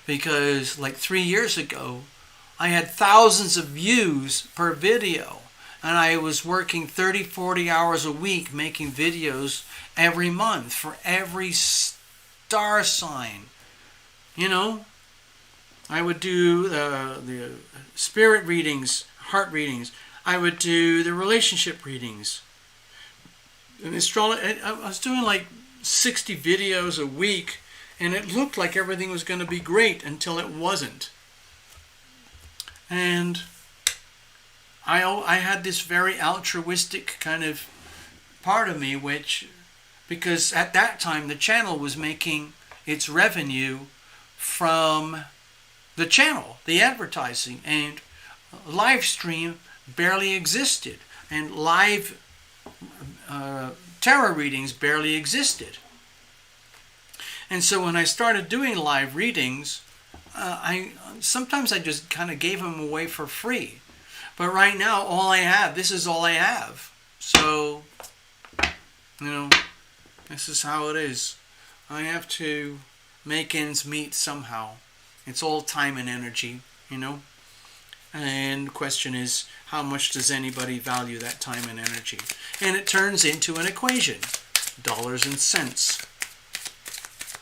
Because like 3 years ago, I had thousands of views per video. And I was working 30, 40 hours a week making videos every month for every star sign. You know, I would do the spirit readings, heart readings. I would do the relationship readings. And I was doing like 60 videos a week, and it looked like everything was going to be great until it wasn't. And I had this very altruistic kind of part of me, because at that time the channel was making its revenue from the channel, the advertising, and live stream barely existed, and live tarot readings barely existed. And so when I started doing live readings, sometimes I just kind of gave them away for free. But right now, this is all I have. So, you know, this is how it is. I have to make ends meet somehow. It's all time and energy, you know. And the question is, how much does anybody value that time and energy? And it turns into an equation, dollars and cents.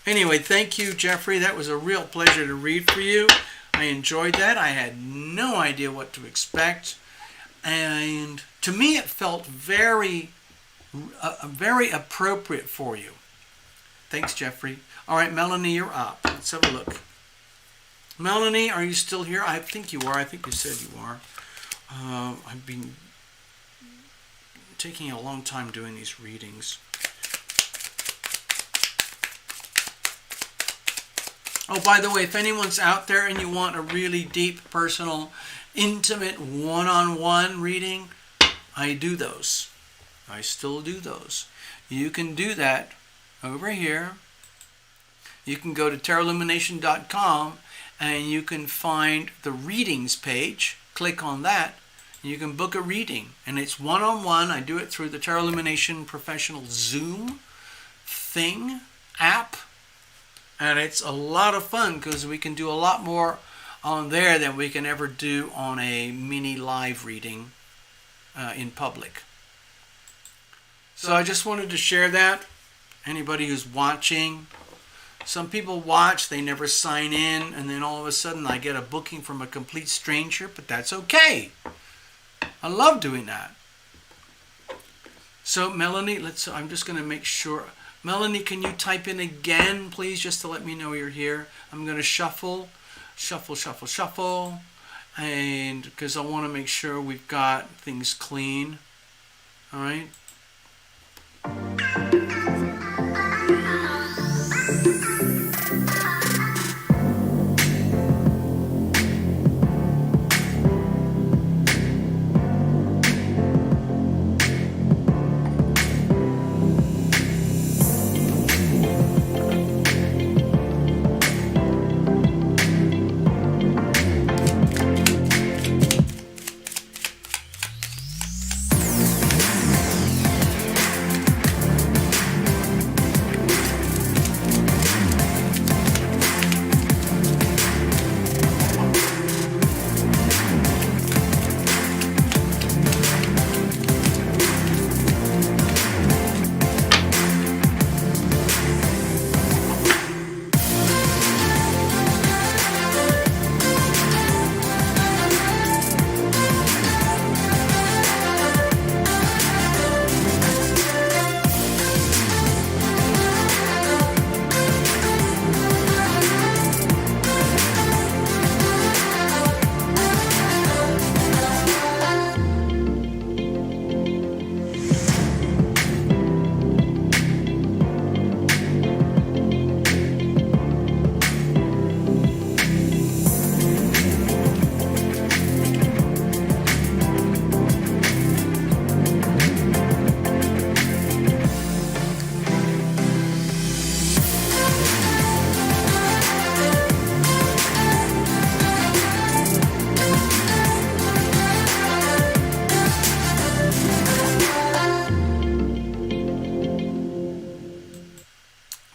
Anyway, thank you, Jeffrey. That was a real pleasure to read for you. I enjoyed that. I had no idea what to expect. And to me, it felt very appropriate for you. Thanks, Jeffrey. All right, Melanie, you're up. Let's have a look. Melanie, are you still here? I think you are. I think you said you are. I've been taking a long time doing these readings. Oh, by the way, if anyone's out there and you want a really deep, personal, intimate, one-on-one reading, I do those. I still do those. You can do that over here. You can go to tarotlumination.com and you can find the readings page. Click on that. You can book a reading. And it's one-on-one. I do it through the Tarot Illumination Professional Zoom app. And it's a lot of fun because we can do a lot more on there than we can ever do on a mini live reading in public. So I just wanted to share that. Anybody who's watching, some people watch, they never sign in, and then all of a sudden I get a booking from a complete stranger, but that's okay. I love doing that. So Melanie, I'm just going to make sure. Melanie, can you type in again, please, just to let me know you're here? I'm going to shuffle, and because I want to make sure we've got things clean. All right.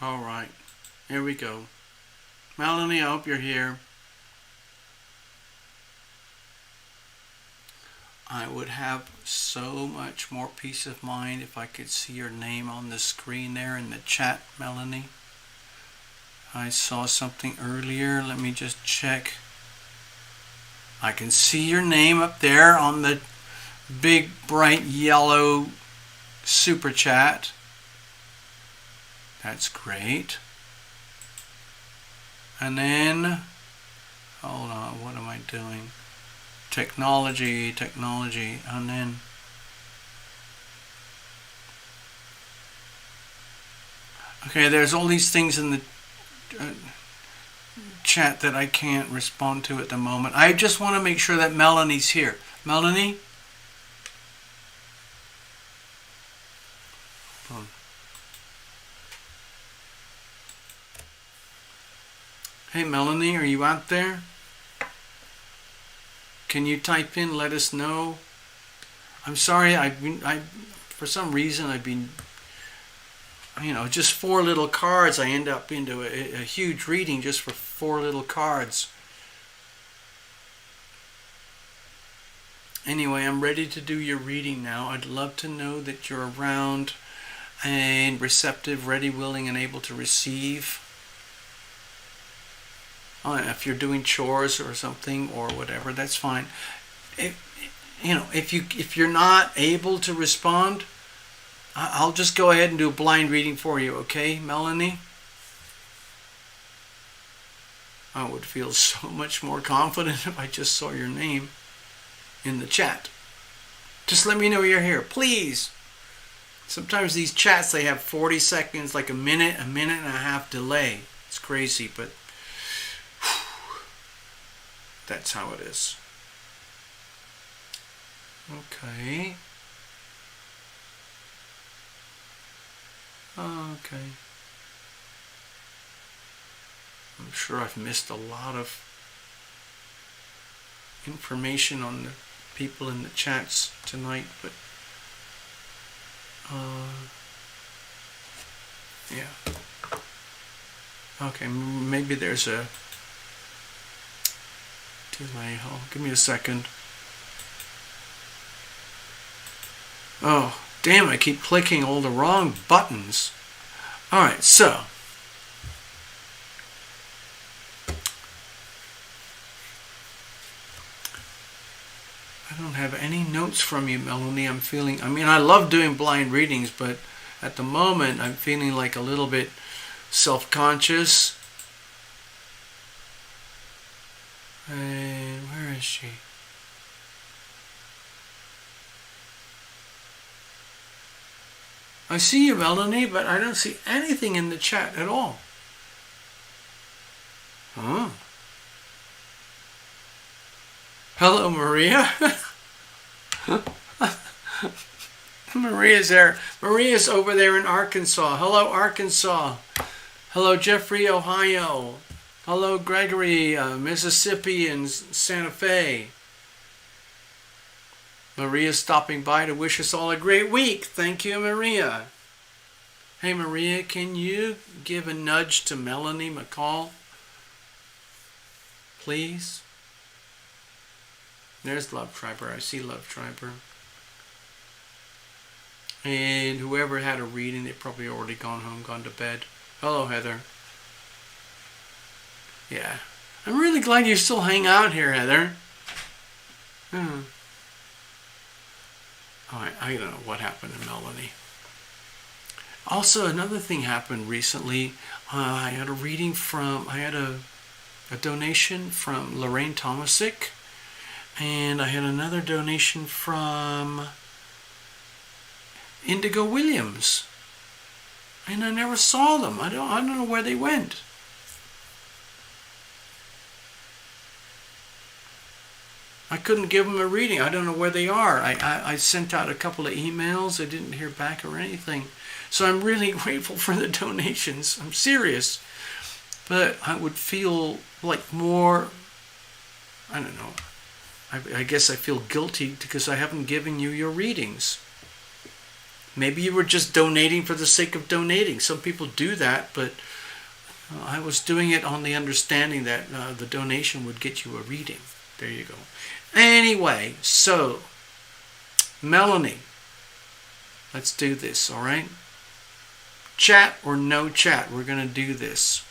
All right. Here we go. Melanie, I hope you're here. I would have so much more peace of mind if I could see your name on the screen there in the chat, Melanie. I saw something earlier. Let me just check. I can see your name up there on the big bright yellow super chat. That's great. And then, hold on, what am I doing? Technology, and then okay, there's all these things in the chat that I can't respond to at the moment. I just want to make sure that Melanie's here. Melanie? Hold on. Hey Melanie, are you out there? Can you type in, let us know? I'm sorry, for some reason I've been, just 4 little cards. I end up into a huge reading just for 4 little cards. Anyway, I'm ready to do your reading now. I'd love to know that you're around and receptive, ready, willing, and able to receive. If you're doing chores or something or whatever, that's fine. If you're not able to respond, I'll just go ahead and do a blind reading for you, okay, Melanie? I would feel so much more confident if I just saw your name in the chat. Just let me know you're here, please. Sometimes these chats, they have 40 seconds, like a minute and a half delay. It's crazy, but that's how it is. Okay. Okay. I'm sure I've missed a lot of information on the people in the chats tonight, but yeah. Okay, maybe there's a delay. Oh, give me a second. Oh, damn, I keep clicking all the wrong buttons. Alright, so I don't have any notes from you, Melanie. I love doing blind readings, but at the moment I'm feeling like a little bit self-conscious. Where is she? I see you, Melanie, but I don't see anything in the chat at all. Huh? Hello, Maria. Maria's there. Maria's over there in Arkansas. Hello, Arkansas. Hello, Jeffrey, Ohio. Hello, Gregory, Mississippi and Santa Fe. Maria's stopping by to wish us all a great week. Thank you, Maria. Hey, Maria, can you give a nudge to Melanie McCall? Please? There's Love Triber. I see Love Triber. And whoever had a reading, they've probably already gone home, gone to bed. Hello, Heather. Yeah. I'm really glad you still hang out here, Heather. I don't know what happened to Melanie. Also, another thing happened recently. I had a donation from Lorraine Tomasic, and I had another donation from Indigo Williams, and I never saw them. I don't know where they went. I couldn't give them a reading. I don't know where they are. I sent out a couple of emails. I didn't hear back or anything. So I'm really grateful for the donations. I'm serious. But I would feel like more, I don't know. I guess I feel guilty because I haven't given you your readings. Maybe you were just donating for the sake of donating. Some people do that, but I was doing it on the understanding that the donation would get you a reading. There you go. Anyway, so Melanie, let's do this, all right? Chat or no chat, we're going to do this.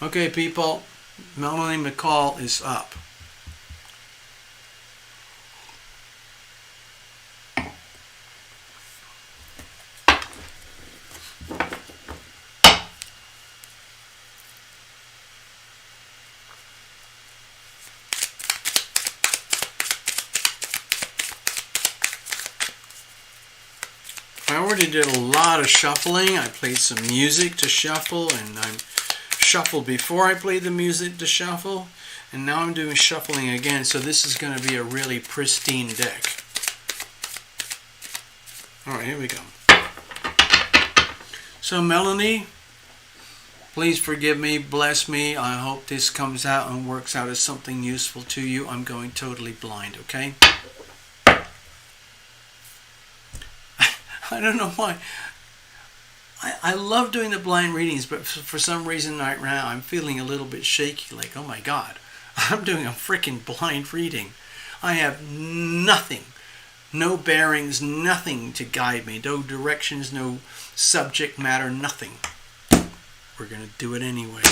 Okay, people, Melanie McCall is up. I already did a lot of shuffling. I played some music to shuffle, and I shuffled before I played the music to shuffle, and now I'm doing shuffling again, so this is going to be a really pristine deck. Alright, here we go. So Melanie, please forgive me, bless me. I hope this comes out and works out as something useful to you. I'm going totally blind, okay? I don't know why. I love doing the blind readings, but for some reason right now I'm feeling a little bit shaky, like, oh my God, I'm doing a freaking blind reading. I have nothing, no bearings, nothing to guide me, no directions, no subject matter, nothing. We're going to do it anyway.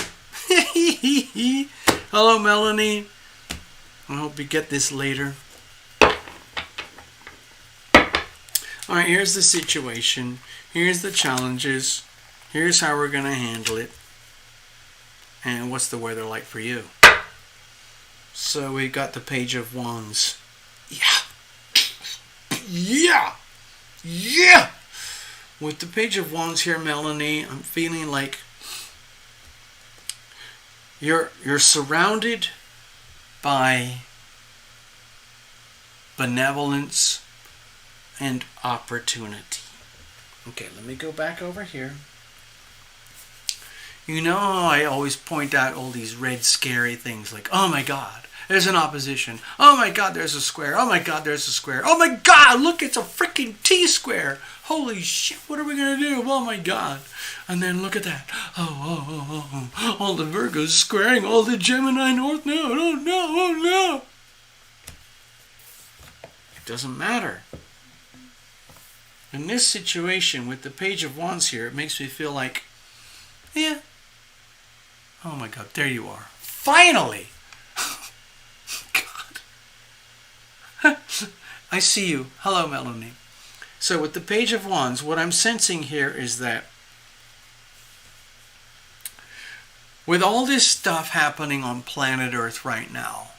Hello, Melanie. I hope you get this later. Alright, here's the situation. Here's the challenges. Here's how we're going to handle it. And what's the weather like for you? So we got the Page of Wands. Yeah. Yeah. Yeah. With the Page of Wands here, Melanie, I'm feeling like you're surrounded by benevolence and opportunity. Okay, let me go back over here. You know how I always point out all these red scary things like, oh my God, there's an opposition. Oh my God, there's a square. Oh my God, there's a square. Oh my God, look, it's a freaking T-square. Holy shit, what are we going to do? Oh my God. And then look at that. Oh, all the Virgos squaring all the Gemini North Node. Oh no, oh no. It doesn't matter. In this situation with the Page of Wands here, it makes me feel like, yeah. Oh my God, there you are. Finally! God. I see you. Hello, Melanie. So with the Page of Wands, what I'm sensing here is that with all this stuff happening on planet Earth right now,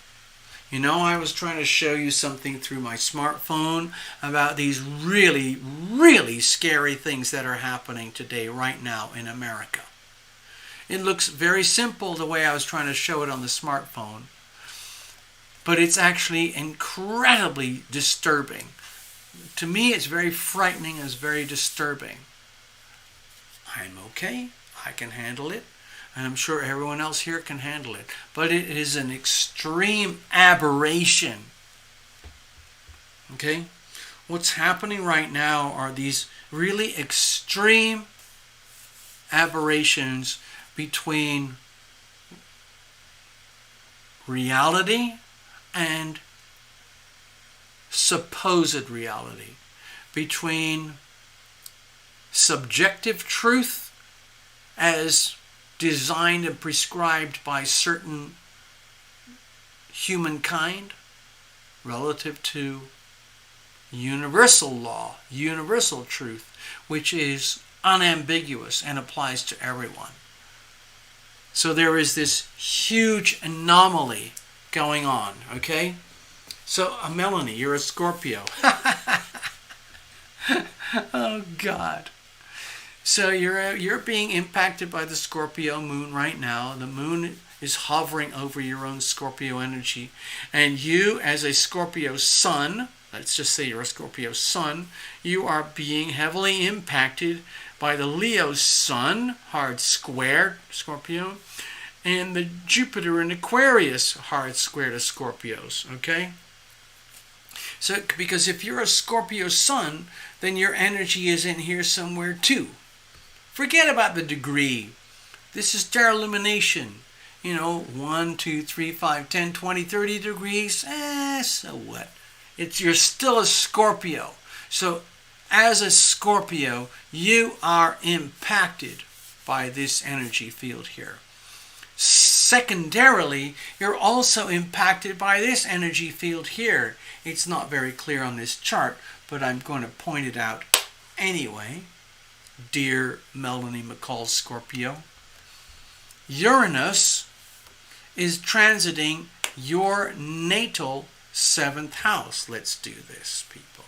you know, I was trying to show you something through my smartphone about these really, really scary things that are happening today, right now in America. It looks very simple the way I was trying to show it on the smartphone, but it's actually incredibly disturbing. To me, it's very frightening, it's very disturbing. I'm okay, I can handle it. And I'm sure everyone else here can handle it. But it is an extreme aberration. Okay? What's happening right now are these really extreme aberrations between reality and supposed reality. Between subjective truth as designed and prescribed by certain humankind relative to universal law, universal truth, which is unambiguous and applies to everyone. So there is this huge anomaly going on, okay? So, Melanie, you're a Scorpio. Oh, God. So you're being impacted by the Scorpio moon right now. The moon is hovering over your own Scorpio energy. And you, as a Scorpio sun, let's just say you're a Scorpio sun, you are being heavily impacted by the Leo sun, hard square Scorpio, and the Jupiter in Aquarius, hard square to Scorpios, okay? So, because if you're a Scorpio sun, then your energy is in here somewhere too. Forget about the degree. This is their illumination. 1, 2, 3, 5, 10, 20, 30 degrees. So what? You're still a Scorpio. So as a Scorpio, you are impacted by this energy field here. Secondarily, you're also impacted by this energy field here. It's not very clear on this chart, but I'm going to point it out anyway. Dear Melanie McCall Scorpio, Uranus is transiting your natal 7th house. Let's do this, people.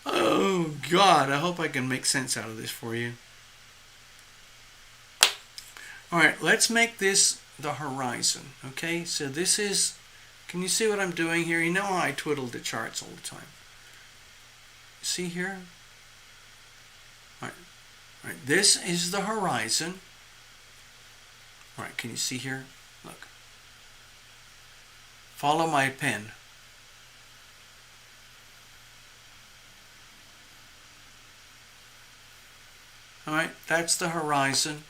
Oh, God. I hope I can make sense out of this for you. All right, let's make this the horizon. Okay, so this is... Can you see what I'm doing here? You know how I twiddle the charts all the time. See here? All right, this is the horizon. All right, can you see here? Look. Follow my pen. All right, that's the horizon.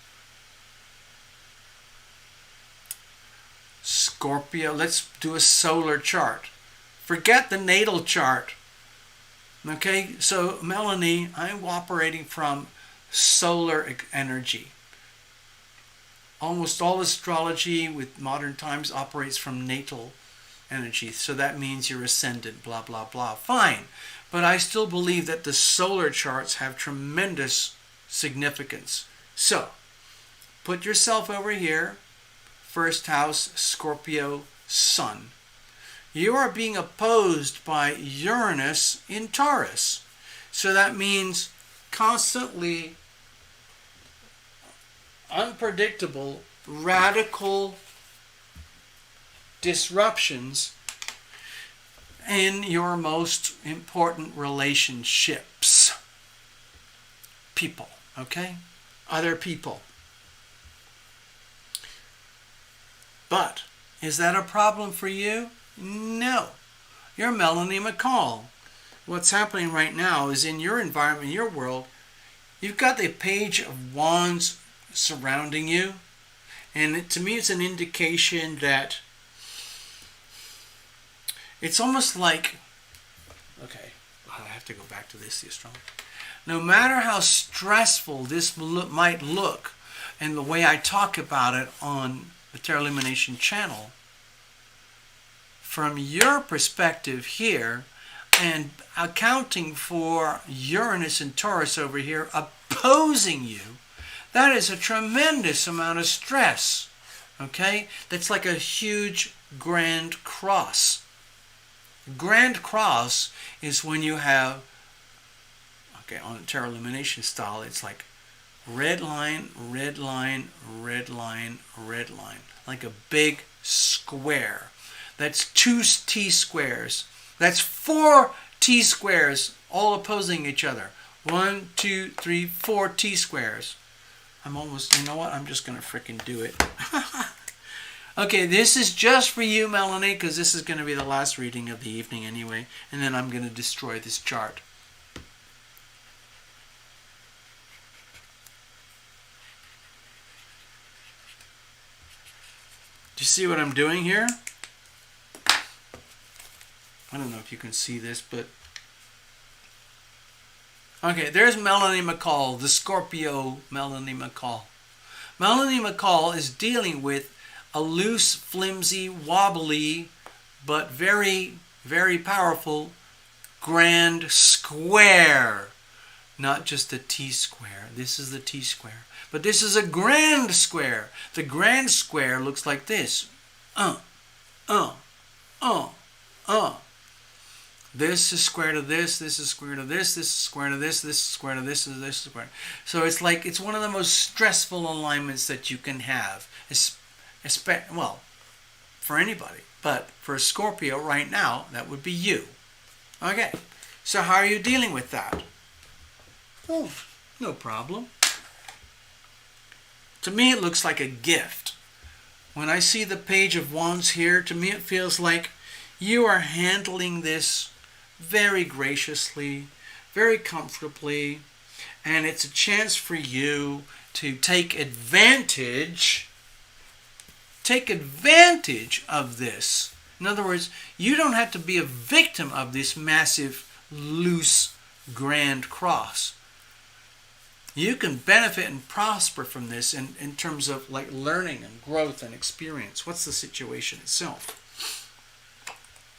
Scorpio, let's do a solar chart. Forget the natal chart. Okay, so Melanie, I'm operating from solar energy. Almost all astrology with modern times operates from natal energy. So that means you're ascendant, blah, blah, blah. Fine. But I still believe that the solar charts have tremendous significance. So, put yourself over here. First house, Scorpio, Sun. You are being opposed by Uranus in Taurus. So that means constantly unpredictable, radical disruptions in your most important relationships. People, okay? Other people. But, is that a problem for you? No. You're Melanie McCall. What's happening right now is in your environment, your world, you've got the Page of Wands surrounding you. And to me, it's an indication that it's almost like, okay, I have to go back to this, the astrology. No matter how stressful this might look, and the way I talk about it on the Tarot Lumination channel, from your perspective here, and accounting for Uranus and Taurus over here opposing you, that is a tremendous amount of stress. Okay? That's like a huge grand cross. Grand cross is when you have, okay, on Tarot Lumination style, it's like red line, red line, red line, red line. Like a big square. That's 2 T-squares. That's 4 T-squares all opposing each other. 1, 2, 3, 4 T-squares. I'm almost, you know what? I'm just going to frickin' do it. Okay, this is just for you, Melanie, because this is going to be the last reading of the evening anyway. And then I'm going to destroy this chart. Do you see what I'm doing here? I don't know if you can see this, but... Okay, there's Melanie McCall, the Scorpio Melanie McCall. Melanie McCall is dealing with a loose, flimsy, wobbly, but very, very powerful grand square. Not just a T-square. This is the T-square. But this is a grand square. The grand square looks like this. This is square to this is square to this is square to this is square to this is square. So it's like, it's one of the most stressful alignments that you can have. Well, for anybody. But for a Scorpio right now, that would be you. Okay, so how are you dealing with that? Oh, no problem. To me, it looks like a gift. When I see the Page of Wands here, to me it feels like you are handling this very graciously, very comfortably, and it's a chance for you to take advantage of this. In other words, you don't have to be a victim of this massive, loose, grand cross. You can benefit and prosper from this in terms of like learning and growth and experience. What's the situation itself?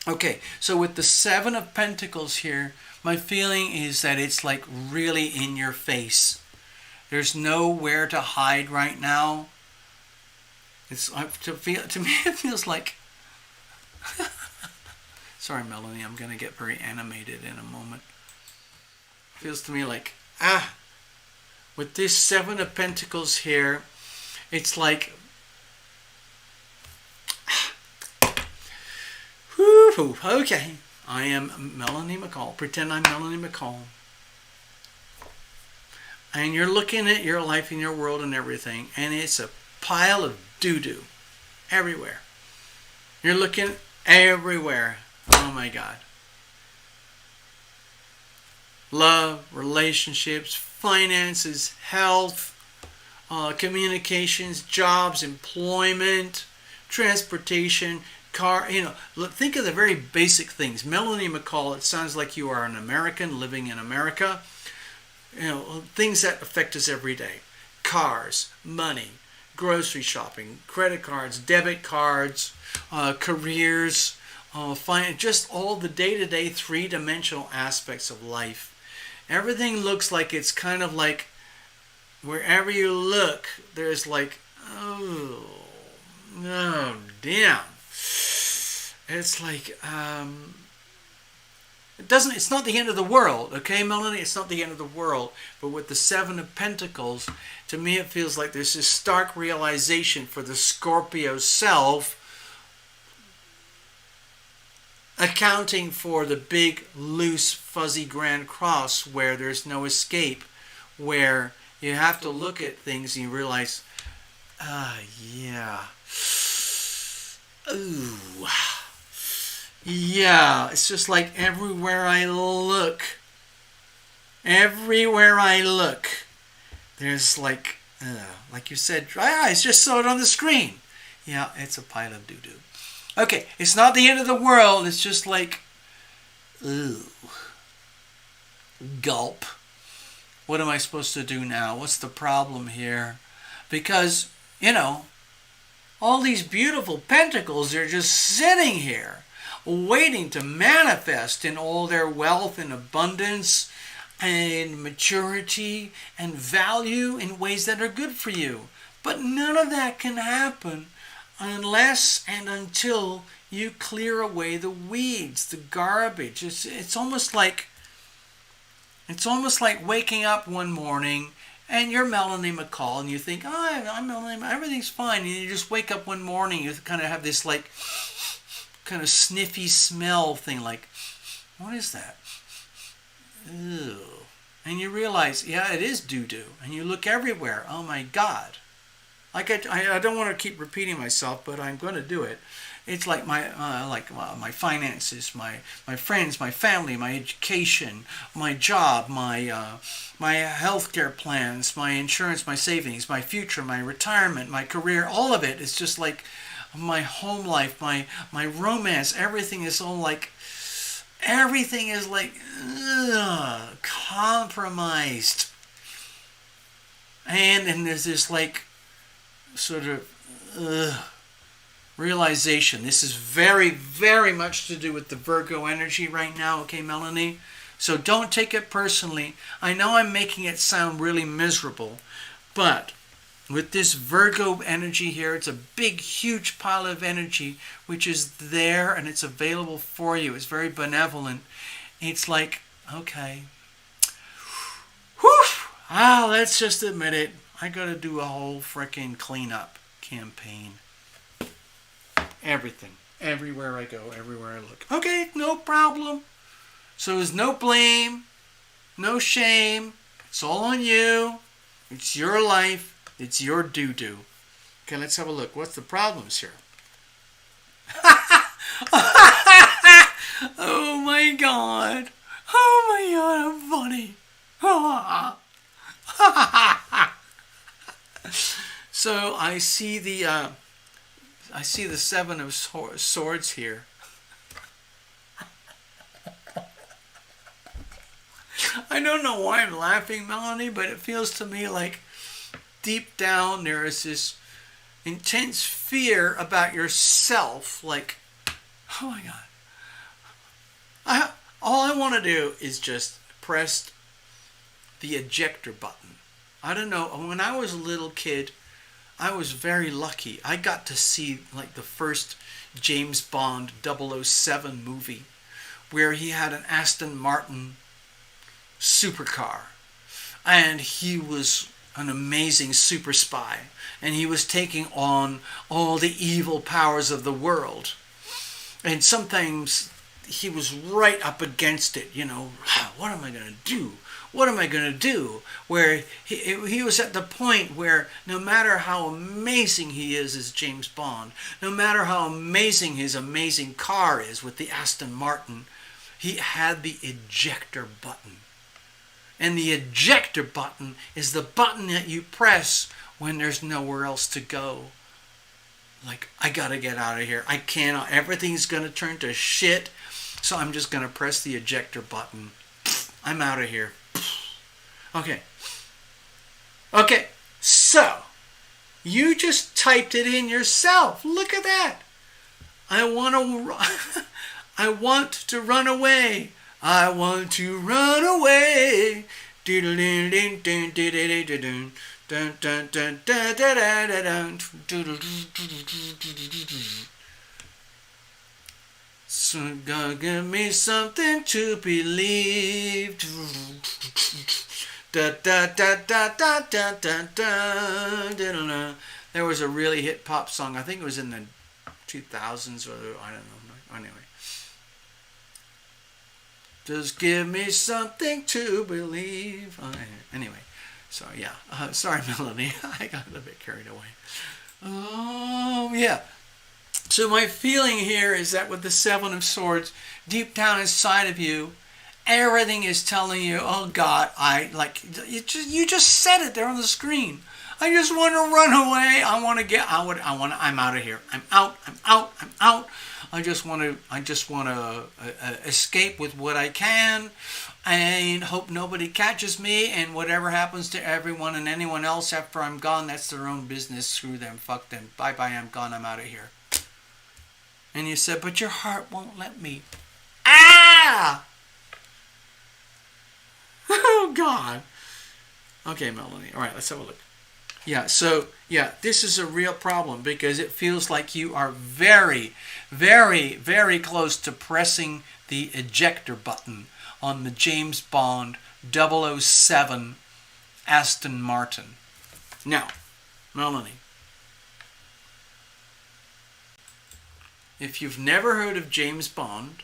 Okay, so with the Seven of Pentacles here, my feeling is that it's like really in your face. There's nowhere to hide right now. It's to me it feels like sorry Melanie, I'm going to get very animated in a moment. It feels to me like with this Seven of Pentacles here, it's like whew, okay, I am Melanie McCall. Pretend I'm Melanie McCall. And you're looking at your life and your world and everything, and it's a pile of doo-doo everywhere. You're looking everywhere. Oh my God. Love, relationships, finances, health, communications, jobs, employment, transportation, car, think of the very basic things. Melanie McCall, it sounds like you are an American living in America. Things that affect us every day. Cars, money, grocery shopping, credit cards, debit cards, careers, just all the day-to-day three-dimensional aspects of life. Everything looks like it's kind of like wherever you look, there's like, oh damn. It's like, it's not the end of the world, okay, Melanie? It's not the end of the world. But with the Seven of Pentacles, to me it feels like there's this stark realization for the Scorpio self, accounting for the big, loose, fuzzy grand cross where there's no escape, where you have to look at things and you realize, yeah. Ooh. Yeah, it's just like everywhere I look, there's like you said, dry eyes, just saw it on the screen. Yeah, it's a pile of doo-doo. Okay, it's not the end of the world, it's just like, ooh, gulp. What am I supposed to do now? What's the problem here? Because, all these beautiful pentacles, they're just sitting here, waiting to manifest in all their wealth and abundance and maturity and value in ways that are good for you. But none of that can happen unless and until you clear away the weeds, the garbage. It's almost like waking up one morning and you're Melanie McCall and you think, I'm Melanie, everything's fine. And you just wake up one morning, you kind of have this like kind of sniffy smell thing, like, what is that? Ew. And you realize, yeah, it is doo-doo. And you look everywhere. Oh my God. Like I don't want to keep repeating myself, but I'm going to do it. It's like my finances, my friends, my family, my education, my job, my healthcare plans, my insurance, my savings, my future, my retirement, my career. All of it is just like my home life, my romance. Everything is like compromised. And there's this like sort of realization. This is very, very much to do with the Virgo energy right now, okay, Melanie? So don't take it personally. I know I'm making it sound really miserable, but with this Virgo energy here, it's a big, huge pile of energy which is there and it's available for you. It's very benevolent. It's like, okay, let's just admit it. I got to do a whole freaking cleanup campaign. Everything. Everywhere I go, everywhere I look. Okay, no problem. So there's no blame, no shame. It's all on you. It's your life. It's your doo-doo. Okay, let's have a look. What's the problems here? Oh my god. Oh my god, I'm funny. So I see the Seven of Swords here. I don't know why I'm laughing, Melanie, but it feels to me like deep down there is this intense fear about yourself. Like, oh my god. All I want to do is just press the ejector button. I don't know. When I was a little kid, I was very lucky. I got to see like the first James Bond 007 movie where he had an Aston Martin supercar. And he was an amazing super spy. And he was taking on all the evil powers of the world. And sometimes he was right up against it, you know. What am I going to do? What am I going to do? Where he was at the point where no matter how amazing he is as James Bond, no matter how amazing his amazing car is with the Aston Martin, he had the ejector button. And the ejector button is the button that you press when there's nowhere else to go. Like, I gotta get out of here. I cannot. Everything's gonna turn to shit. So I'm just gonna press the ejector button. I'm out of here. Okay. Okay. So, you just typed it in yourself. Look at that. I want to run away. I want to run away. So God give me something to believe. There was a really hit pop song. I think it was in the 2000s or I don't know. Anyway. Just give me something to believe. Anyway, so yeah. Sorry, Melanie. I got a bit carried away. Oh, yeah. So my feeling here is that with the Seven of Swords, deep down inside of you, everything is telling you, oh God, you just said it there on the screen. I just want to run away. I'm out of here. I'm out. I just want to escape with what I can and hope nobody catches me, and whatever happens to everyone and anyone else after I'm gone, that's their own business. Screw them. Fuck them. Bye-bye. I'm gone. I'm out of here. And you said, but your heart won't let me. Ah! Oh, God. Okay, Melanie. All right, let's have a look. Yeah, so, yeah, this is a real problem because it feels like you are very, very, very close to pressing the ejector button on the James Bond 007 Aston Martin. Now, Melanie, if you've never heard of James Bond,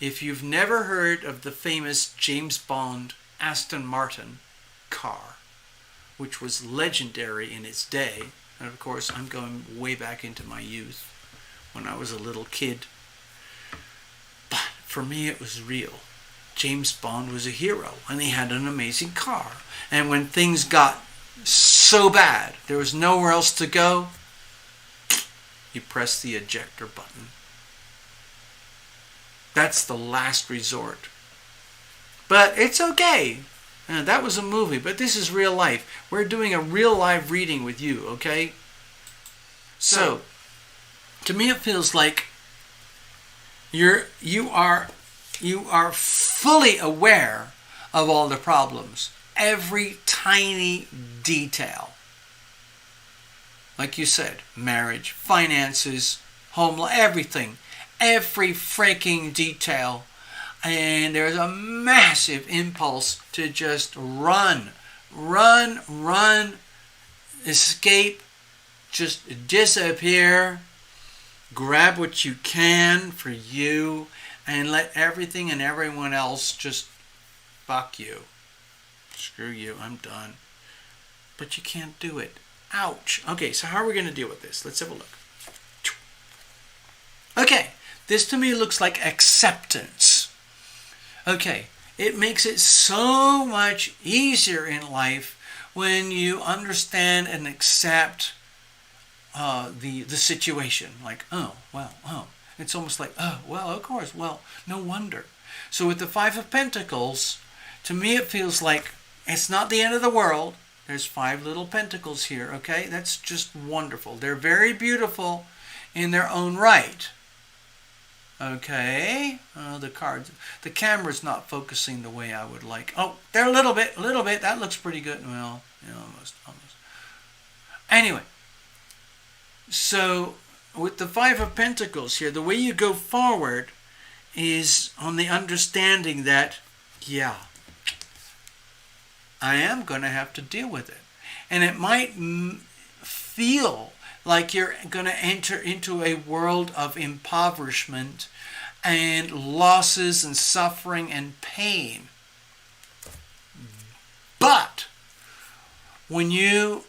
if you've never heard of the famous James Bond Aston Martin car, which was legendary in its day, and of course I'm going way back into my youth, when I was a little kid, but for me it was real. James Bond was a hero, and he had an amazing car, and when things got so bad, there was nowhere else to go, you press the ejector button. That's the last resort. But it's okay. That was a movie, but this is real life. We're doing a real live reading with you, okay? So, to me it feels like you are fully aware of all the problems. Every tiny detail. Like you said, marriage, finances, home life, everything. Every freaking detail. And there's a massive impulse to just run, escape, just disappear, grab what you can for you, and let everything and everyone else just fuck you. Screw you, I'm done. But you can't do it. Ouch. Okay, so how are we going to deal with this? Let's have a look. Okay, this to me looks like acceptance. Okay, it makes it so much easier in life when you understand and accept the situation. Like, oh, well, oh. It's almost like, oh, well, of course, well, no wonder. So with the Five of Pentacles, to me it feels like it's not the end of the world. There's 5 little pentacles here, okay? That's just wonderful. They're very beautiful in their own right. Okay, the cards, the camera's not focusing the way I would like. Oh, they're a little bit. That looks pretty good. Well, almost. Anyway, so with the Five of Pentacles here, the way you go forward is on the understanding that, yeah, I am going to have to deal with it. And it might feel like you're going to enter into a world of impoverishment and losses and suffering and pain. But when you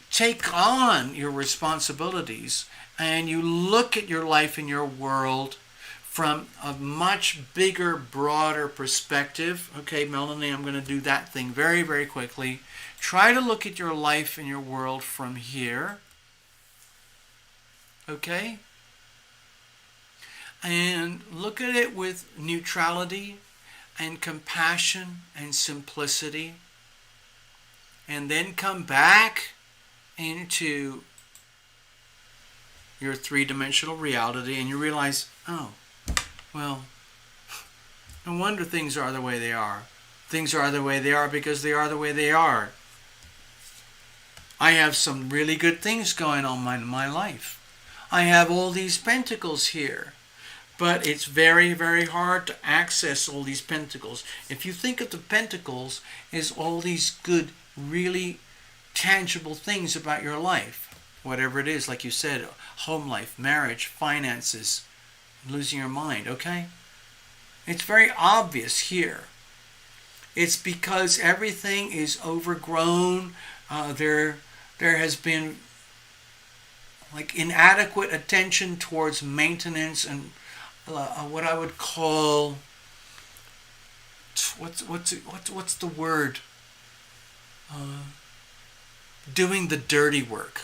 take on your responsibilities and you look at your life and your world from a much bigger, broader perspective. Okay, Melanie, I'm going to do that thing very, very quickly. Try to look at your life and your world from here. Okay? And look at it with neutrality and compassion and simplicity. And then come back into your 3-dimensional reality and you realize, oh, well, no wonder things are the way they are. Things are the way they are because they are the way they are. I have some really good things going on in my life. I have all these pentacles here. But it's very, very hard to access all these pentacles. If you think of the pentacles as all these good, really tangible things about your life, whatever it is, like you said, home life, marriage, finances, losing your mind, okay? It's very obvious here. It's because everything is overgrown. There has been like inadequate attention towards maintenance and what I would call what's the word? Doing the dirty work.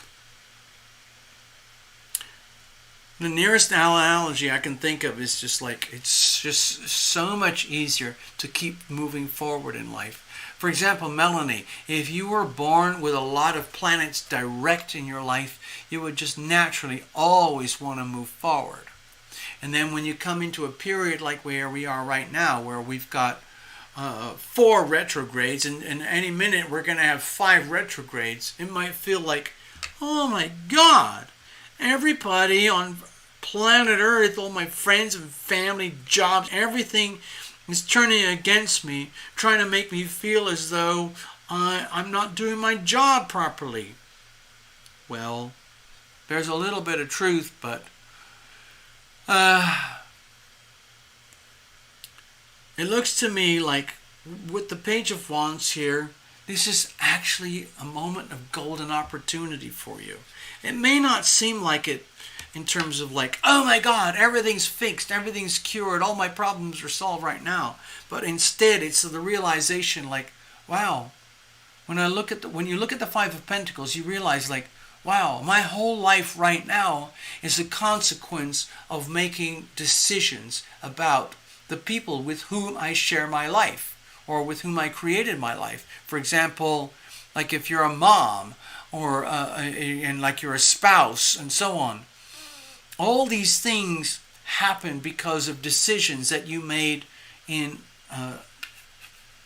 The nearest analogy I can think of is just like, it's just so much easier to keep moving forward in life. For example, Melanie, if you were born with a lot of planets direct in your life, you would just naturally always want to move forward. And then when you come into a period like where we are right now, where we've got 4 retrogrades, and any minute we're going to have 5 retrogrades, it might feel like, oh my God, everybody on planet Earth, all my friends and family, jobs, everything is turning against me, trying to make me feel as though I'm not doing my job properly. Well, there's a little bit of truth, but it looks to me like with the Page of Wands here, this is actually a moment of golden opportunity for you. It may not seem like it in terms of like, oh my God, everything's fixed, everything's cured, all my problems are solved right now. But instead, it's the realization like, wow, when you look at the Five of Pentacles, you realize like, wow, my whole life right now is a consequence of making decisions about the people with whom I share my life or with whom I created my life. For example, like if you're a mom or and like you're a spouse and so on. All these things happen because of decisions that you made in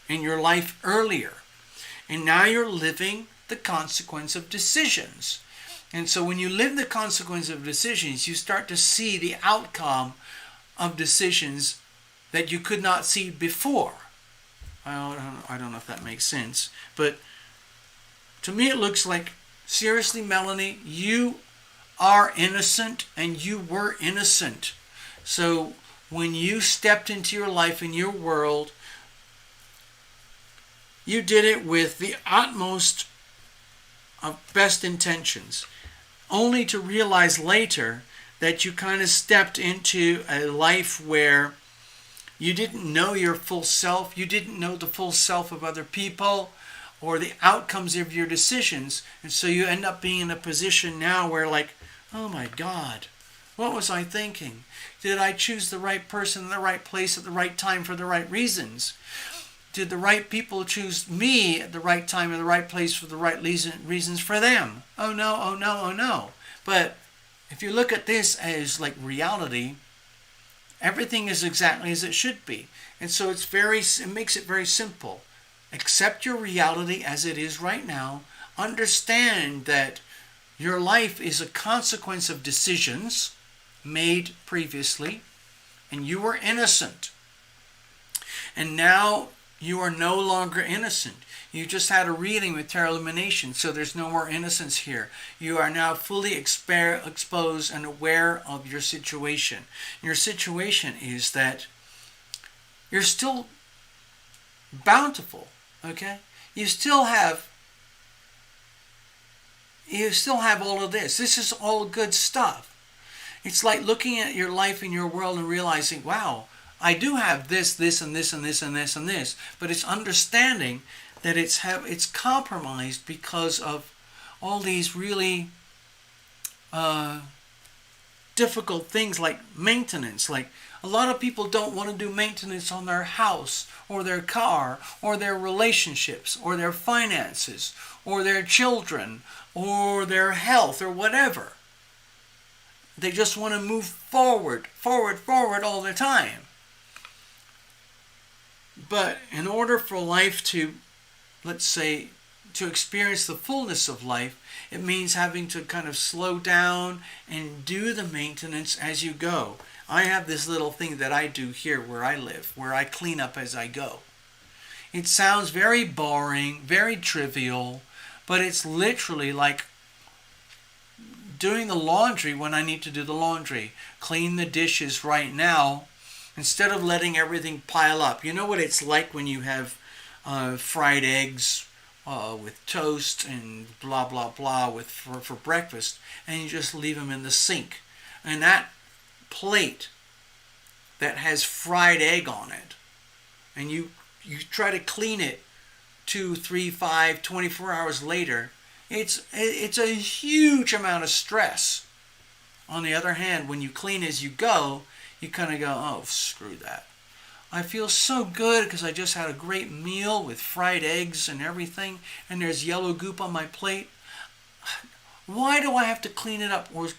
your life earlier. And now you're living the consequence of decisions. And so when you live the consequence of decisions, you start to see the outcome of decisions that you could not see before. I don't know if that makes sense. But to me it looks like, seriously, Melanie, you are innocent and you were innocent. So when you stepped into your life and your world, you did it with the utmost of best intentions, only to realize later that you kind of stepped into a life where you didn't know your full self, you didn't know the full self of other people or the outcomes of your decisions, and so you end up being in a position now where like, oh my God, what was I thinking? Did I choose the right person in the right place at the right time for the right reasons? Did the right people choose me at the right time in the right place for the right reasons for them? Oh no, oh no, oh no. But if you look at this as like reality, everything is exactly as it should be. And so it makes it very simple. Accept your reality as it is right now. Understand that your life is a consequence of decisions made previously, and you were innocent. And now you are no longer innocent. You just had a reading with tarot Lumination, so there's no more innocence here. You are now fully exposed and aware of your situation. Your situation is that you're still bountiful, okay? You still have all of this. This is all good stuff. It's like looking at your life and your world and realizing, wow, I do have this, this, and this, and this, and this, and this. But it's understanding that it's compromised because of all these really difficult things like maintenance. Like a lot of people don't want to do maintenance on their house or their car or their relationships or their finances or their children or their health or whatever. They just want to move forward all the time. But in order for life to, let's say, to experience the fullness of life, it means having to kind of slow down and do the maintenance as you go. I have this little thing that I do here where I live, where I clean up as I go. It sounds very boring, very trivial, but it's literally like doing the laundry when I need to do the laundry. Clean the dishes right now instead of letting everything pile up. You know what it's like when you have fried eggs with toast and blah blah blah for breakfast, and you just leave them in the sink, and that plate that has fried egg on it, and you try to clean it 2, 3, 5, 24 hours later, it's a huge amount of stress. On the other hand, when you clean as you go, you kind of go, oh, screw that. I feel so good because I just had a great meal with fried eggs and everything, and there's yellow goop on my plate. Why do I have to clean it up or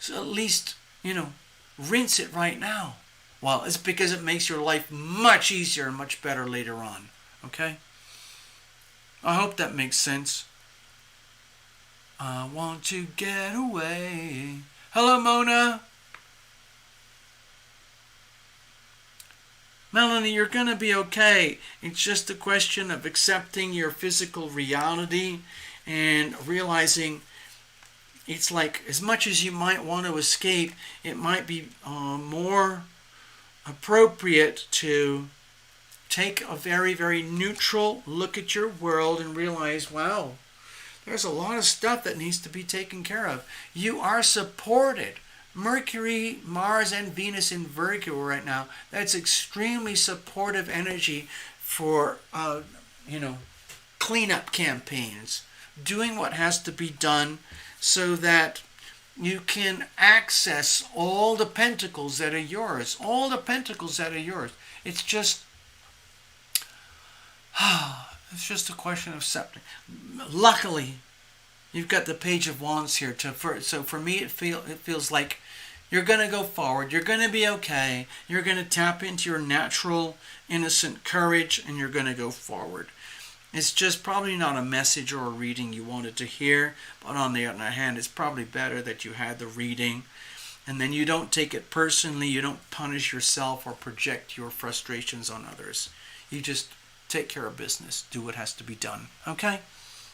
at least, rinse it right now? Well, it's because it makes your life much easier and much better later on. Okay? I hope that makes sense. I want to get away. Hello, Mona. Melanie, you're going to be okay. It's just a question of accepting your physical reality and realizing it's like as much as you might want to escape, it might be more appropriate to take a very, very neutral look at your world and realize, wow, there's a lot of stuff that needs to be taken care of. You are supported. Mercury, Mars, and Venus in Virgo right now. That's extremely supportive energy for, cleanup campaigns. Doing what has to be done so that you can access all the pentacles that are yours. All the pentacles that are yours. It's just a question of accepting. Luckily, you've got the Page of Wands here. So for me, it feels like you're going to go forward. You're going to be okay. You're going to tap into your natural, innocent courage, and you're going to go forward. It's just probably not a message or a reading you wanted to hear, but on the other hand, it's probably better that you had the reading, and then you don't take it personally. You don't punish yourself or project your frustrations on others. You just take care of business. Do what has to be done. Okay?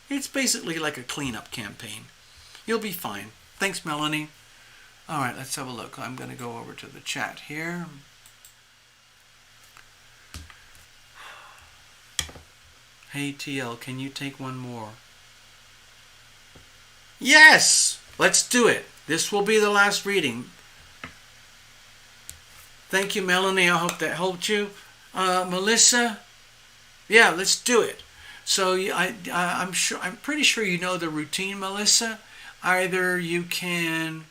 It's basically like a cleanup campaign. You'll be fine. Thanks, Melanie. All right, let's have a look. I'm going to go over to the chat here. Hey, TL, can you take one more? Yes, let's do it. This will be the last reading. Thank you, Melanie. I hope that helped you. Melissa, yeah, let's do it. So I'm pretty sure you know the routine, Melissa. Either you can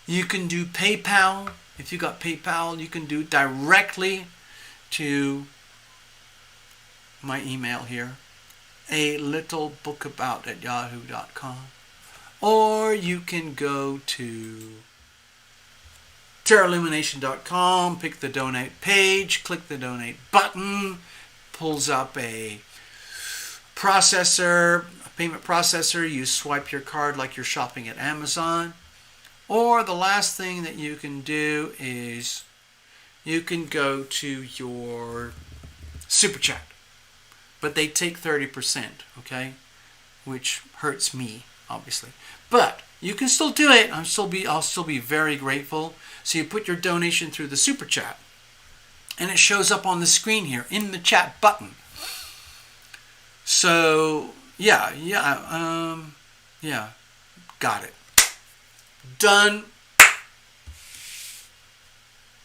do PayPal. If you got PayPal, you can do directly to my email here, alittlebookabout@yahoo.com, or you can go to terraillumination.com, pick the donate page, click the donate button, pulls up a payment processor. You swipe your card like you're shopping at Amazon. Or the last thing that you can do is you can go to your super chat. But they take 30%, okay? Which hurts me, obviously. But you can still do it. I'll still be very grateful. So you put your donation through the super chat, and it shows up on the screen here in the chat button. So yeah, got it. Done.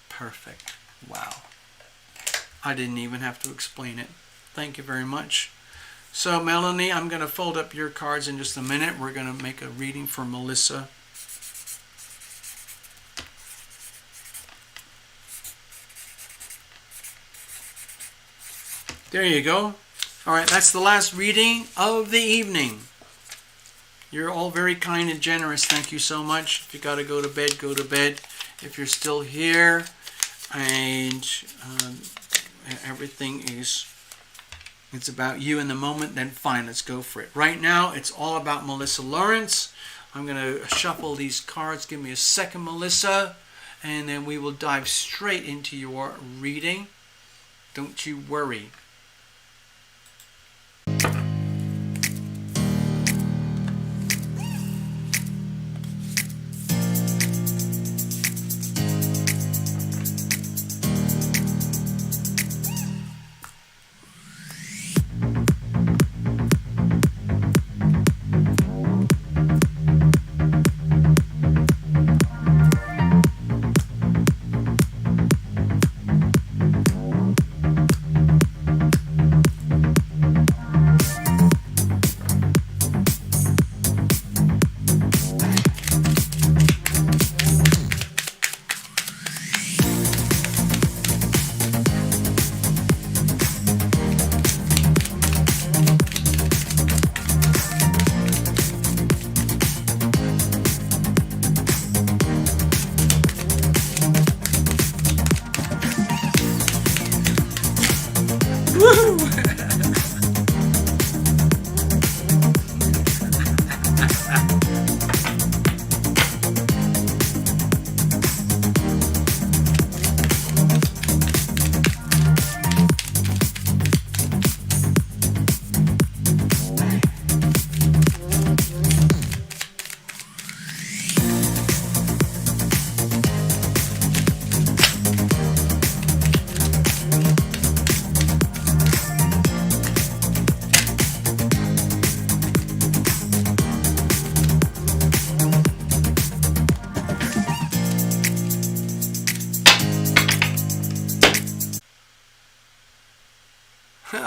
Perfect. Wow. I didn't even have to explain it. Thank you very much. So Melanie, I'm going to fold up your cards in just a minute. We're going to make a reading for Melissa. There you go. All right, that's the last reading of the evening. You're all very kind and generous. Thank you so much. If you got to go to bed, go to bed. If you're still here and everything it's about you in the moment, then fine, let's go for it. Right now, it's all about Melissa Lawrence. I'm going to shuffle these cards. Give me a second, Melissa, and then we will dive straight into your reading. Don't you worry.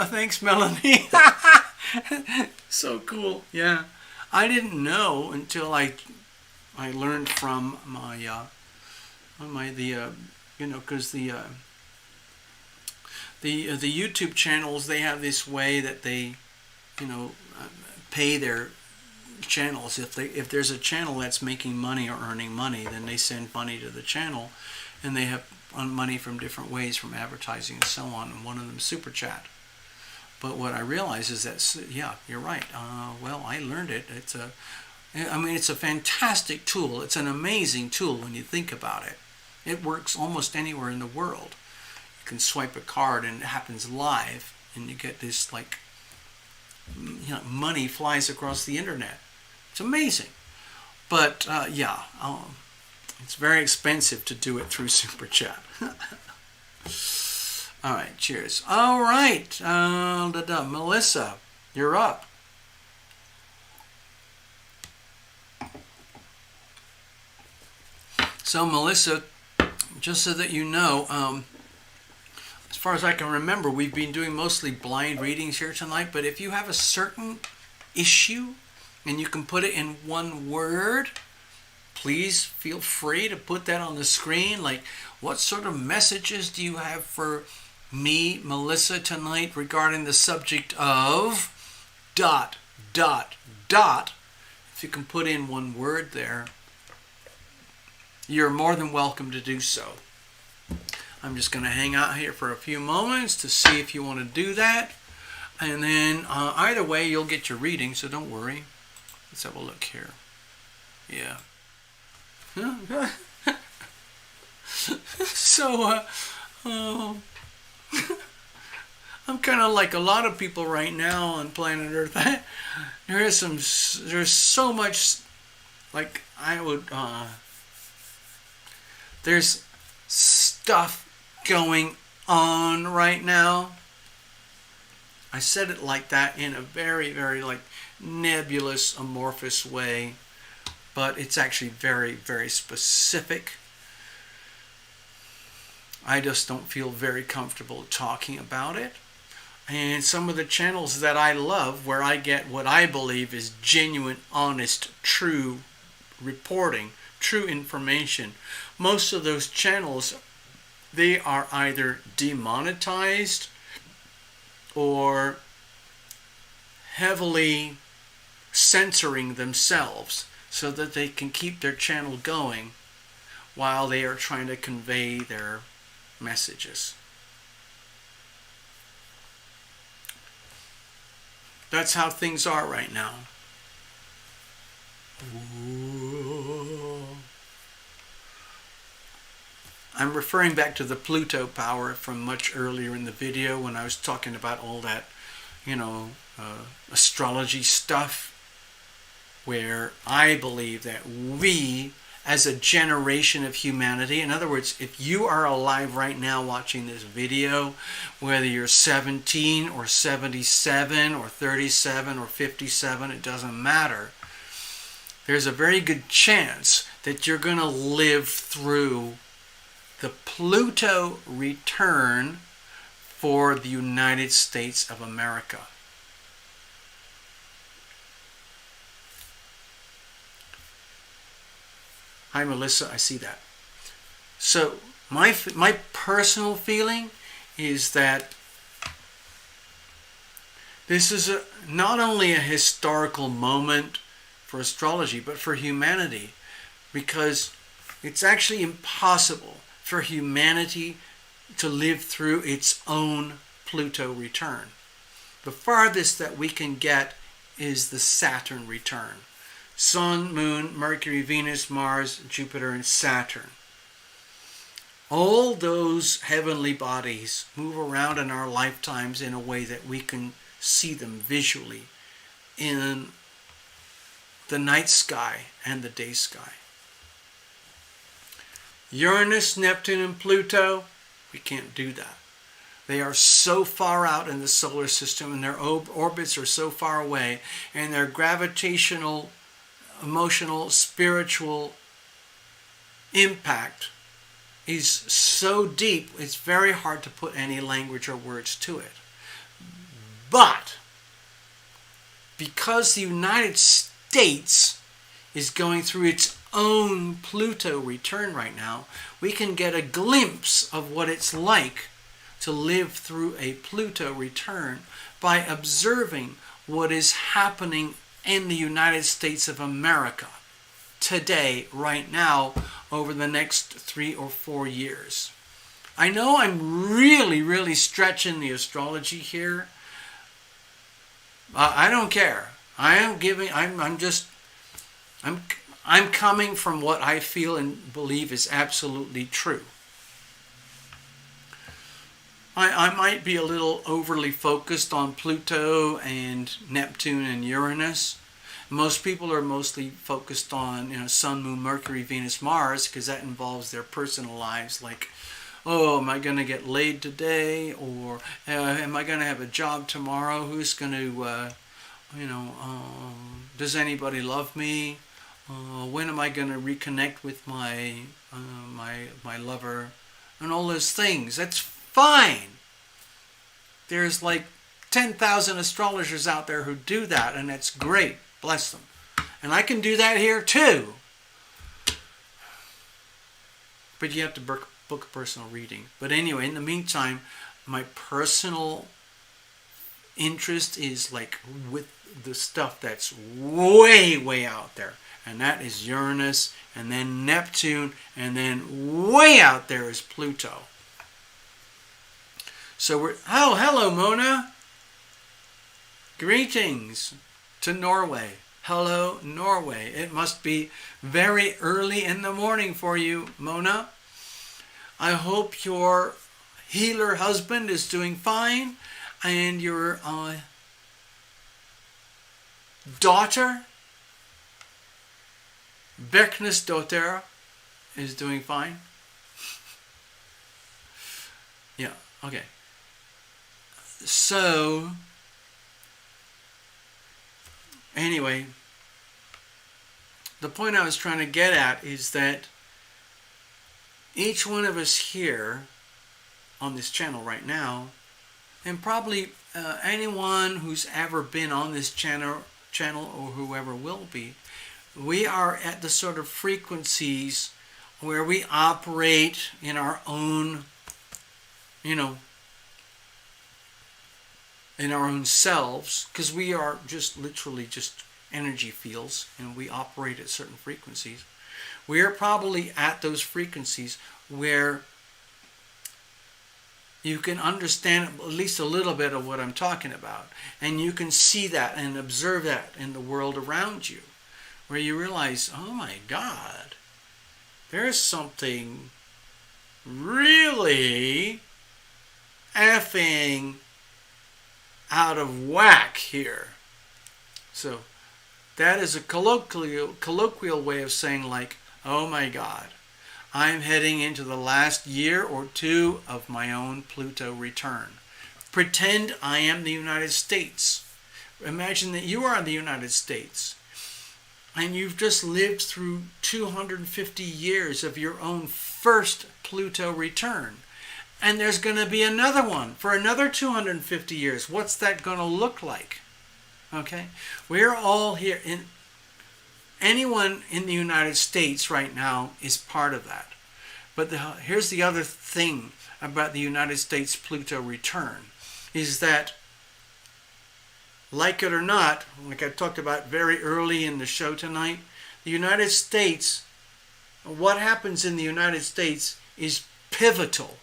Thanks, Melanie. So cool. Yeah, I didn't know until I learned from my because the YouTube channels, they have this way that they pay their channels. If there's a channel that's making money or earning money, then they send money to the channel, and they have money from different ways, from advertising and so on. And one of them super chat. But what I realize is that, yeah, you're right. Well, I learned it. It's a fantastic tool. It's an amazing tool when you think about it. It works almost anywhere in the world. You can swipe a card and it happens live, and you get this money flies across the internet. It's amazing. But it's very expensive to do it through Super Chat. All right, cheers. All right, Melissa, you're up. So Melissa, just so that you know, as far as I can remember, we've been doing mostly blind readings here tonight, but if you have a certain issue and you can put it in one word, please feel free to put that on the screen. Like, what sort of messages do you have for me, Melissa, tonight regarding the subject of ... If you can put in one word there, you're more than welcome to do so. I'm just going to hang out here for a few moments to see if you want to do that. And then either way, you'll get your reading, so don't worry. Let's have a look here. Yeah. So, I'm kind of like a lot of people right now on planet Earth. There's so much, like, there's stuff going on right now. I said it like that in a very, very, like, nebulous, amorphous way, but it's actually very, very specific. I just don't feel very comfortable talking about it. And some of the channels that I love, where I get what I believe is genuine, honest, true reporting, true information, most of those channels, they are either demonetized or heavily censoring themselves so that they can keep their channel going while they are trying to convey their messages. That's how things are right now. Ooh. I'm referring back to the Pluto power from much earlier in the video when I was talking about all that, astrology stuff, where I believe that we, as a generation of humanity, in other words, if you are alive right now watching this video, whether you're 17 or 77 or 37 or 57, it doesn't matter. There's a very good chance that you're going to live through the Pluto return for the United States of America. Hi, Melissa, I see that. So my personal feeling is that this is not only a historical moment for astrology, but for humanity, because it's actually impossible for humanity to live through its own Pluto return. The farthest that we can get is the Saturn return. Sun, Moon, Mercury, Venus, Mars, Jupiter, and Saturn. All those heavenly bodies move around in our lifetimes in a way that we can see them visually in the night sky and the day sky. Uranus, Neptune, and Pluto, we can't do that. They are so far out in the solar system, and their orbits are so far away, and their gravitational, emotional, spiritual impact is so deep, it's very hard to put any language or words to it. But because the United States is going through its own Pluto return right now, we can get a glimpse of what it's like to live through a Pluto return by observing what is happening in the United States of America today, right now, over the next 3 or 4 years. I know I'm really stretching the astrology here. I don't care. I'm coming from what I feel and believe is absolutely true. I might be a little overly focused on Pluto and Neptune and Uranus. Most people are mostly focused on Sun, Moon, Mercury, Venus, Mars, because that involves their personal lives, like, oh, am I going to get laid today? Or am I going to have a job tomorrow? Who's going to, does anybody love me? When am I going to reconnect with my my lover, and all those things? That's fine. There's like 10,000 astrologers out there who do that, and that's great. Bless them. And I can do that here too. But you have to book a personal reading. But anyway, in the meantime, my personal interest is like with the stuff that's way, way out there. And that is Uranus, and then Neptune, and then way out there is Pluto. So oh, hello, Mona. Greetings to Norway. Hello, Norway. It must be very early in the morning for you, Mona. I hope your healer husband is doing fine, and your daughter, Berknesdotter, is doing fine. Yeah, okay. So, anyway, the point I was trying to get at is that each one of us here on this channel right now, and probably anyone who's ever been on this channel or whoever will be, we are at the sort of frequencies where we operate in our own, in our own selves, because we are just literally just energy fields, and we operate at certain frequencies. We are probably at those frequencies where you can understand at least a little bit of what I'm talking about, and you can see that and observe that in the world around you, where you realize, oh my God, there's something really effing out of whack here. So that is a colloquial way of saying, like, oh my God, I'm heading into the last year or two of my own Pluto return. Pretend I am the United States. Imagine that you are the United States, and you've just lived through 250 years of your own first Pluto return. And there's going to be another one for another 250 years. What's that going to look like? Okay? We're all here. Anyone in the United States right now is part of that. But here's the other thing about the United States Pluto return, is that, like it or not, like I talked about very early in the show tonight, the United States, what happens in the United States is pivotal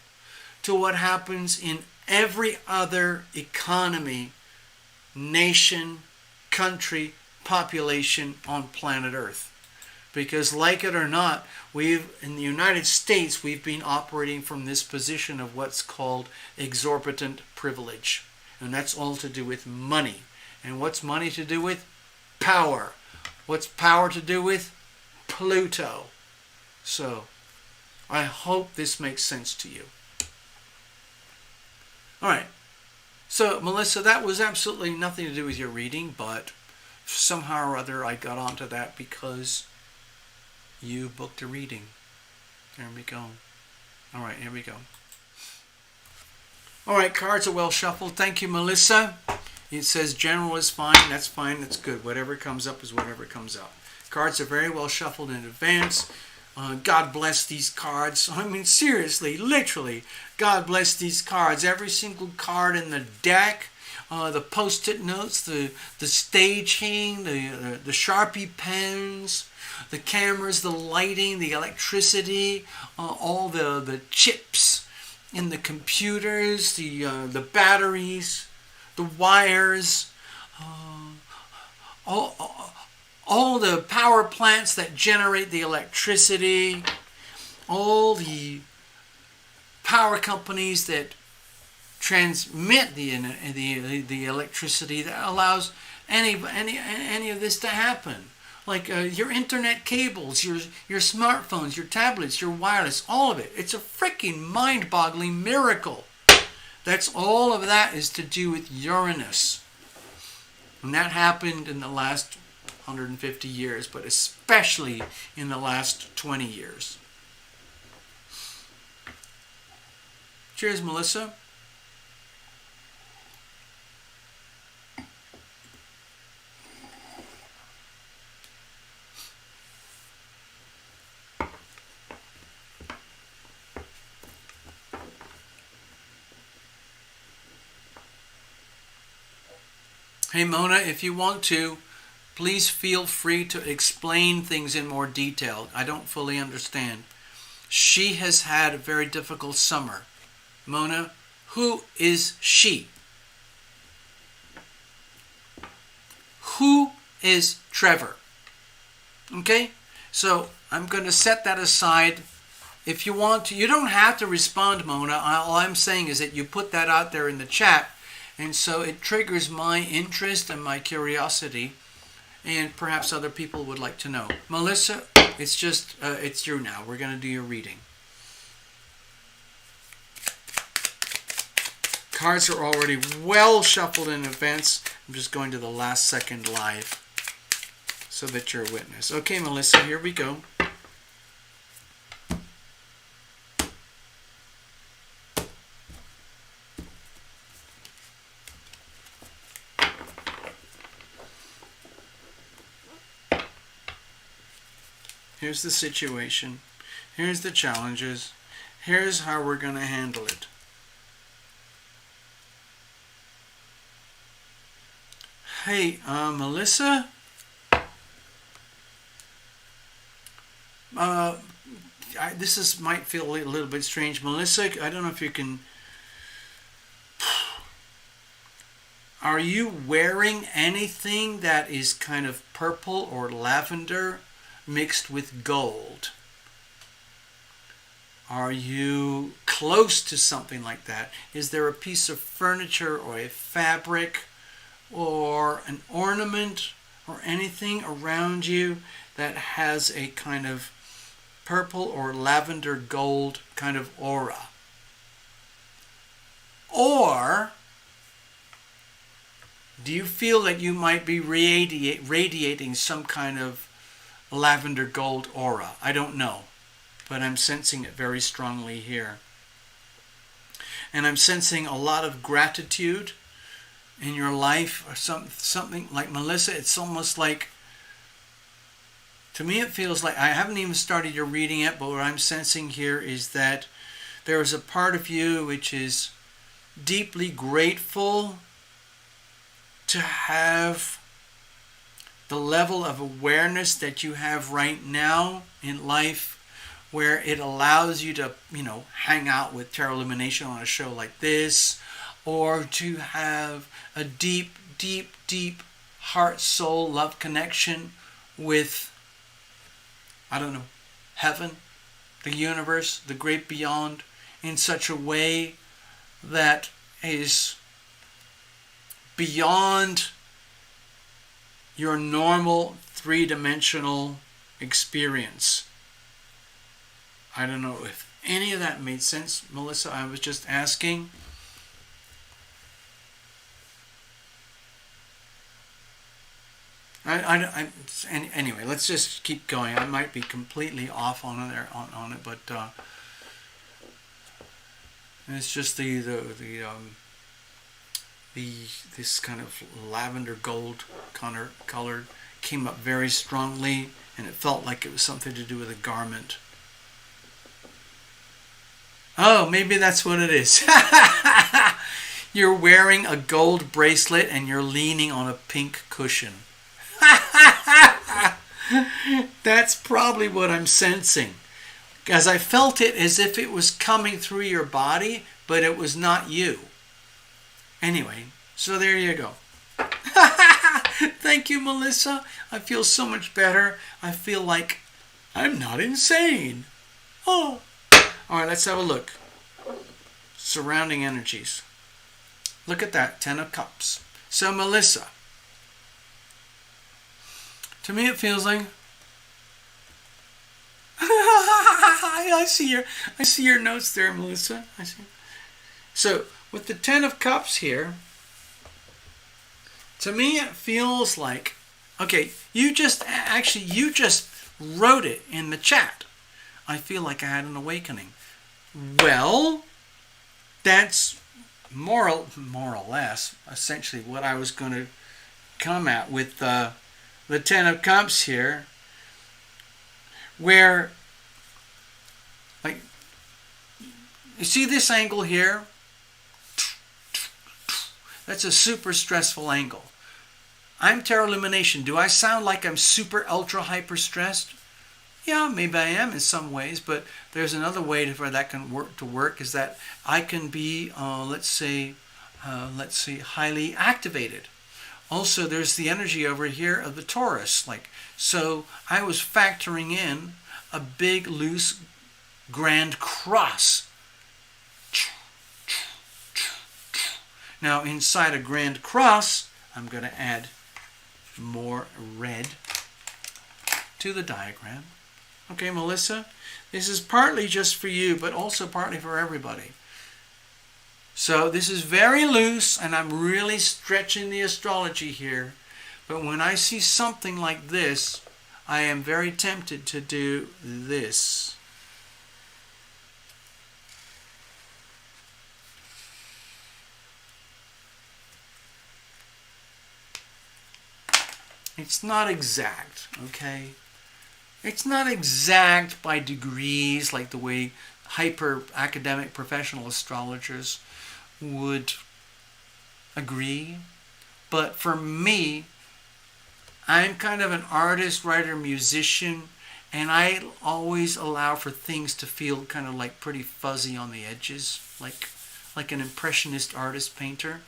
to what happens in every other economy, nation, country, population on planet Earth. Because like it or not, in the United States, we've been operating from this position of what's called exorbitant privilege. And that's all to do with money. And what's money to do with? Power. What's power to do with? Pluto. So, I hope this makes sense to you. All right. So, Melissa, that was absolutely nothing to do with your reading, but somehow or other I got onto that because you booked a reading. There we go. All right, here we go. All right, cards are well shuffled. Thank you, Melissa. It says general is fine. That's fine. That's good. Whatever comes up is whatever comes up. Cards are very well shuffled in advance. God bless these cards. I mean, seriously, literally, God bless these cards. Every single card in the deck, the post-it notes, the staging, the Sharpie pens, the cameras, the lighting, the electricity, all the chips in the computers, the batteries, the wires, all the power plants that generate the electricity, all the power companies that transmit the electricity that allows any of this to happen. Like your internet cables, your smartphones, your tablets, your wireless, all of it. It's a freaking mind-boggling miracle. That's all of that is to do with Uranus. And that happened in the last 150 years, but especially in the last 20 years. Cheers, Melissa. Hey Mona, if you want to, please feel free to explain things in more detail. I don't fully understand. She has had a very difficult summer. Mona, who is she? Who is Trevor? Okay? So I'm going to set that aside. If you want to, you don't have to respond, Mona. All I'm saying is that you put that out there in the chat. And so it triggers my interest and my curiosity, and perhaps other people would like to know. Melissa, it's you now. We're going to do your reading. Cards are already well shuffled in advance. I'm just going to the last second live so that you're a witness. Okay, Melissa, here we go. Here's the situation. Here's the challenges. Here's how we're going to handle it. Hey, Melissa? This might feel a little bit strange. Melissa, I don't know if you can... Are you wearing anything that is kind of purple or lavender mixed with gold? Are you close to something like that? Is there a piece of furniture or a fabric or an ornament or anything around you that has a kind of purple or lavender gold kind of aura? Or do you feel that you might be radiating some kind of lavender gold aura? I don't know, but I'm sensing it very strongly here. And I'm sensing a lot of gratitude in your life, or something like Melissa. It's almost like, to me it feels like, I haven't even started your reading yet, but what I'm sensing here is that there is a part of you which is deeply grateful to have the level of awareness that you have right now in life, where it allows you to, hang out with Tarot Lumination on a show like this, or to have a deep, deep, deep heart, soul, love connection with, I don't know, heaven, the universe, the great beyond, in such a way that is beyond your normal three-dimensional experience. I don't know if any of that made sense, Melissa. I was just asking. Anyway, let's just keep going. I might be completely off on it, but it's just this kind of lavender gold color came up very strongly, and it felt like it was something to do with a garment. Oh, maybe that's what it is. You're wearing a gold bracelet and you're leaning on a pink cushion. That's probably what I'm sensing, because I felt it as if it was coming through your body, but it was not you. Anyway, so there you go. Thank you, Melissa. I feel so much better. I feel like I'm not insane. Oh. All right, let's have a look. Surrounding energies. Look at that, 10 of Cups. So, Melissa, to me it feels like I see your notes there, Melissa. I see. So, with the 10 of Cups here, to me it feels like Okay, you just wrote it in the chat. I feel like I had an awakening. Well, that's more or less essentially what I was going to come at with the Ten of Cups here, where, like, you see this angle here? That's a super stressful angle. I'm Tarot Lumination. Do I sound like I'm super ultra hyper stressed? Yeah, maybe I am in some ways, but there's another way for that can work is that I can be, let's say, highly activated. Also, there's the energy over here of the Taurus. So I was factoring in a big, loose, grand cross. Now, inside a grand cross, I'm going to add more red to the diagram. Okay, Melissa, this is partly just for you, but also partly for everybody. So this is very loose, and I'm really stretching the astrology here. But when I see something like this, I am very tempted to do this. It's not exact, okay? It's not exact by degrees like the way hyper academic professional astrologers would agree. But for me, I'm kind of an artist, writer, musician, and I always allow for things to feel kind of like pretty fuzzy on the edges, like an impressionist artist painter.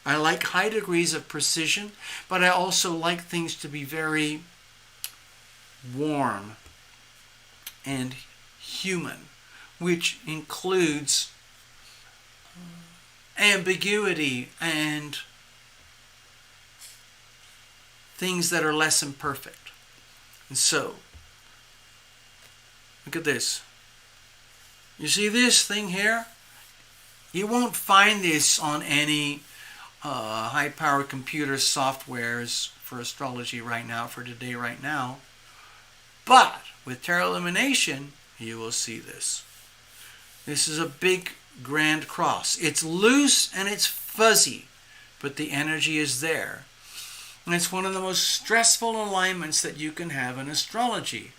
I like high degrees of precision, but I also like things to be very warm and human, which includes ambiguity and things that are less than perfect. And so, look at this. You see this thing here? You won't find this on any high-powered computer softwares for astrology right now, for today right now. But with Tarot Illumination, you will see this. This is a big grand cross. It's loose and it's fuzzy, but the energy is there. And it's one of the most stressful alignments that you can have in astrology.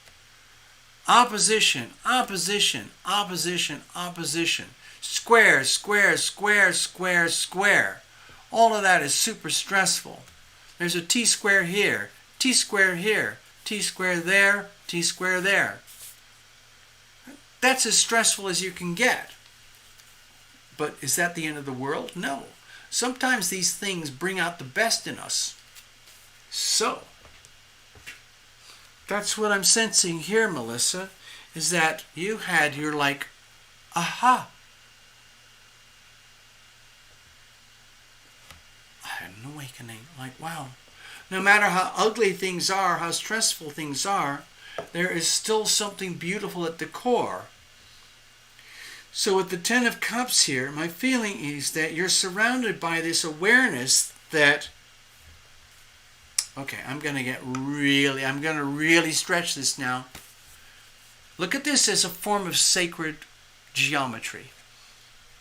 Opposition, opposition, opposition, opposition. Square, square, square, square, square. All of that is super stressful. There's a T-square here, T-square here, T-square there, T-square there. That's as stressful as you can get. But is that the end of the world? No. Sometimes these things bring out the best in us. So, that's what I'm sensing here, Melissa, is that you had your aha. I had an awakening. Wow. No matter how ugly things are, how stressful things are, there is still something beautiful at the core. So with the Ten of Cups here, my feeling is that you're surrounded by this awareness that, okay, I'm going to really stretch this now. Look at this as a form of sacred geometry.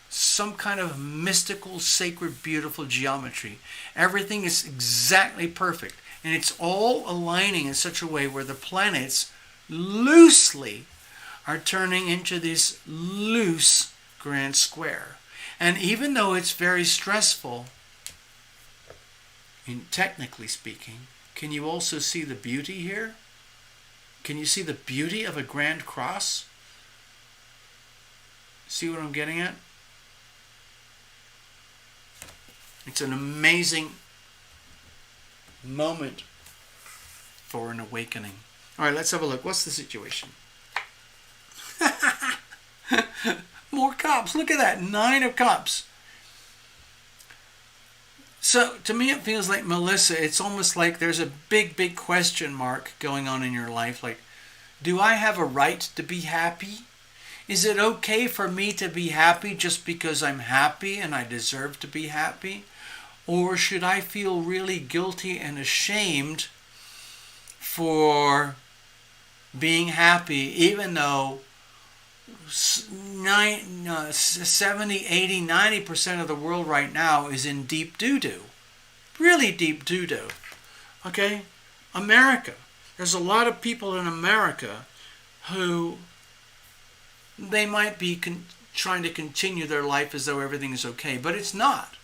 Some kind of mystical, sacred, beautiful geometry. Everything is exactly perfect. And it's all aligning in such a way where the planets loosely are turning into this loose grand square. And even though it's very stressful, technically speaking, can you also see the beauty here? Can you see the beauty of a grand cross? See what I'm getting at? It's an amazing moment for an awakening. All right, let's have a look. What's the situation? More cups. Look at that. 9 of Cups. So to me it feels like, Melissa, it's almost like there's a big question mark going on in your life. Do I have a right to be happy? Is it okay for me to be happy just because I'm happy and I deserve to be happy? Or should I feel really guilty and ashamed for being happy, even though 70, 80, 90% of the world right now is in deep doo-doo. Really deep doo-doo. Okay? America. There's a lot of people in America who they might be trying to continue their life as though everything is okay, but it's not.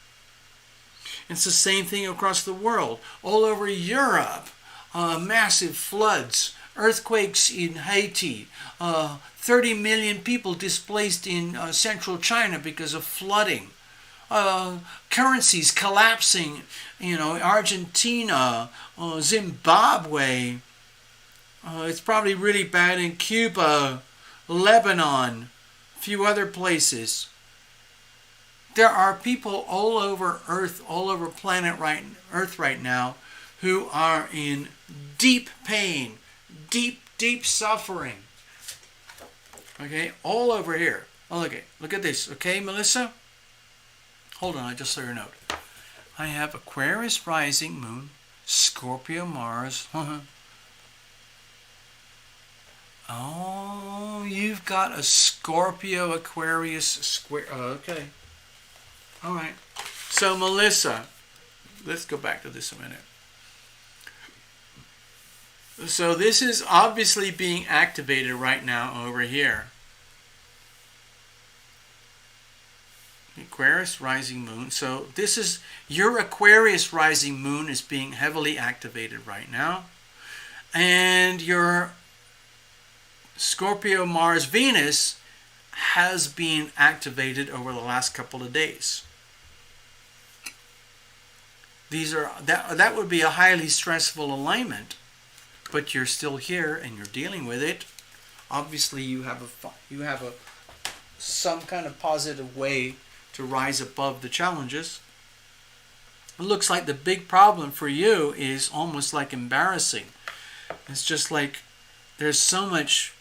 It's the same thing across the world. All over Europe, massive floods, earthquakes in Haiti, 30 million people displaced in central China because of flooding, currencies collapsing, Argentina, Zimbabwe. It's probably really bad in Cuba, Lebanon, a few other places. There are people all over Earth, all over planet Earth right now, who are in deep pain, deep suffering. Okay, all over here. Oh, look at this. Okay, Melissa? Hold on, I just saw your note. I have Aquarius rising moon, Scorpio Mars. Oh, you've got a Scorpio Aquarius square. Okay. All right. So, Melissa, let's go back to this a minute. So this is obviously being activated right now over here. Aquarius rising moon. So this is your Aquarius rising moon is being heavily activated right now. And your Scorpio Mars Venus has been activated over the last couple of days. That would be a highly stressful alignment, but you're still here and you're dealing with it. Obviously, you have some kind of positive way to rise above the challenges. It looks like the big problem for you is almost like embarrassing. It's just like there's so much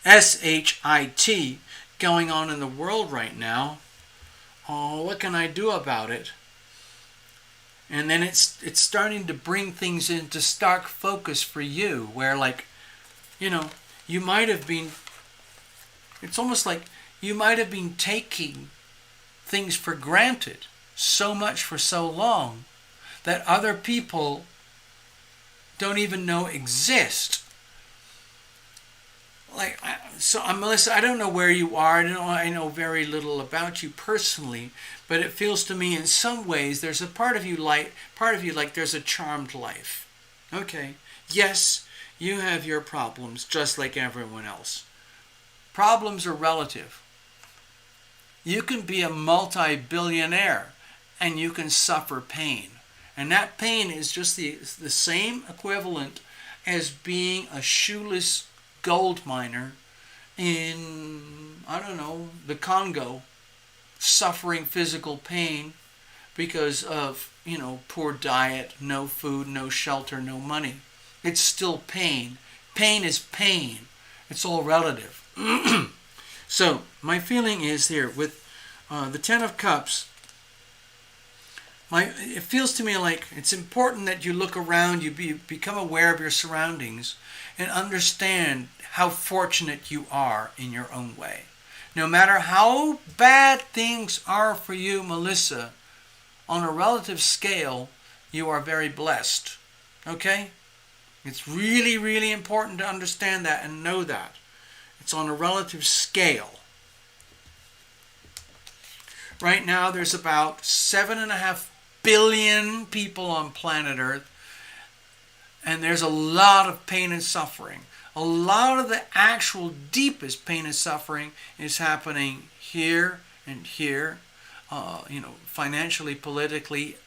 SHIT going on in the world right now. Oh, what can I do about it? And then it's starting to bring things into stark focus for you, where you might have been, it's almost like you might have been taking things for granted so much for so long that other people don't even know exist. Melissa, I don't know where you are. I know very little about you personally, but it feels to me in some ways there's a part of you like there's a charmed life. Okay. Yes, you have your problems just like everyone else. Problems are relative. You can be a multi-billionaire and you can suffer pain. And that pain is just the same equivalent as being a shoeless gold miner in, the Congo, suffering physical pain because of, poor diet, no food, no shelter, no money. It's still pain. Pain is pain. It's all relative. So, my feeling is here with the Ten of Cups, it feels to me like it's important that you look around, you become aware of your surroundings, and understand how fortunate you are in your own way. No matter how bad things are for you, Melissa, on a relative scale, you are very blessed. Okay? It's really, really important to understand that and know that. It's on a relative scale. Right now, there's about 7.5 billion people on planet Earth, and there's a lot of pain and suffering. A lot of the actual deepest pain and suffering is happening here and here, financially, politically,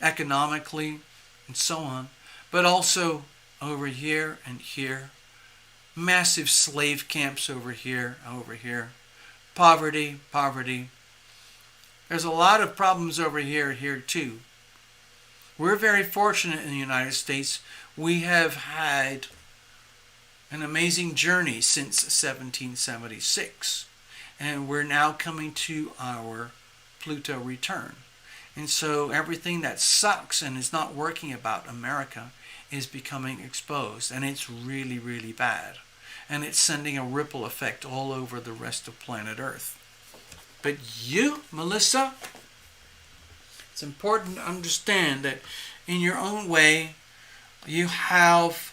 economically, and so on. But also over here and here. Massive slave camps over here. Poverty. There's a lot of problems over here too. We're very fortunate in the United States. We have had an amazing journey since 1776. And we're now coming to our Pluto return. And so everything that sucks and is not working about America is becoming exposed. And it's really, really bad. And it's sending a ripple effect all over the rest of planet Earth. But you, Melissa, it's important to understand that in your own way, you have,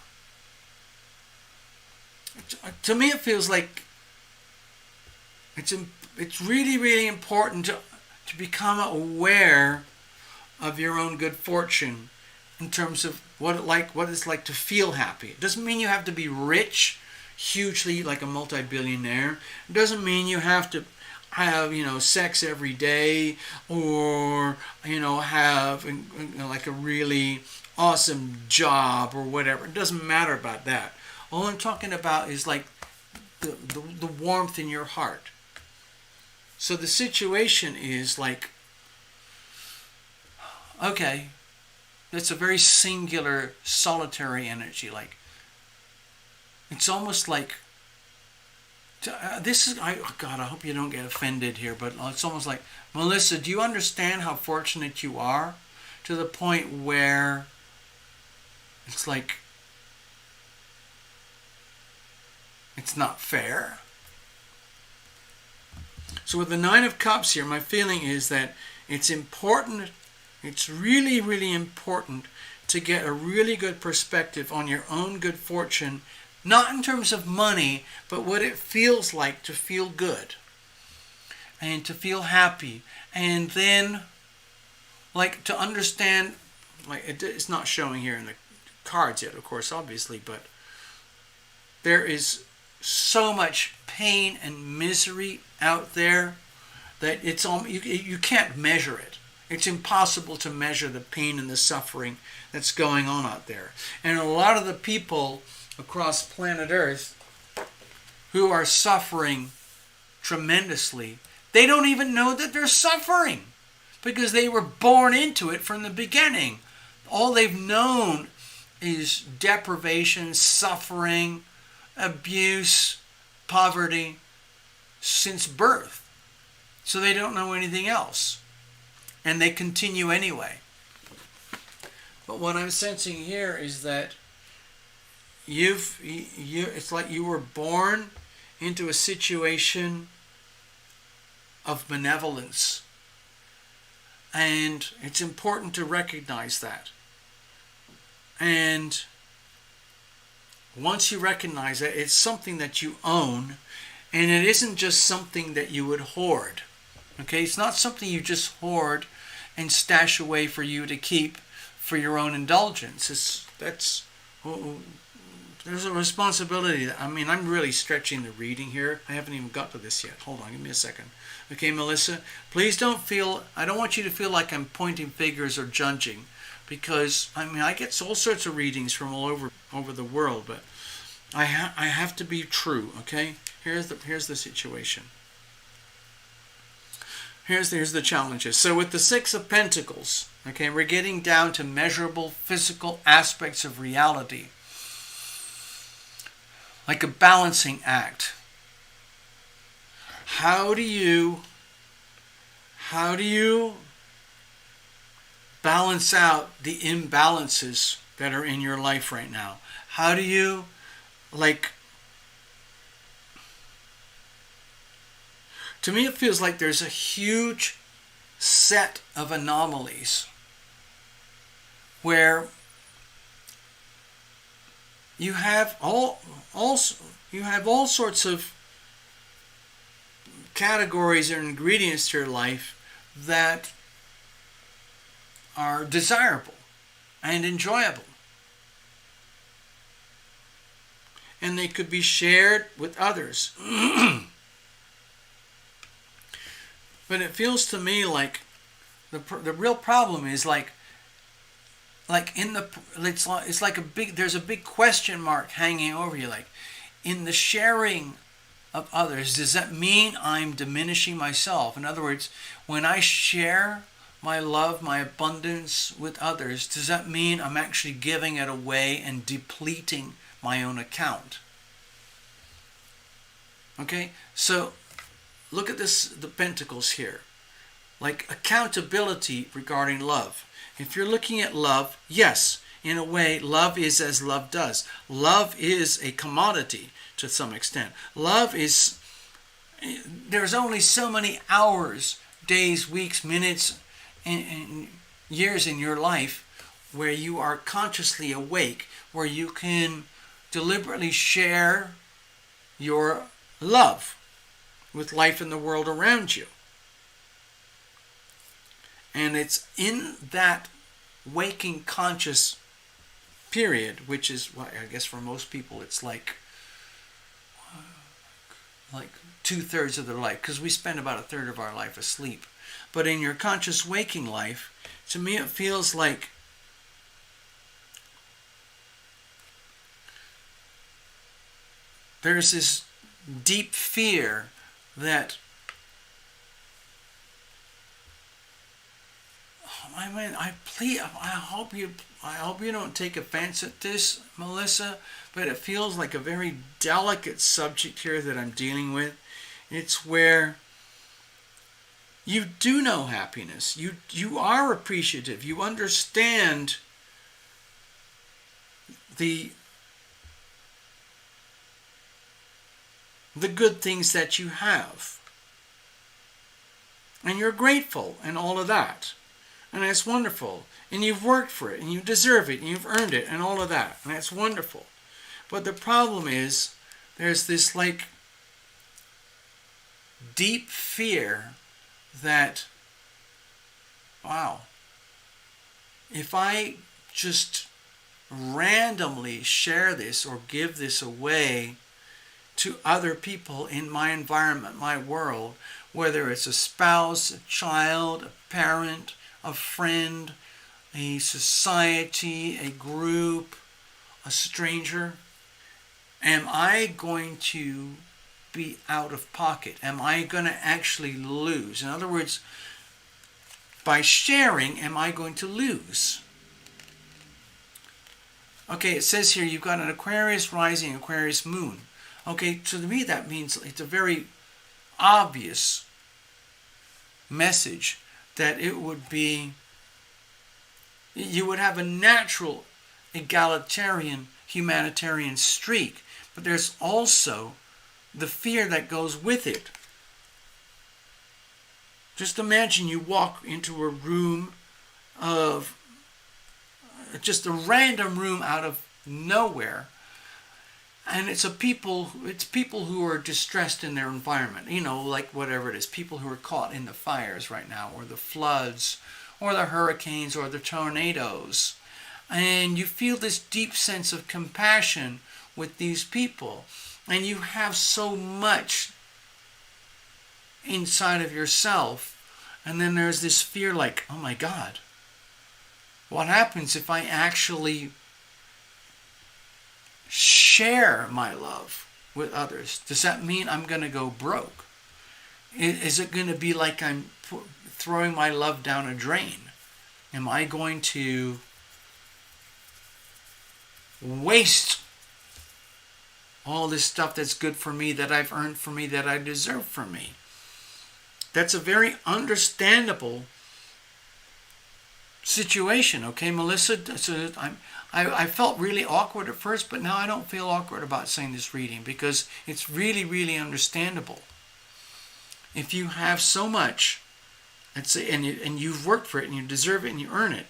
to me it feels like it's really, really important to become aware of your own good fortune in terms of what it's like to feel happy. It doesn't mean you have to be rich, hugely like a multi-billionaire. It doesn't mean you have to have, sex every day, or, have, like a really awesome job or whatever. It doesn't matter about that. All I'm talking about is like the warmth in your heart. So the situation is like, okay, that's a very singular, solitary energy. Like, it's almost like, God, I hope you don't get offended here, but it's almost like, Melissa, do you understand how fortunate you are? To the point where it's like, it's not fair. So with the Nine of Cups here, my feeling is that it's important, it's really, really important to get a really good perspective on your own good fortune, not in terms of money, but what it feels like to feel good and to feel happy. And then, like, to understand, like, it's not showing here in the cards yet, of course, obviously, but there is so much pain and misery out there that it's you can't measure it. It's impossible to measure the pain and the suffering that's going on out there. And a lot of the people across planet Earth who are suffering tremendously, they don't even know that they're suffering because they were born into it from the beginning. All they've known is deprivation, suffering, abuse, poverty since birth. So they don't know anything else. And they continue anyway. But what I'm sensing here is that it's like you were born into a situation of benevolence. And it's important to recognize that. And once you recognize it, it's something that you own, and it isn't just something that you would hoard. Okay, it's not something you just hoard and stash away for you to keep for your own indulgence. There's a responsibility. I mean, I'm really stretching the reading here. I haven't even got to this yet. Hold on, give me a second. Okay, Melissa, please don't feel, I don't want you to feel like I'm pointing fingers or judging, because, I mean, I get all sorts of readings from all over the world, but I have to be true, okay? Here's the situation. Here's the challenges. So with the Six of Pentacles, okay, we're getting down to measurable physical aspects of reality. Like a balancing act. How do you balance out the imbalances that are in your life right now? How do you, like, to me it feels like there's a huge set of anomalies where you have all sorts of categories or ingredients to your life that are desirable and enjoyable. And they could be shared with others. But it feels to me like the real problem is it's like there's a big question mark hanging over you. Like, in the sharing of others, does that mean I'm diminishing myself? In other words, when I share my love, my abundance with others, does that mean I'm actually giving it away and depleting my own account? Okay, so look at this, the Pentacles here. like accountability regarding love. If you're looking at love, yes, in a way, love is as love does. Love is a commodity to some extent. Love is, there's only so many hours, days, weeks, minutes, and years in your life where you are consciously awake, where you can deliberately share your love with life in the world around you. And it's in that waking conscious period, which is, well, I guess for most people it's like 2/3 of their life, because we spend about 1/3 of our life asleep. But in your conscious waking life, to me it feels like there's this deep fear that, I mean, I hope you don't take offense at this, Melissa, but it feels like a very delicate subject here that I'm dealing with. It's where you do know happiness. You are appreciative. You understand the good things that you have. And you're grateful and all of that. And that's wonderful. And you've worked for it, and you deserve it, and you've earned it, and all of that. And that's wonderful. But the problem is, there's this like deep fear that, wow, if I just randomly share this or give this away to other people in my environment, my world, whether it's a spouse, a child, a parent, a friend, a society, a group, a stranger, am I going to be out of pocket? Am I going to actually lose? In other words, by sharing, am I going to lose? Okay, it says here you've got an Aquarius rising, Aquarius moon. Okay, to me that means it's a very obvious message that it would be, you would have a natural egalitarian humanitarian streak, but there's also the fear that goes with it. Just imagine you walk into a room of, just a random room out of nowhere, and it's people who are distressed in their environment, like whatever it is, people who are caught in the fires right now, or the floods, or the hurricanes, or the tornadoes. And you feel this deep sense of compassion with these people. And you have so much inside of yourself. And then there's this fear like, oh my God, what happens if I actually share my love with others? Does that mean I'm going to go broke? Is it going to be like I'm throwing my love down a drain? Am I going to waste all this stuff that's good for me, that I've earned for me, that I deserve for me? That's a very understandable situation, okay, Melissa? So I felt really awkward at first, but now I don't feel awkward about saying this reading, because it's really, really understandable. If you have so much, and you've worked for it, and you deserve it, and you earn it,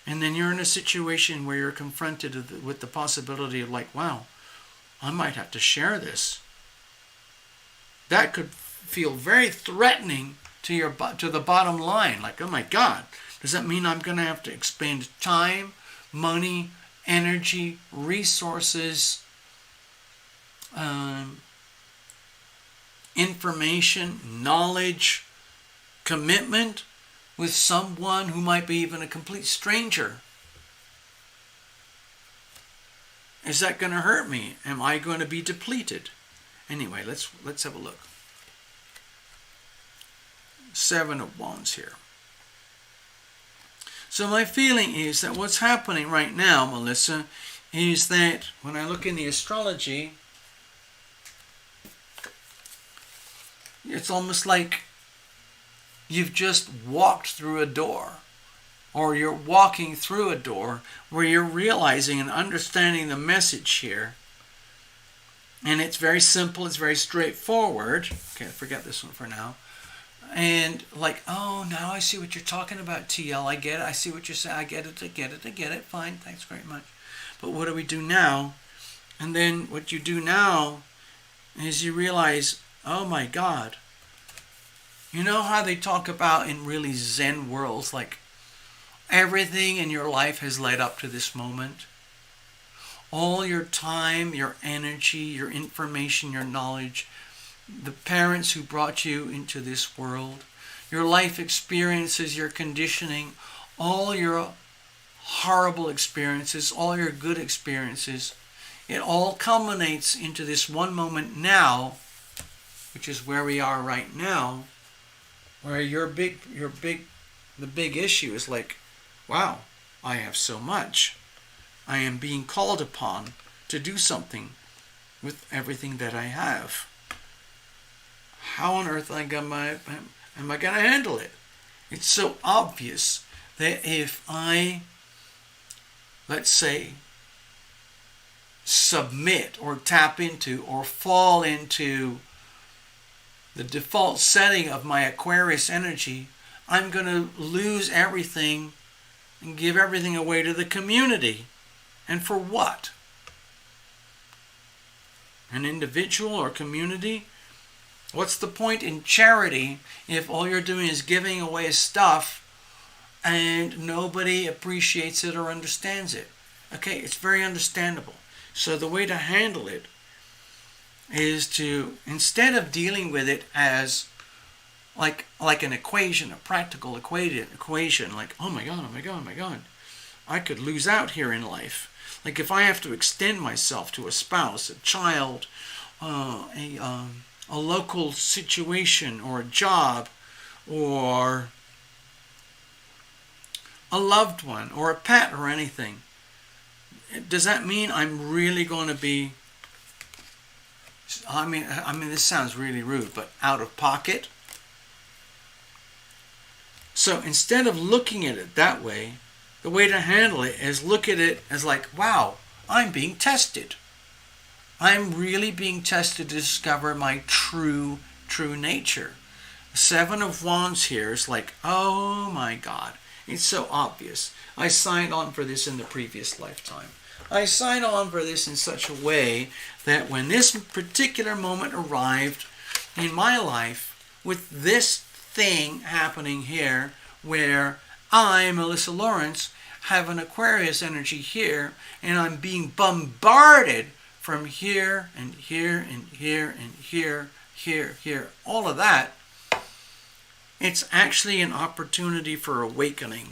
and then you're in a situation where you're confronted with the possibility of like, wow, I might have to share this. That could feel very threatening to the bottom line. Like, oh my God, does that mean I'm going to have to expend time, money, energy, resources, information, knowledge, commitment with someone who might be even a complete stranger? Is that going to hurt me? Am I going to be depleted? Anyway, let's have a look. 7 of Wands here. So my feeling is that what's happening right now, Melissa, is that when I look in the astrology, it's almost like You've just walked through a door, or you're walking through a door where you're realizing and understanding the message here. And it's very simple, it's very straightforward. Okay, forget this one for now. And like, oh, now I see what you're talking about, TL. I get it. I see what you're saying. I get it. Fine, thanks very much. But what do we do now? And then what you do now is you realize, oh my God. You know how they talk about in really Zen worlds, like everything in your life has led up to this moment. All your time, your energy, your information, your knowledge, the parents who brought you into this world, your life experiences, your conditioning, all your horrible experiences, all your good experiences, it all culminates into this one moment now, which is where we are right now, where the big issue is like, wow, I have so much. I am being called upon to do something with everything that I have. How on earth am I going to handle it? It's so obvious that if I, let's say, submit or tap into or fall into the default setting of my Aquarius energy, I'm going to lose everything and give everything away to the community. And for what? An individual or community? What's the point in charity if all you're doing is giving away stuff and nobody appreciates it or understands it? Okay, it's very understandable. So the way to handle it is to, instead of dealing with it as like an equation, a practical equation, like, oh my God, I could lose out here in life. Like if I have to extend myself to a spouse, a child, a local situation or a job or a loved one or a pet or anything, does that mean I'm really going to be, I mean this sounds really rude, but out of pocket? So instead of looking at it that way, the way to handle it is look at it as like, wow, I'm being tested. I'm really being tested to discover my true nature. Seven of Wands here is like, oh my God, it's so obvious. I signed on for this in the previous lifetime. I signed on for this in such a way that when this particular moment arrived in my life, with this thing happening here, where I, Melissa Lawrence, have an Aquarius energy here, and I'm being bombarded from here and here and here and here, all of that, it's actually an opportunity for awakening.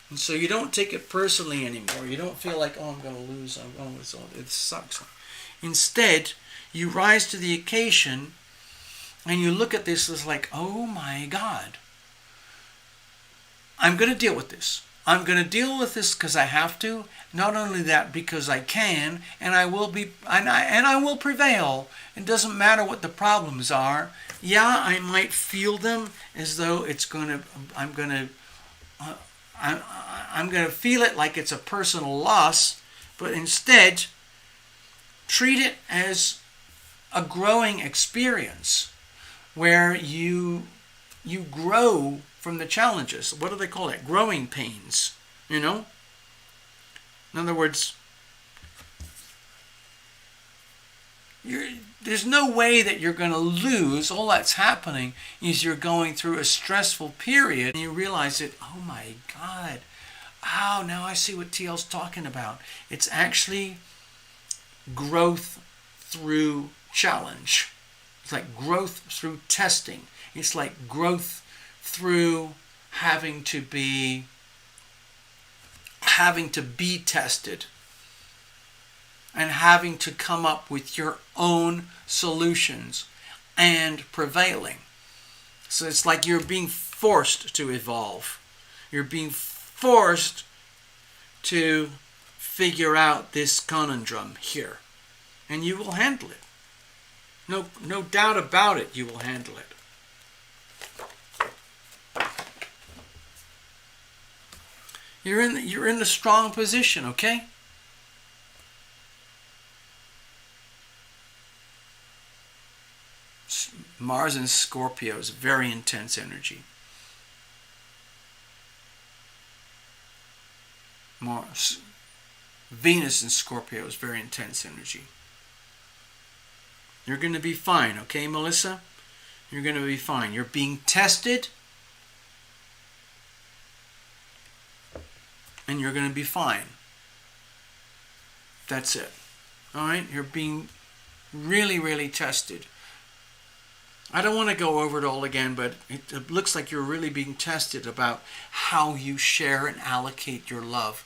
And so you don't take it personally anymore. You don't feel like, oh, I'm going to lose. It sucks. Instead, you rise to the occasion and you look at this as like, oh my God, I'm going to deal with this. I'm going to deal with this because I have to. Not only that, because I can, and I will be, and I will prevail. It doesn't matter what the problems are. Yeah, I might feel them as though it's going to. I'm going to feel it like it's a personal loss, but instead, treat it as a growing experience where you grow from the challenges. What do they call it? Growing pains, you know? In other words, there's no way that you're going to lose. All that's happening is you're going through a stressful period and you realize that, oh my God, oh, now I see what TL's talking about. It's actually growth through challenge. It's like growth through testing. It's like growth through having to be tested and having to come up with your own solutions and prevailing. So it's like you're being forced to evolve. You're being forced to figure out this conundrum here. And you will handle it. No doubt about it, you will handle it. You're in a strong position, okay? Mars in Scorpio is very intense energy. Mars, Venus in Scorpio is very intense energy. You're going to be fine, okay, Melissa? You're going to be fine. You're being tested, and you're going to be fine. That's it. All right? You're being really, really tested. I don't want to go over it all again, but it looks like you're really being tested about how you share and allocate your love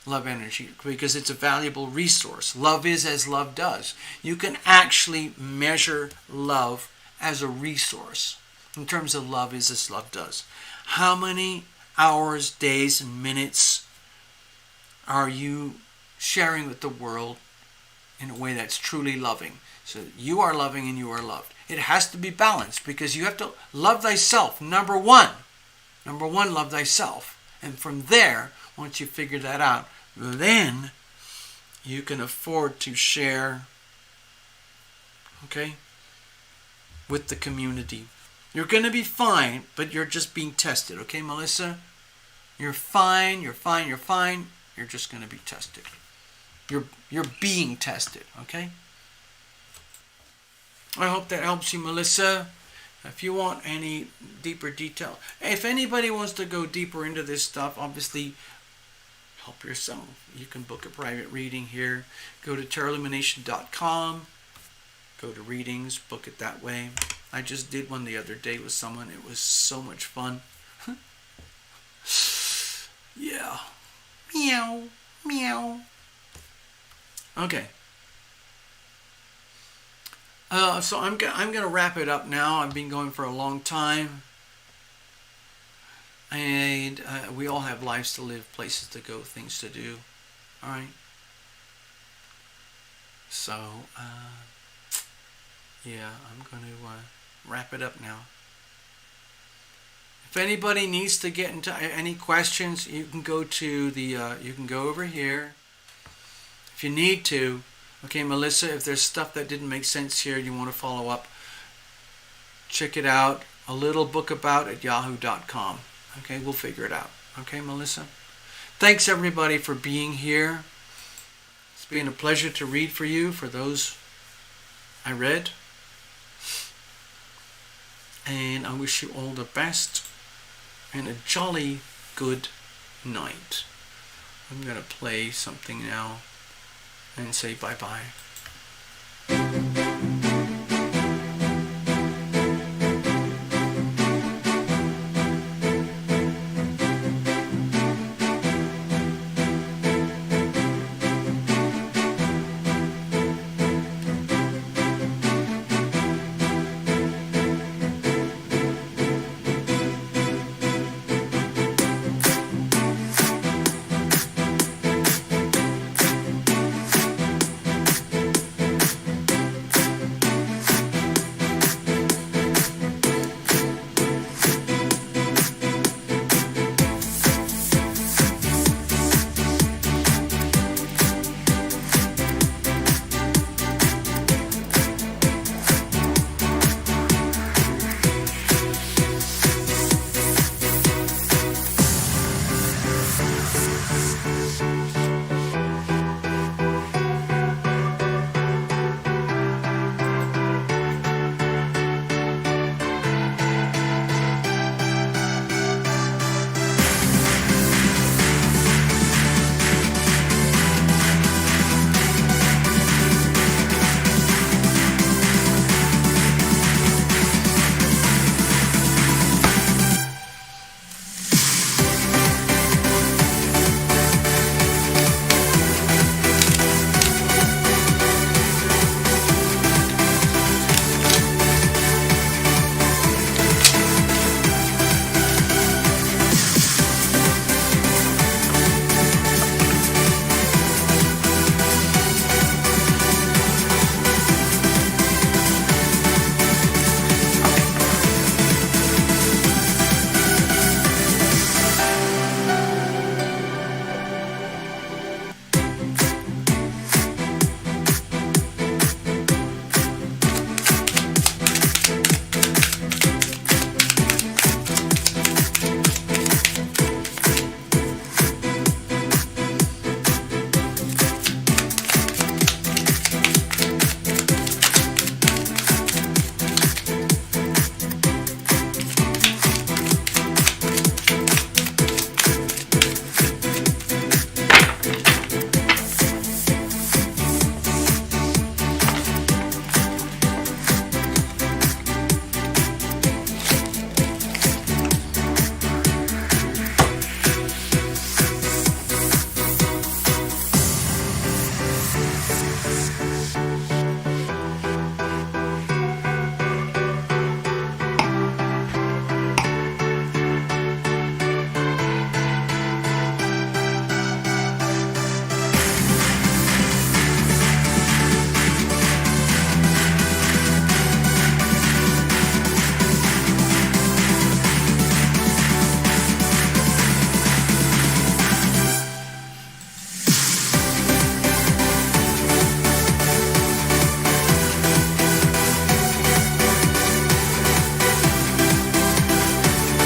energy, because it's a valuable resource. Love is as love does. You can actually measure love as a resource in terms of love is as love does. How many hours, days, and minutes are you sharing with the world in a way that's truly loving? So you are loving and you are loved. It has to be balanced, because you have to love thyself. Number one, love thyself. And from there, once you figure that out, then you can afford to share, okay, with the community. You're going to be fine, but you're just being tested, okay, Melissa? You're fine, you're fine, you're fine. You're just going to be tested. You're being tested, okay? I hope that helps you, Melissa. If you want any deeper detail, if anybody wants to go deeper into this stuff, obviously help yourself. You can book a private reading here. Go to terralumination.com. Go to readings, book it that way. I just did one the other day with someone. It was so much fun. Yeah. Meow. Meow. Okay. So I'm gonna wrap it up now. I've been going for a long time, and we all have lives to live, places to go, things to do. All right. So yeah, I'm going to wrap it up now. If anybody needs to get into any questions, you can go to the you can go over here. If you need to. Okay, Melissa, if there's stuff that didn't make sense here, you want to follow up, check it out. A little book about at yahoo.com. Okay, we'll figure it out. Okay, Melissa? Thanks, everybody, for being here. It's been a pleasure to read for you, for those I read. And I wish you all the best and a jolly good night. I'm going to play something now and say bye-bye.